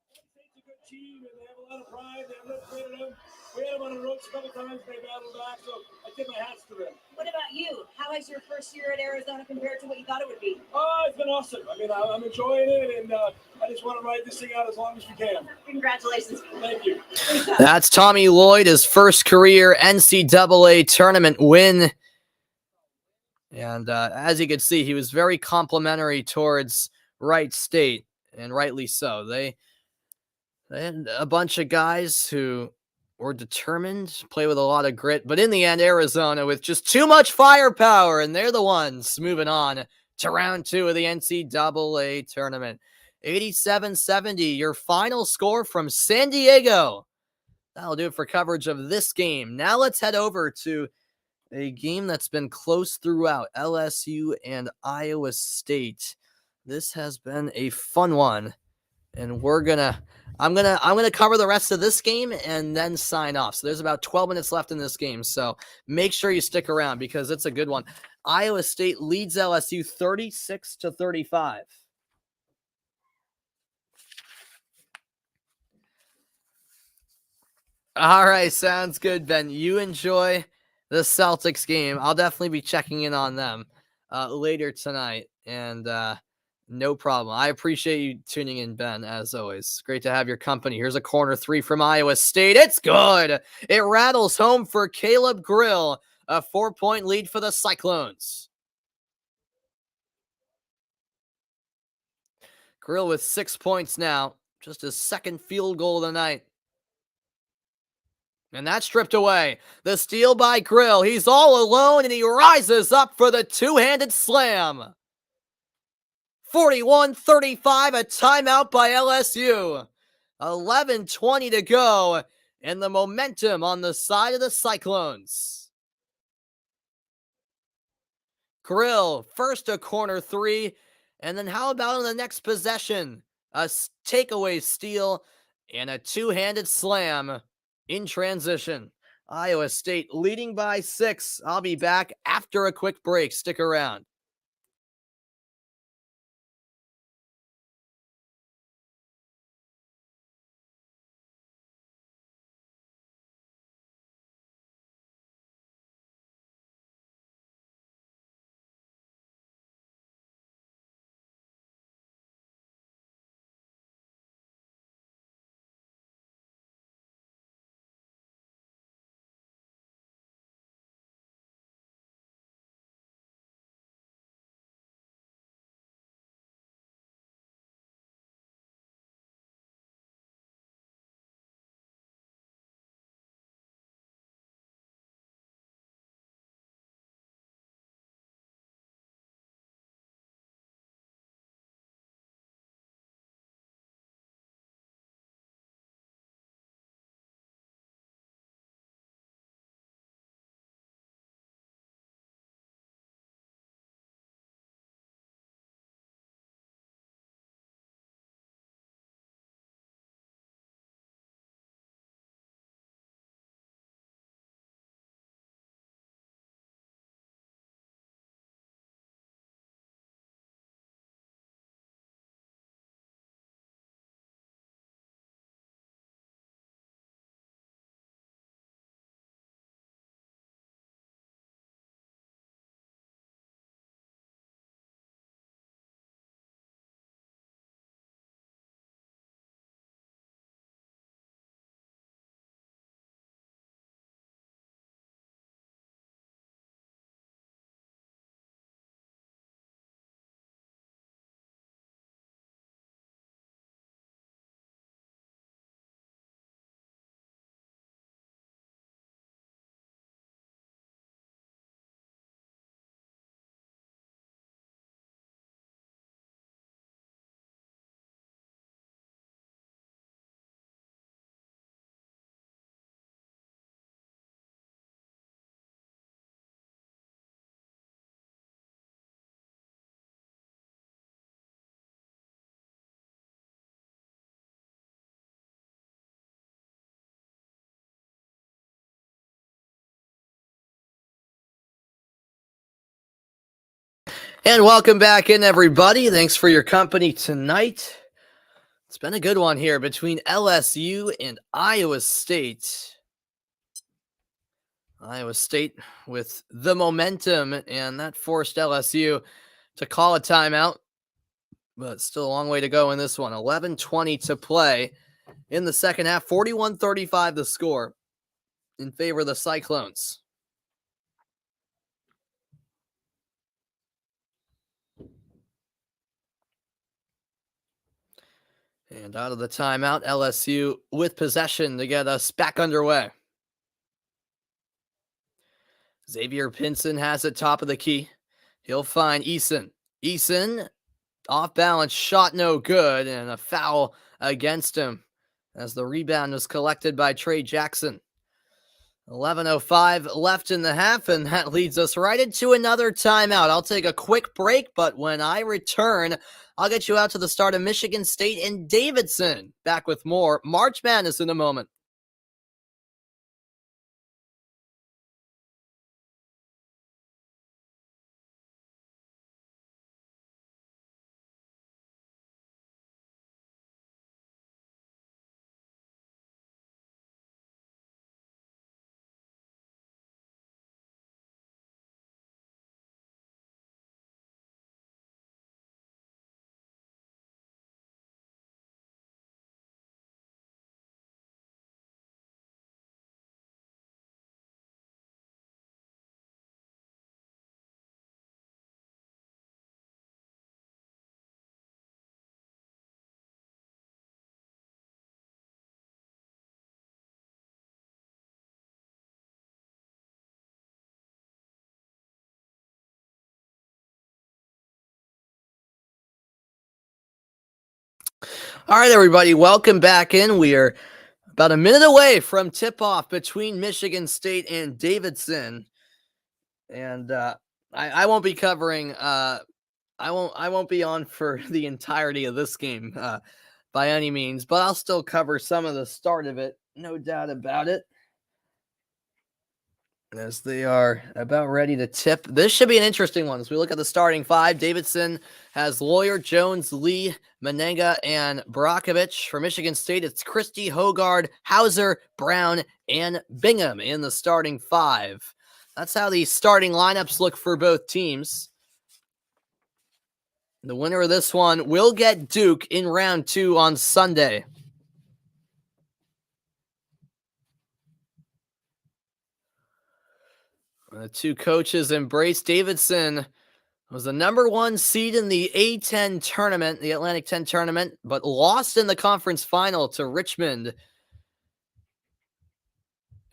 It's a good team, and they have a lot of pride. They have motivated them. We had them on the ropes a couple times. They battled back, so I tip my hats to them. What about you? How has your first year at Arizona compared to what you thought it would be? It's been awesome. I mean, I'm enjoying it, and I just want to ride this thing out as long as we can. Congratulations. Thank you. That's Tommy Lloyd, his first career NCAA tournament win. And as you can see, he was very complimentary towards Wright State, and rightly so. They had a bunch of guys who were determined, play with a lot of grit, but in the end, Arizona with just too much firepower, and they're the ones moving on to round 2 of the NCAA tournament. 87-70, your final score from San Diego. That'll do it for coverage of this game. Now let's head over to a game that's been close throughout, LSU and Iowa State. This has been a fun one, and I'm gonna cover the rest of this game and then sign off. So there's about 12 minutes left in this game, so make sure you stick around because it's a good one. Iowa State leads LSU 36-35. All right, sounds good, Ben. You enjoy the Celtics game. I'll definitely be checking in on them later tonight, and no problem. I appreciate you tuning in, Ben, as always. Great to have your company. Here's a corner 3 from Iowa State. It's good. It rattles home for Caleb Grill. A 4-point lead for the Cyclones. Grill with 6 points now. Just his second field goal of the night. And that's stripped away. The steal by Grill. He's all alone, and he rises up for the two-handed slam. 41-35, a timeout by LSU. 11:20 to go, and the momentum on the side of the Cyclones. Grill, first a corner 3, and then how about on the next possession? A takeaway steal and a two-handed slam in transition. Iowa State leading by 6. I'll be back after a quick break. Stick around. And welcome back in, everybody. Thanks for your company tonight. It's been a good one here between LSU and Iowa State. Iowa State with the momentum, and that forced LSU to call a timeout. But still a long way to go in this one. 11:20 to play in the second half. 41-35 the score in favor of the Cyclones. And out of the timeout, LSU with possession to get us back underway. Xavier Pinson has it top of the key. He'll find Eason. Eason, off balance, shot no good, and a foul against him as the rebound was collected by Trey Jackson. 11:05 left in the half, and that leads us right into another timeout. I'll take a quick break, but when I return, I'll get you out to the start of Michigan State and Davidson. Back with more March Madness in a moment. All right, everybody, welcome back in. We are about a minute away from tip-off between Michigan State and Davidson, and I won't be covering. I won't be on for the entirety of this game by any means, but I'll still cover some of the start of it, no doubt about it. As they are about ready to tip. This should be an interesting one. As we look at the starting five, Davidson has Lawyer, Jones, Lee, Menenga, and Brockovich. For Michigan State, it's Christie, Hogard, Hauser, Brown, and Bingham in the starting five. That's how the starting lineups look for both teams. The winner of this one will get Duke in round 2 on Sunday. The two coaches embrace. Davidson was the number 1 seed in the A10 tournament, the Atlantic 10 tournament, but lost in the conference final to Richmond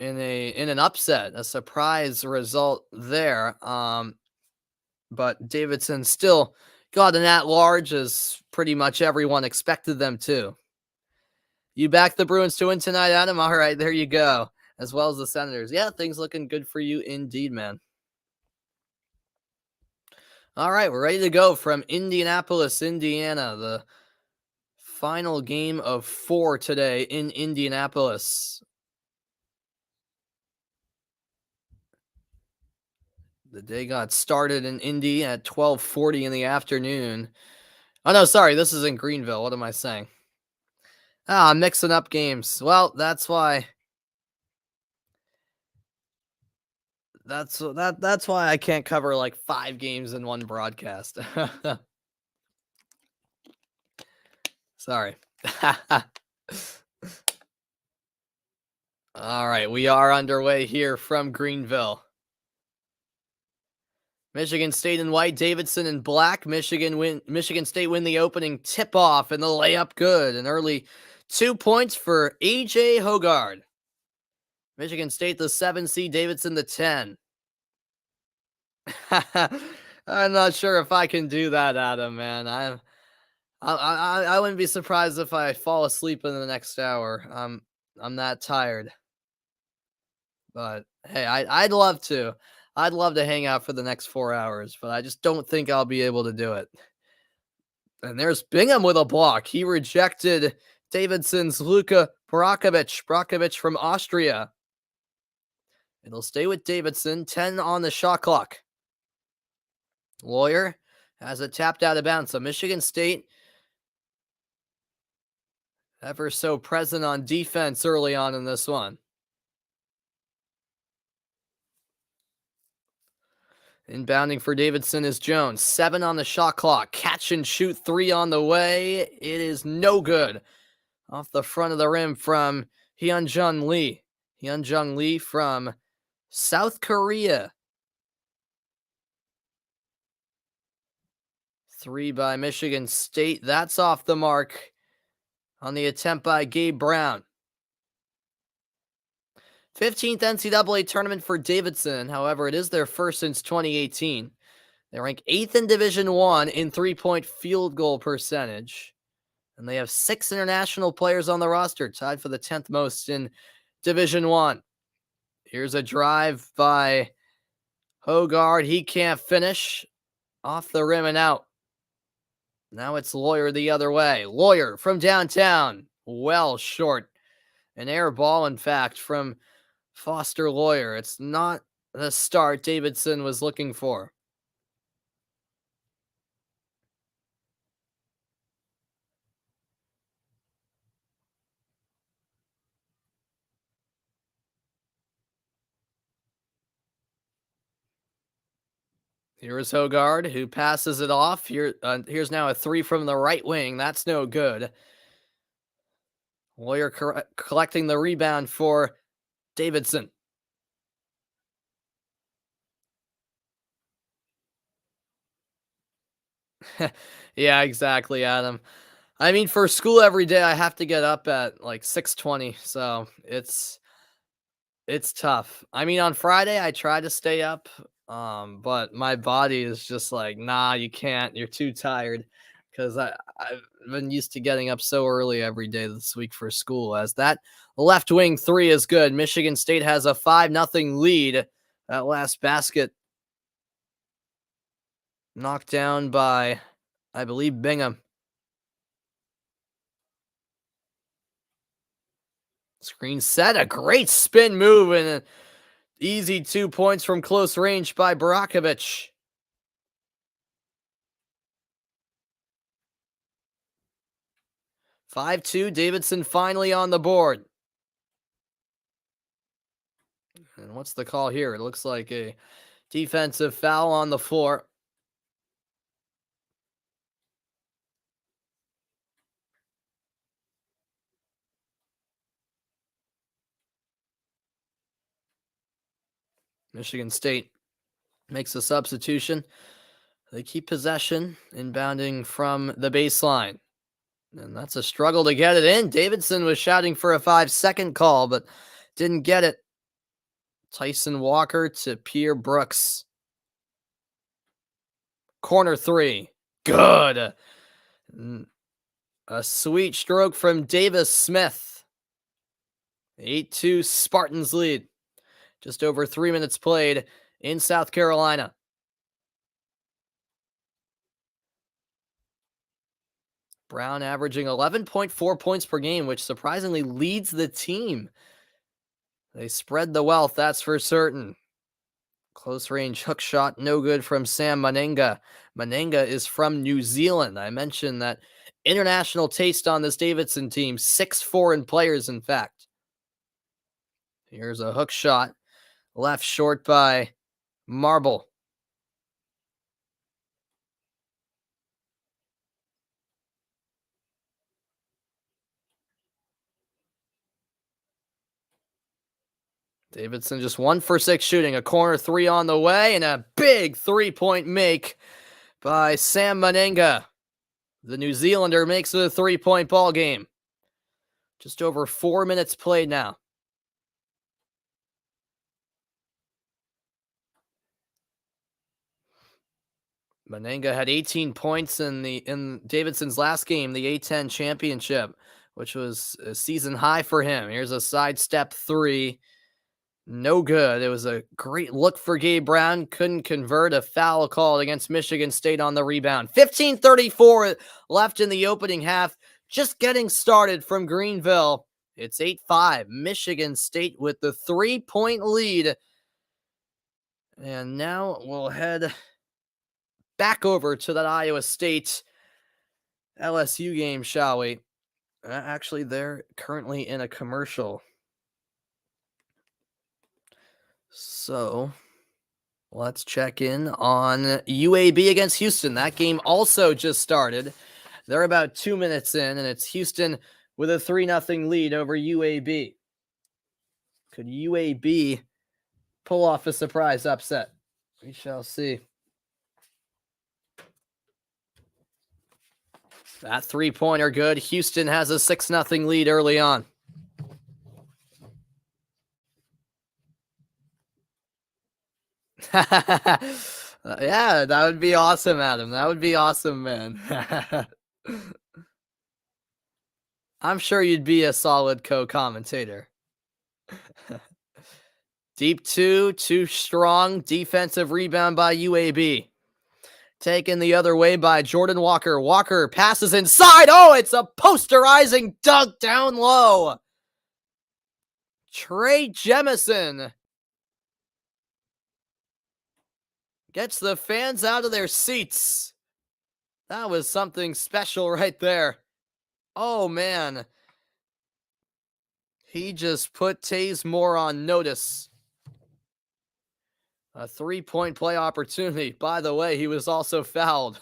in an upset, a surprise result there. But Davidson still got an at-large, as pretty much everyone expected them to. You back the Bruins to win tonight, Adam? All right, there you go. As well as the Senators. Yeah, things looking good for you indeed, man. All right, we're ready to go from Indianapolis, Indiana. The final game of 4 today in Indianapolis. The day got started in Indy at 12:40 in the afternoon. Oh, no, sorry, this is in Greenville. What am I saying? I'm mixing up games. Well, that's why... That's why I can't cover like 5 games in one broadcast. Sorry. All right, we are underway here from Greenville. Michigan State in white, Davidson in black. Michigan State win the opening tip-off and the layup good. An early 2 points for A.J. Hogard. Michigan State, the 7 seed, Davidson, the 10. I'm not sure if I can do that, Adam, man. I wouldn't be surprised if I fall asleep in the next hour. I'm that tired. But hey, I'd love to. I'd love to hang out for the next 4 hours, but I just don't think I'll be able to do it. And there's Bingham with a block. He rejected Davidson's Luka Brockovich. Brockovich from Austria. It'll stay with Davidson. 10 on the shot clock. Lawyer has it tapped out of bounds. So Michigan State ever so present on defense early on in this one. Inbounding for Davidson is Jones. 7 on the shot clock. Catch and shoot 3 on the way. It is no good. Off the front of the rim from Hyunjung Lee. Hyunjung Lee from South Korea. 3 by Michigan State. That's off the mark on the attempt by Gabe Brown. 15th NCAA tournament for Davidson. However, it is their first since 2018. They rank 8th in Division I in three-point field goal percentage. And they have 6 international players on the roster, tied for the 10th most in Division I. Here's a drive by Hogard. He can't finish. Off the rim and out. Now it's Lawyer the other way. Lawyer from downtown. Well short. An air ball, in fact, from Foster Lawyer. It's not the start Davidson was looking for. Here is Hogard, who passes it off. Here's now a 3 from the right wing. That's no good. Lawyer collecting the rebound for Davidson. Yeah, exactly, Adam. I mean, for school every day, I have to get up at like 6:20, so it's tough. I mean, on Friday, I try to stay up, but my body is just like, nah, you can't. You're too tired, because I've been used to getting up so early every day this week for school. As that left wing 3 is good. Michigan State has a 5-0 lead. That last basket knocked down by, I believe, Bingham. Screen set, a great spin move, and an easy 2 points from close range by Barakovich. (5-2), Davidson finally on the board. And what's the call here? It looks like a defensive foul on the floor. Michigan State makes a substitution. They keep possession, inbounding from the baseline. And that's a struggle to get it in. Davidson was shouting for a 5-second call, but didn't get it. Tyson Walker to Pierre Brooks. Corner 3. Good. A sweet stroke from Davis Smith. 8-2 Spartans lead. Just over 3 minutes played in South Carolina. Brown averaging 11.4 points per game, which surprisingly leads the team. They spread the wealth, that's for certain. Close range hook shot, no good from Sam Manenga. Manenga is from New Zealand. I mentioned that international taste on this Davidson team. 6 foreign players, in fact. Here's a hook shot. Left short by Marble. Davidson just 1 for 6 shooting. A corner 3 on the way, and a big 3-point make by Sam Manenga. The New Zealander makes it a 3-point ball game. Just over 4 minutes played now. Manenga had 18 points in Davidson's last game, the A10 championship, which was a season high for him. Here's a sidestep 3. No good. It was a great look for Gabe Brown. Couldn't convert. A foul called against Michigan State on the rebound. 15:34 left in the opening half. Just getting started from Greenville. It's 8-5. Michigan State with the 3-point lead. And now we'll head back over to that Iowa State LSU game, shall we? Actually, they're currently in a commercial. So let's check in on UAB against Houston. That game also just started. They're about 2 minutes in, and it's Houston with a 3-0 lead over UAB. Could UAB pull off a surprise upset? We shall see. That 3-pointer good. Houston has a 6-0 lead early on. Yeah, that would be awesome, Adam. That would be awesome, man. I'm sure you'd be a solid co-commentator. Deep two, too strong. Defensive rebound by UAB. Taken the other way by Jordan Walker. Walker passes inside. Oh, it's a posterizing dunk down low. Trey Jemison gets the fans out of their seats. That was something special right there. Oh, man. He just put Taze Moore on notice. A 3-point play opportunity. By the way, he was also fouled.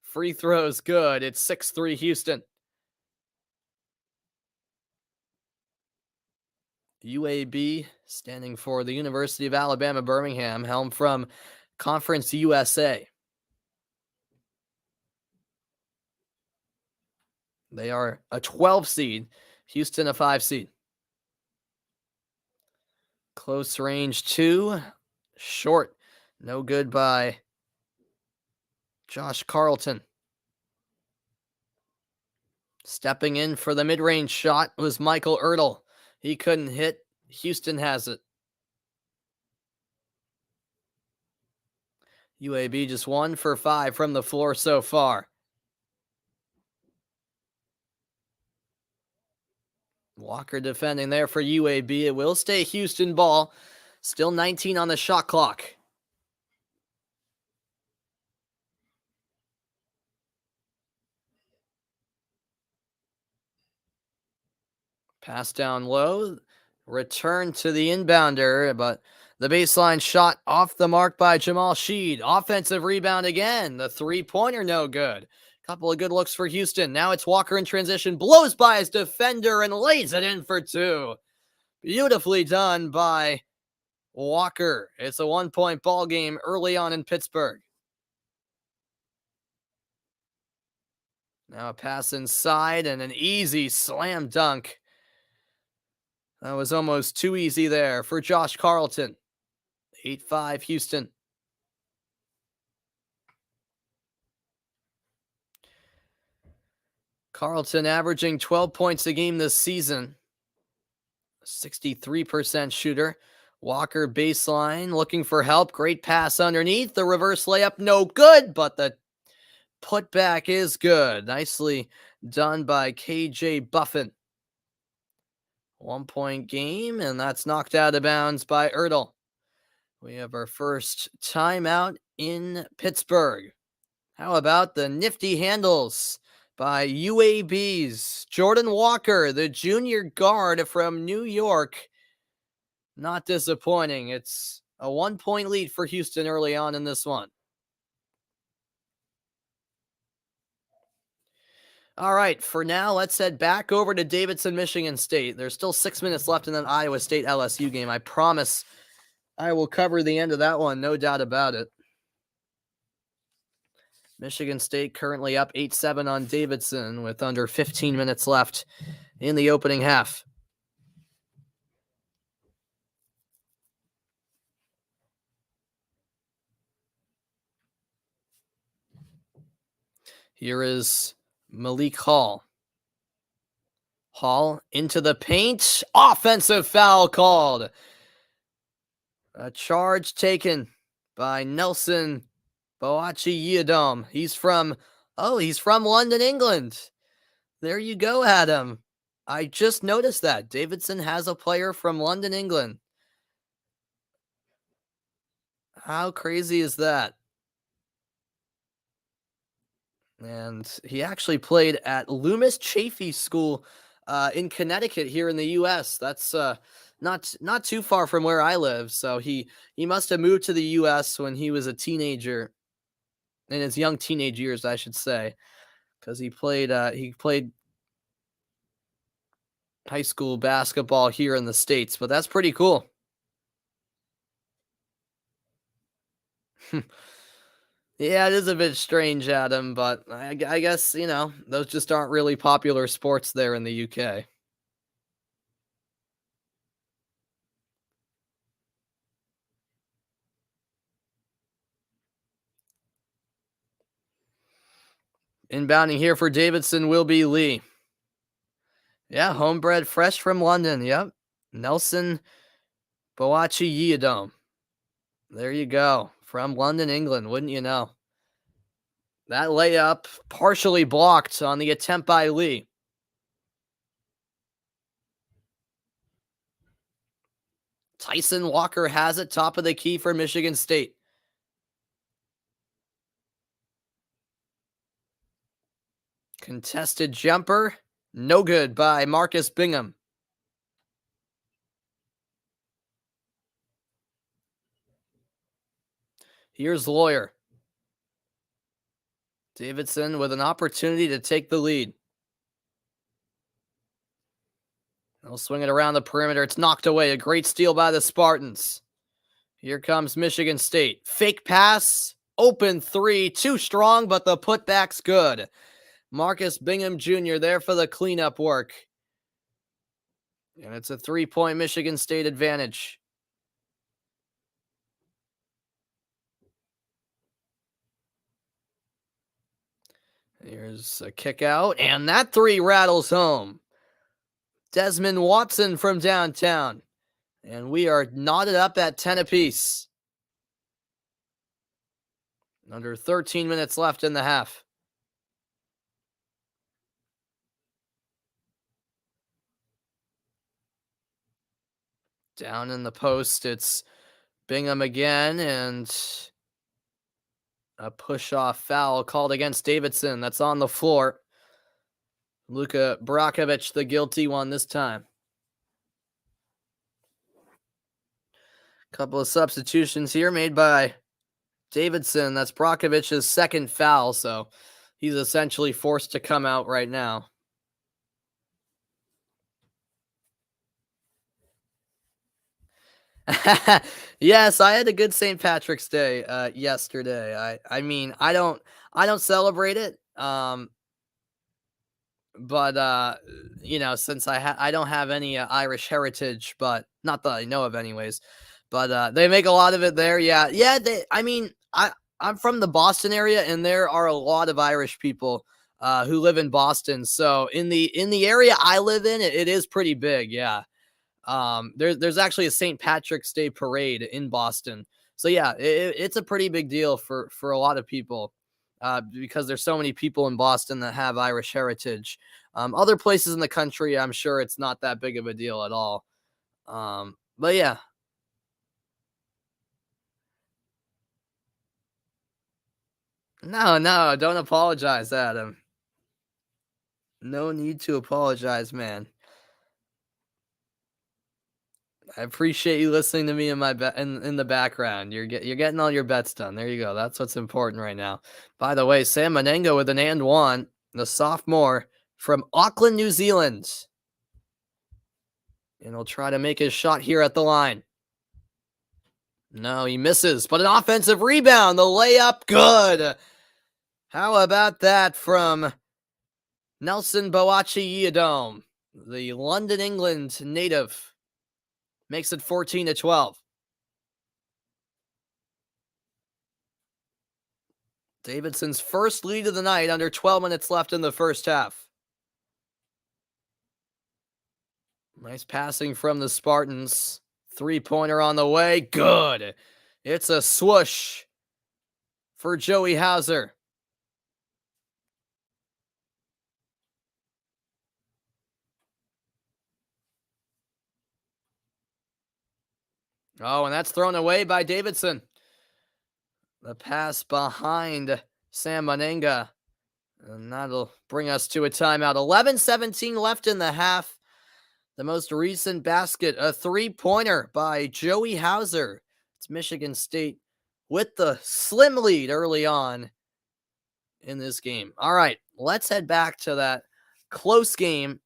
Free throws good. It's 6-3 Houston. UAB standing for the University of Alabama, Birmingham, helm from Conference USA. They are a 12 seed. Houston a 5 seed. Close range 2. Short. No good by Josh Carlton. Stepping in for the mid-range shot was Michael Ertl. He couldn't hit. Houston has it. UAB just 1 for 5 from the floor so far. Walker defending there for UAB. It will stay Houston ball. Still 19 on the shot clock. Pass down low. Return to the inbounder, but the baseline shot off the mark by Jamal Sheed. Offensive rebound again. The 3-pointer no good. Couple of good looks for Houston. Now it's Walker in transition. Blows by his defender and lays it in for 2. Beautifully done by Walker. It's a 1-point ball game early on in Pittsburgh. Now a pass inside and an easy slam dunk. That was almost too easy there for Josh Carlton. 8-5 Houston. Carlton averaging 12 points a game this season. 63% shooter. Walker baseline looking for help. Great pass underneath. The reverse layup no good, but the putback is good. Nicely done by KJ Buffin. 1-point game, and that's knocked out of bounds by Ertl. We have our first timeout in Pittsburgh. How about the nifty handles by UAB's Jordan Walker, the junior guard from New York. Not disappointing. It's a 1-point lead for Houston early on in this one. All right, for now, let's head back over to Davidson, Michigan State. There's still 6 minutes left in that Iowa State LSU game. I promise I will cover the end of that one, no doubt about it. Michigan State currently up 8-7 on Davidson with under 15 minutes left in the opening half. Here is Malik Hall. Hall into the paint. Offensive foul called. A charge taken by Nelson Boakye-Yiadom. He's from London, England. There you go, Adam. I just noticed that. Davidson has a player from London, England. How crazy is that? And he actually played at Loomis Chaffee School in Connecticut here in the U.S. That's not too far from where I live. So he must have moved to the U.S. when he was a teenager, in his young teenage years, I should say, because he played high school basketball here in the States. But that's pretty cool. Yeah, it is a bit strange, Adam, but I guess, those just aren't really popular sports there in the UK. Inbounding here for Davidson will be Lee. Yeah, homebred, fresh from London. Yep. Nelson Boachi-Yiadom. There you go. From London, England, wouldn't you know? That layup partially blocked on the attempt by Lee. Tyson Walker has it, top of the key for Michigan State. Contested jumper, no good by Marcus Bingham. Here's Lawyer. Davidson with an opportunity to take the lead. They'll swing it around the perimeter. It's knocked away. A great steal by the Spartans. Here comes Michigan State. Fake pass. Open three. Too strong, but the putback's good. Marcus Bingham Jr. there for the cleanup work. And it's a 3-point Michigan State advantage. Here's a kick out, and that three rattles home. Desmond Watson from downtown. And we are knotted up at 10 apiece. Under 13 minutes left in the half. Down in the post, it's Bingham again, and a push-off foul called against Davidson. That's on the floor. Luka Brakovic, the guilty one this time. Couple of substitutions here made by Davidson. That's Brakovic's second foul, so he's essentially forced to come out right now. Yes, I had a good St. Patrick's Day yesterday. I mean, I don't celebrate it. But since I don't have any Irish heritage, but not that I know of anyways. But they make a lot of it there. Yeah. I'm from the Boston area, and there are a lot of Irish people who live in Boston. So in the area I live in, it is pretty big. Yeah. There's actually a St. Patrick's Day parade in Boston. So yeah, it's a pretty big deal for a lot of people, because there's so many people in Boston that have Irish heritage. Other places in the country, I'm sure it's not that big of a deal at all. But yeah. No, don't apologize, Adam. No need to apologize, man. I appreciate you listening to me in the background. You're getting all your bets done. There you go. That's what's important right now. By the way, Sam Menenga with an and one, the sophomore from Auckland, New Zealand. And he'll try to make his shot here at the line. No, he misses, but an offensive rebound. The layup, good. How about that from Nelson Boachi-Yiadom, the London, England native. Makes it 14-12. Davidson's first lead of the night, under 12 minutes left in the first half. Nice passing from the Spartans. Three-pointer on the way. Good. It's a swoosh for Joey Hauser. Oh, and that's thrown away by Davidson. The pass behind Sam Menenga. And that'll bring us to a timeout. 11:17 left in the half. The most recent basket, a three-pointer by Joey Hauser. It's Michigan State with the slim lead early on in this game. All right, let's head back to that close game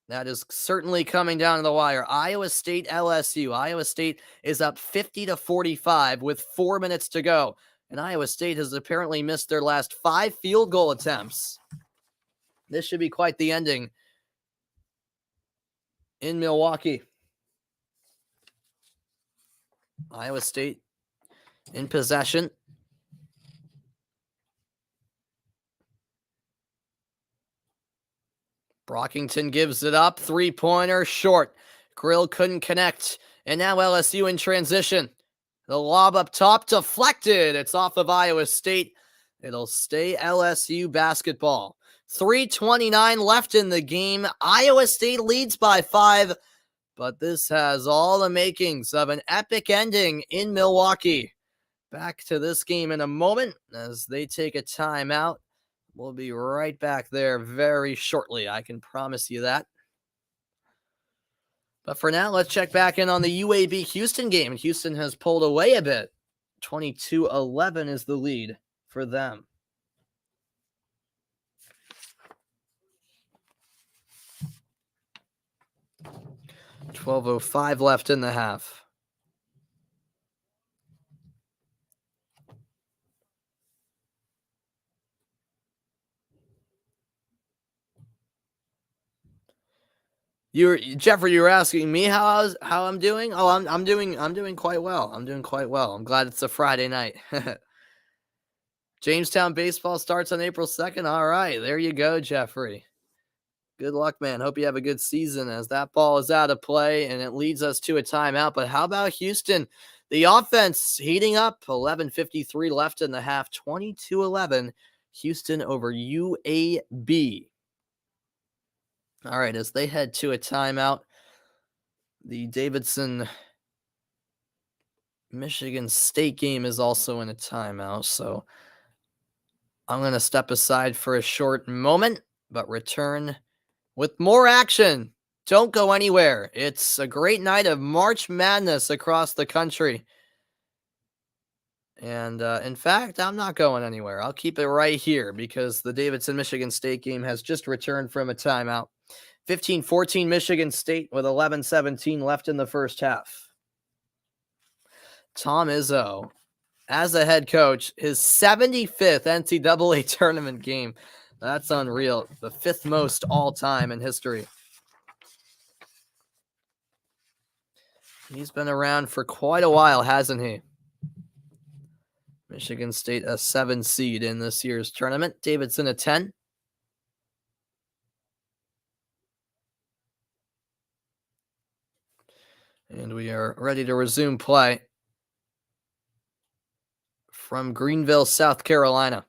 that is certainly coming down to the wire. Iowa State LSU. Iowa State is up 50-45 with 4 minutes to go. And Iowa State has apparently missed their last 5 field goal attempts. This should be quite the ending in Milwaukee. Iowa State in possession. Brockington gives it up. Three-pointer short. Grill couldn't connect. And now LSU in transition. The lob up top deflected. It's off of Iowa State. It'll stay LSU basketball. 3:29 left in the game. Iowa State leads by 5, but this has all the makings of an epic ending in Milwaukee. Back to this game in a moment as they take a timeout. We'll be right back there very shortly. I can promise you that. But for now, let's check back in on the UAB Houston game. Houston has pulled away a bit. 22-11 is the lead for them. .12:05 left in the half. Jeffrey, you were asking me how I'm doing? Oh, I'm doing quite well. I'm doing quite well. I'm glad it's a Friday night. Jamestown baseball starts on April 2nd. All right, there you go, Jeffrey. Good luck, man. Hope you have a good season as that ball is out of play and it leads us to a timeout. But how about Houston? The offense heating up. 11:53 left in the half. 22-11. Houston over UAB. All right, as they head to a timeout, the Davidson Michigan State game is also in a timeout. So I'm going to step aside for a short moment, but return with more action. Don't go anywhere. It's a great night of March Madness across the country. And in fact, I'm not going anywhere. I'll keep it right here because the Davidson-Michigan State game has just returned from a timeout. 15-14 Michigan State with 11:17 left in the first half. Tom Izzo, as a head coach, his 75th NCAA tournament game. That's unreal. The 5th most all-time in history. He's been around for quite a while, hasn't he? Michigan State a 7 seed in this year's tournament. Davidson a 10. And we are ready to resume play from Greenville, South Carolina.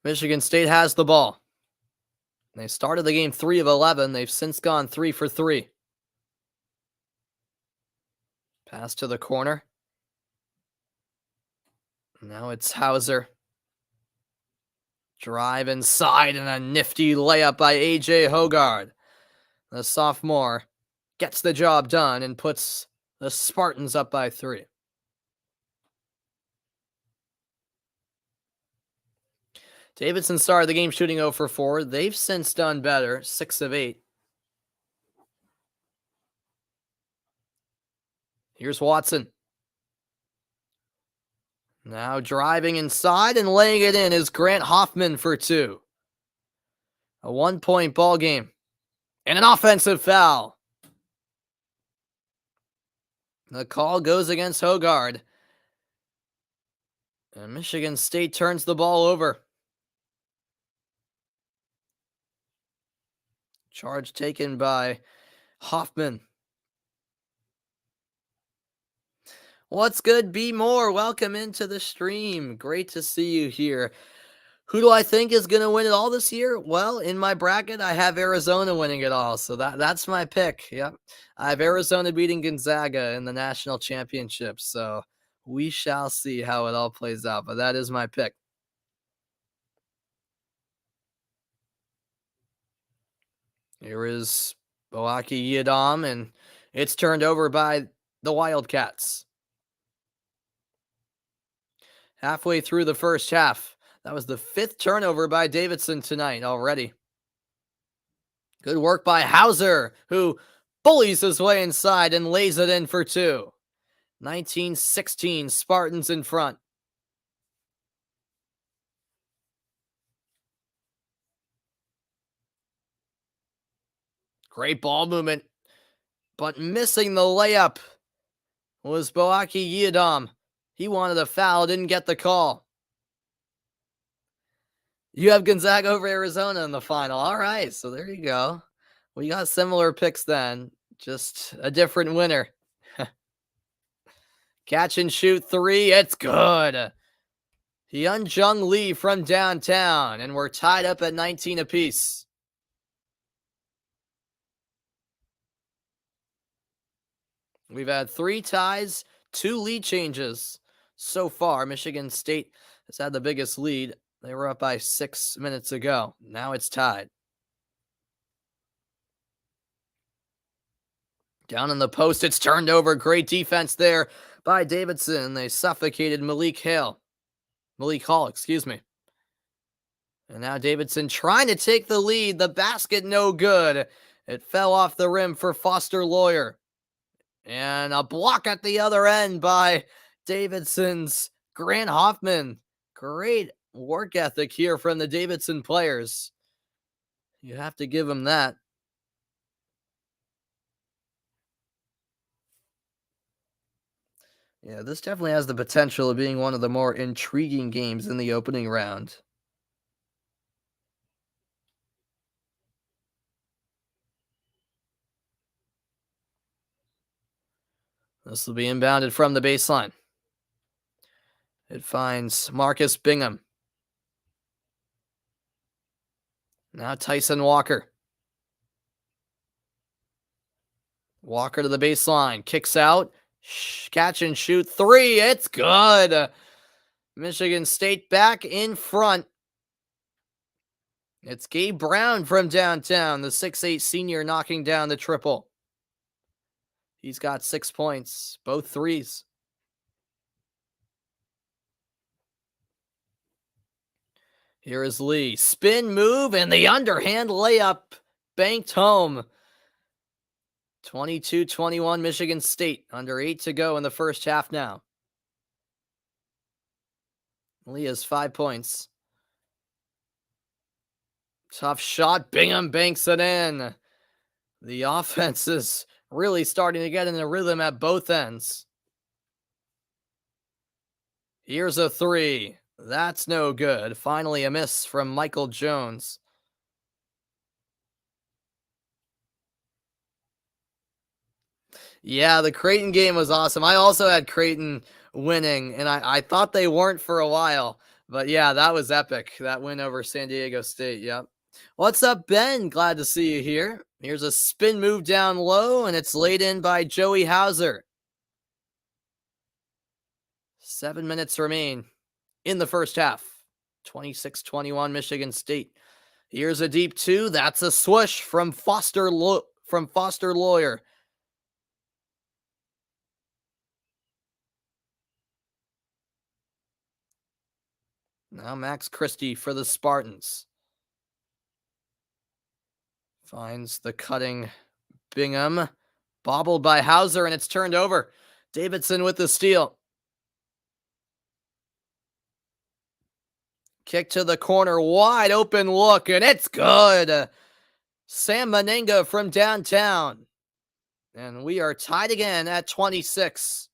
Michigan State has the ball. They started the game 3 of 11. They've since gone 3 for 3. Pass to the corner. Now it's Hauser. Drive inside and a nifty layup by A.J. Hogard. The sophomore gets the job done and puts the Spartans up by 3. Davidson started the game shooting 0 for 4. They've since done better, 6 of 8. Here's Watson. Now driving inside and laying it in is Grant Hoffman for 2. A 1-point ball game. And an offensive foul. The call goes against Hogard. And Michigan State turns the ball over. Charge taken by Hoffman. What's good, B. Moore? Welcome into the stream. Great to see you here. Who do I think is going to win it all this year? Well, in my bracket, I have Arizona winning it all. So that's my pick. Yep. I have Arizona beating Gonzaga in the national championship. So we shall see how it all plays out. But that is my pick. Here is Milwaukee Yadam, and it's turned over by the Wildcats. Halfway through the first half. That was the 5th turnover by Davidson tonight already. Good work by Hauser, who bullies his way inside and lays it in for 2. 19-16, Spartans in front. Great ball movement, but missing the layup was Boaki Yadam. He wanted a foul, didn't get the call. You have Gonzaga over Arizona in the final. All right, so there you go. We got similar picks then, just a different winner. Catch and shoot 3, it's good. Hyunjung Lee from downtown, and we're tied up at 19 apiece. We've had 3 ties, 2 lead changes so far. Michigan State has had the biggest lead. They were up by 6 minutes ago. Now it's tied. Down in the post, it's turned over. Great defense there by Davidson. They suffocated Malik Hall, excuse me. And now Davidson trying to take the lead. The basket no good. It fell off the rim for Foster Lawyer. And a block at the other end by Davidson's Grant Hoffman. Great work ethic here from the Davidson players. You have to give them that. Yeah, this definitely has the potential of being one of the more intriguing games in the opening round. This will be inbounded from the baseline. It finds Marcus Bingham. Now Tyson Walker. Walker to the baseline. Kicks out. Catch and shoot 3. It's good. Michigan State back in front. It's Gabe Brown from downtown, the 6'8 senior, knocking down the triple. He's got 6 points, both threes. Here is Lee. Spin move and the underhand layup banked home. 22-21 Michigan State. Under 8 to go in the first half now. Lee has 5 points. Tough shot. Bingham banks it in. The offense is really starting to get in the rhythm at both ends. Here's a 3. That's no good. Finally a miss from Michael Jones. Yeah, the Creighton game was awesome. I also had Creighton winning, and I thought they weren't for a while. But yeah, that was epic. That win over San Diego State, yep. What's up, Ben? Glad to see you here. Here's a spin move down low, and it's laid in by Joey Hauser. 7 minutes remain in the first half. 26-21 Michigan State. Here's a deep 2. That's a swoosh from Foster Lawyer. Now Max Christie for the Spartans. Finds the cutting Bingham. Bobbled by Hauser, and it's turned over. Davidson with the steal. Kick to the corner. Wide open look, and it's good. Sam Manenga from downtown. And we are tied again at 26.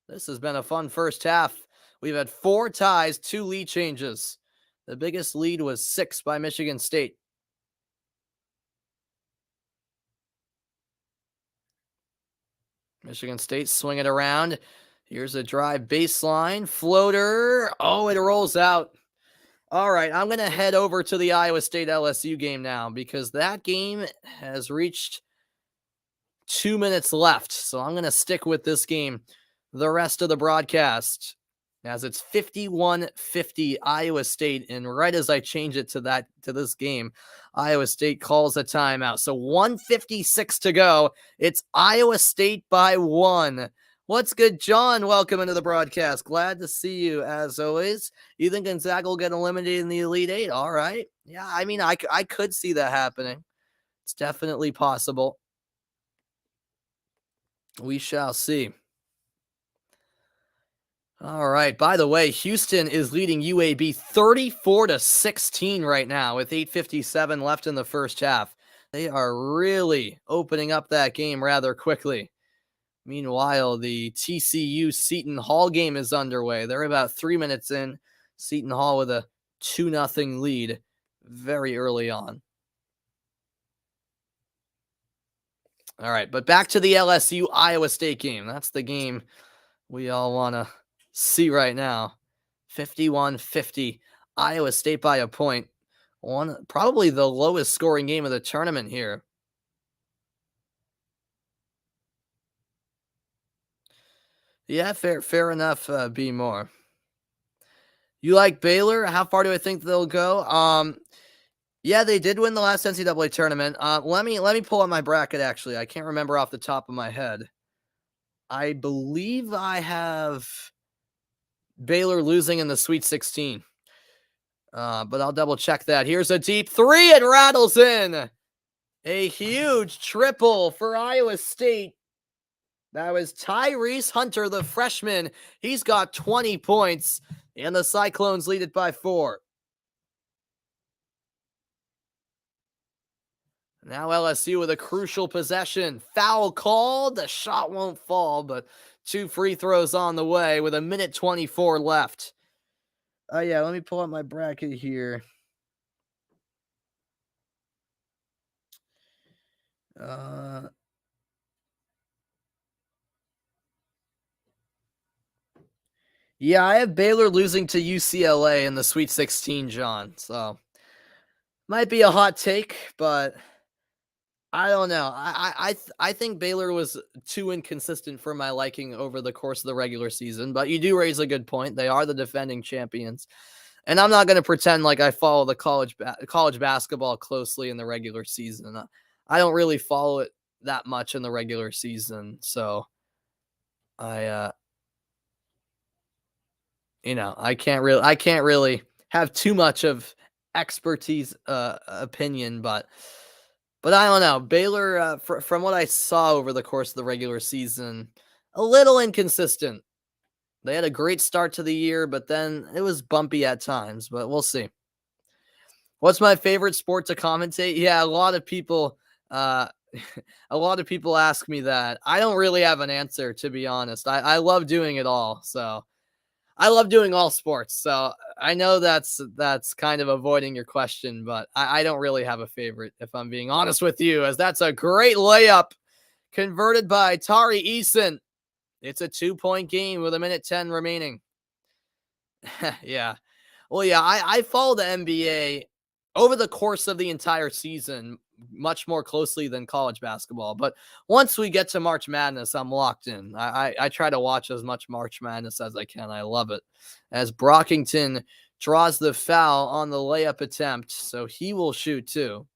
This has been a fun first half. We've had 4 ties, 2 lead changes. The biggest lead was 6 by Michigan State. Michigan State swing it around. Here's a drive baseline. Floater. Oh, it rolls out. All right, I'm going to head over to the Iowa State LSU game now because that game has reached 2 minutes left. So I'm going to stick with this game the rest of the broadcast as it's 51-50 Iowa State. And right as I change it to this game, Iowa State calls a timeout. So 1:56 to go. It's Iowa State by 1. What's good, John? Welcome into the broadcast. Glad to see you as always. You think Gonzaga will get eliminated in the Elite Eight? All right. Yeah, I mean, I could see that happening. It's definitely possible. We shall see. All right. By the way, Houston is leading UAB 34-16 right now with 8:57 left in the first half. They are really opening up that game rather quickly. Meanwhile, the TCU Seton Hall game is underway. They're about 3 minutes in. Seton Hall with a 2-0 lead very early on. All right, but back to the LSU Iowa State game. That's the game we all want to see right now. 51-50, Iowa State by a point. Probably the lowest scoring game of the tournament here. Yeah, fair enough, B. Moore. You like Baylor? How far do I think they'll go? Yeah, they did win the last NCAA tournament. Let me pull up my bracket, actually. I can't remember off the top of my head. I believe I have Baylor losing in the Sweet 16. But I'll double check that. Here's a deep three. It rattles in. A huge triple for Iowa State. That was Tyrese Hunter, the freshman. He's got 20 points, and the Cyclones lead it by 4. Now LSU with a crucial possession. Foul called. The shot won't fall, but 2 free throws on the way with 1:24 left. Yeah, let me pull up my bracket here. Yeah, I have Baylor losing to UCLA in the Sweet 16, John. So, might be a hot take, but I don't know. I think Baylor was too inconsistent for my liking over the course of the regular season. But you do raise a good point. They are the defending champions, and I'm not going to pretend like I follow the college basketball closely in the regular season. I don't really follow it that much in the regular season, so I can't really have too much of expertise opinion, but I don't know. Baylor, from what I saw over the course of the regular season, a little inconsistent. They had a great start to the year, but then it was bumpy at times, but we'll see. What's my favorite sport to commentate? Yeah, a lot of people ask me that. I don't really have an answer, to be honest. I love doing it all, so I love doing all sports, so I know that's kind of avoiding your question, but I don't really have a favorite, if I'm being honest with you, as that's a great layup converted by Tari Eason. It's a 2-point game with 1:10 remaining. Yeah. Well, yeah, I follow the NBA over the course of the entire season much more closely than college basketball. But once we get to March Madness, I'm locked in. I try to watch as much March Madness as I can. I love it. As Brockington draws the foul on the layup attempt, so he will shoot too.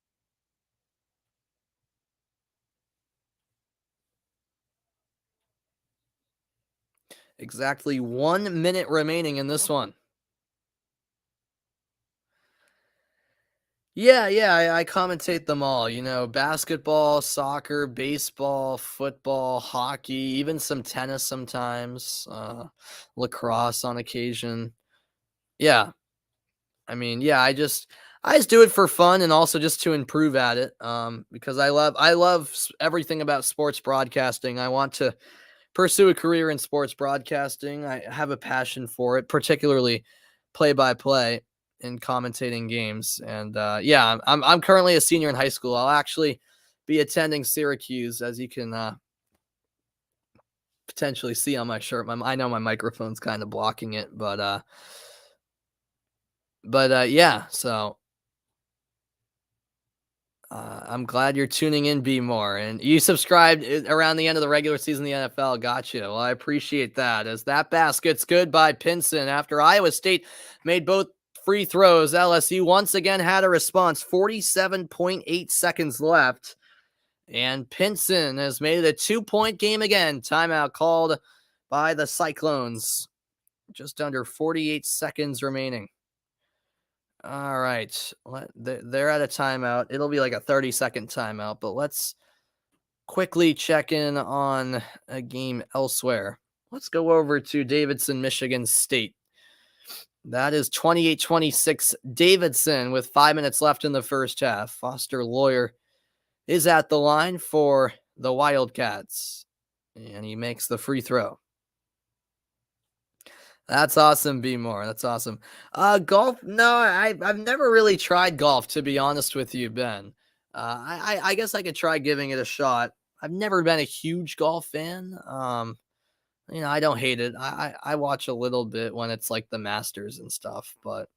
Exactly 1 minute remaining in this one. Yeah, I commentate them all, basketball, soccer, baseball, football, hockey, even some tennis sometimes, lacrosse on occasion. Yeah. I mean, yeah, I just do it for fun and also just to improve at it, because I love everything about sports broadcasting. I want to pursue a career in sports broadcasting. I have a passion for it, particularly play-by-play and commentating games. And yeah, I'm currently a senior in high school. I'll actually be attending Syracuse, as you can potentially see on my shirt. I know my microphone's kind of blocking it, but But yeah, so I'm glad you're tuning in, B More, and you subscribed around the end of the regular season of the NFL. Gotcha. Well, I appreciate that. As that basket's good by Pinson after Iowa State made both free throws. LSU once again had a response. 47.8 seconds left, and Pinson has made it a 2-point game again. Timeout called by the Cyclones. Just under 48 seconds remaining. All right. They're at a timeout. It'll be like a 30-second timeout, but let's quickly check in on a game elsewhere. Let's go over to Davidson, Michigan State. That is 28-26 Davidson with 5 minutes left in the first half. Foster Lawyer is at the line for the Wildcats, and he makes the free throw. That's awesome, B More. That's awesome. Golf? No, I've never really tried golf, to be honest with you, Ben. I guess I could try giving it a shot. I've never been a huge golf fan. I don't hate it. I watch a little bit when it's like the Masters and stuff, but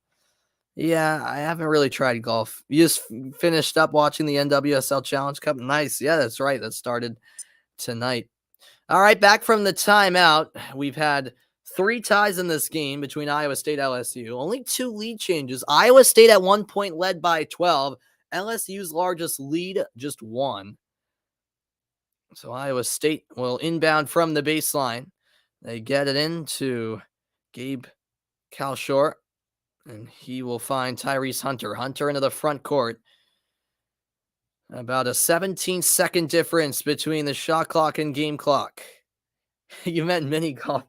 yeah, I haven't really tried golf. You just finished up watching the NWSL Challenge Cup. Nice. Yeah, that's right. That started tonight. All right, back from the timeout. We've had 3 ties in this game between Iowa State and LSU. Only 2 lead changes. Iowa State at 1 point led by 12. LSU's largest lead, just 1. So Iowa State will inbound from the baseline. They get it into Gabe Kalshore, and he will find Tyrese Hunter. Hunter into the front court. About a 17-second difference between the shot clock and game clock. You meant mini golf.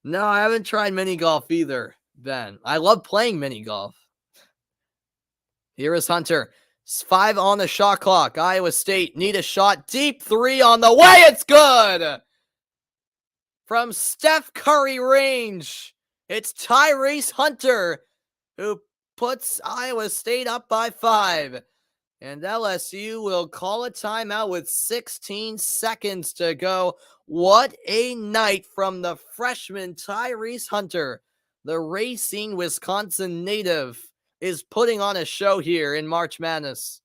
No, I haven't tried mini golf either, Ben. I love playing mini golf. Here is Hunter. 5 on the shot clock. Iowa State need a shot. Deep 3 on the way. It's good. From Steph Curry range, it's Tyrese Hunter who puts Iowa State up by 5. And LSU will call a timeout with 16 seconds to go. What a night from the freshman Tyrese Hunter. The Racine, Wisconsin native is putting on a show here in March Madness.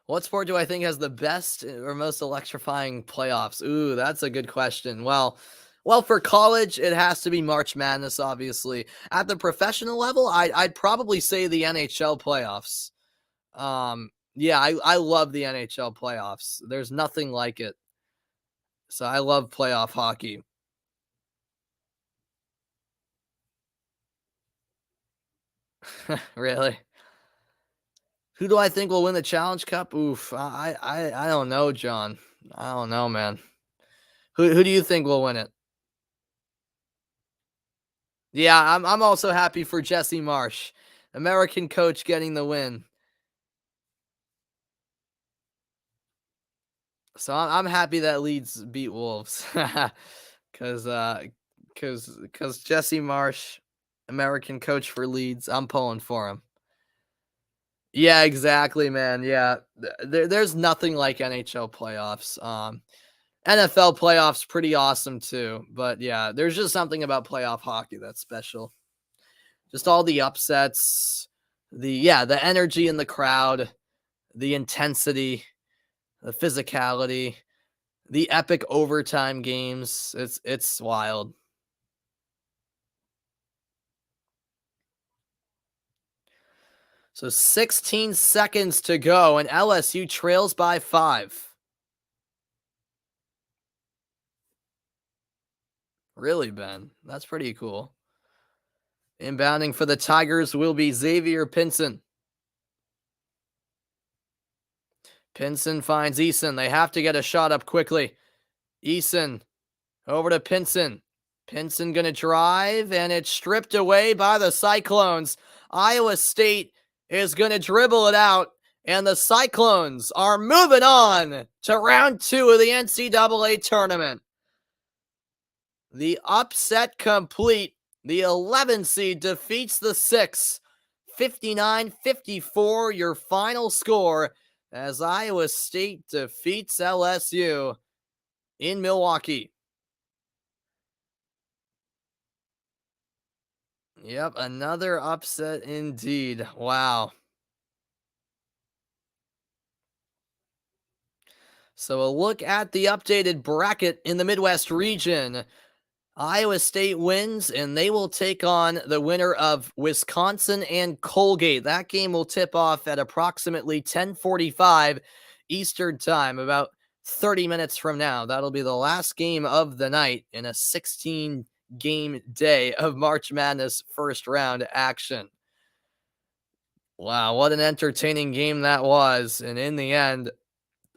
What sport do I think has the best or most electrifying playoffs? Ooh, that's a good question. Well, for college, it has to be March Madness, obviously. At the professional level, I'd probably say the NHL playoffs. Yeah, I love the NHL playoffs. There's nothing like it. So I love playoff hockey. Really? Who do I think will win the Challenge Cup? Oof, I don't know, John. I don't know, man. Who do you think will win it? Yeah, I'm also happy for Jesse Marsh, American coach, getting the win. So I'm happy that Leeds beat Wolves, because Jesse Marsh, American coach for Leeds, I'm pulling for him. Yeah, exactly, man. Yeah, there's nothing like NHL playoffs. NFL playoffs pretty awesome too, but yeah, there's just something about playoff hockey that's special. Just all the upsets, the energy in the crowd, the intensity, the physicality, the epic overtime games. It's wild. So 16 seconds to go, and LSU trails by 5. Really, Ben? That's pretty cool. Inbounding for the Tigers will be Xavier Pinson. Pinson finds Eason. They have to get a shot up quickly. Eason over to Pinson. Pinson going to drive, and it's stripped away by the Cyclones. Iowa State is going to dribble it out, and the Cyclones are moving on to round 2 of the NCAA tournament. The upset complete. The 11 seed defeats the 6. 59-54, your final score, as Iowa State defeats LSU in Milwaukee. Yep, another upset indeed. Wow. So a look at the updated bracket in the Midwest region. Iowa State wins, and they will take on the winner of Wisconsin and Colgate. That game will tip off at approximately 10:45 Eastern Time, about 30 minutes from now. That'll be the last game of the night in a 16-game day of March Madness first round action. Wow, what an entertaining game that was. And in the end,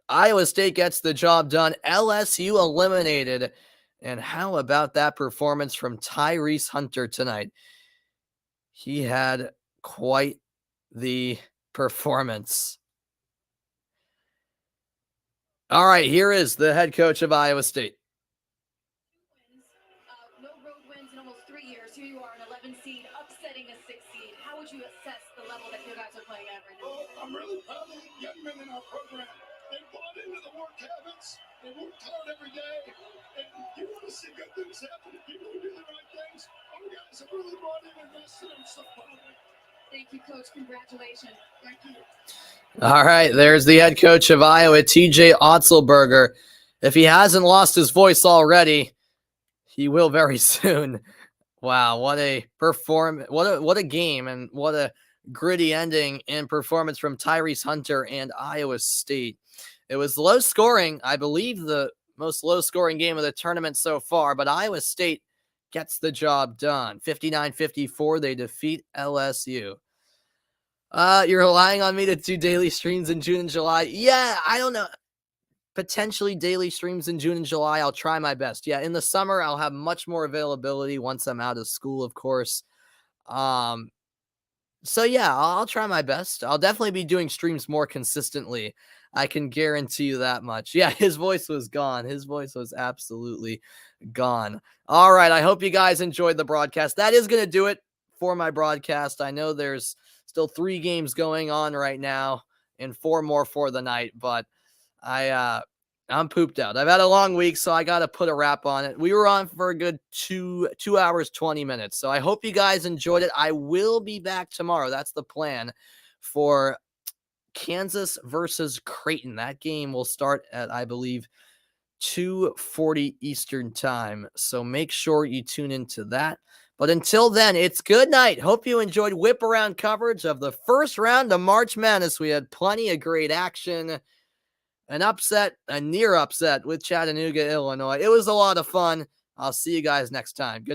Iowa State gets the job done. LSU eliminated. And how about that performance from Tyrese Hunter tonight? He had quite the performance. All right, here is the head coach of Iowa State. No road wins in almost 3 years. Here you are, an 11 seed, upsetting a 6 seed. How would you assess the level that you guys are playing at right now? Well, I'm really proud of the young men in our program. They bought into the work habits. They worked hard every day. And you want to see good things happen to people who do the right things. Our guys have really bought in and invested in stuff. Thank you, Coach. Congratulations. Thank you. All right, there's the head coach of Iowa, TJ Otzelberger. If he hasn't lost his voice already, he will very soon. Wow, what a what a game, and what a gritty ending and performance from Tyrese Hunter and Iowa State. It was low scoring, I believe the most low scoring game of the tournament so far, but Iowa State gets the job done. 59-54, they defeat LSU. You're relying on me to do daily streams in June and July? Yeah, I don't know. Potentially daily streams in June and July. I'll try my best. Yeah, in the summer, I'll have much more availability once I'm out of school, of course. So yeah, I'll try my best. I'll definitely be doing streams more consistently. I can guarantee you that much. Yeah, his voice was gone. His voice was absolutely gone. All right, I hope you guys enjoyed the broadcast. That is going to do it for my broadcast. I know there's still 3 games going on right now and 4 more for the night, but I'm pooped out. I've had a long week, so I got to put a wrap on it. We were on for a good 2 hours, 20 minutes. So I hope you guys enjoyed it. I will be back tomorrow. That's the plan for Kansas versus Creighton. That game will start at, I believe, 2:40 Eastern Time. So make sure you tune into that. But until then, it's good night. Hope you enjoyed Whiparound coverage of the first round of March Madness. We had plenty of great action. An upset, a near upset with Chattanooga, Illinois. It was a lot of fun. I'll see you guys next time. Good night.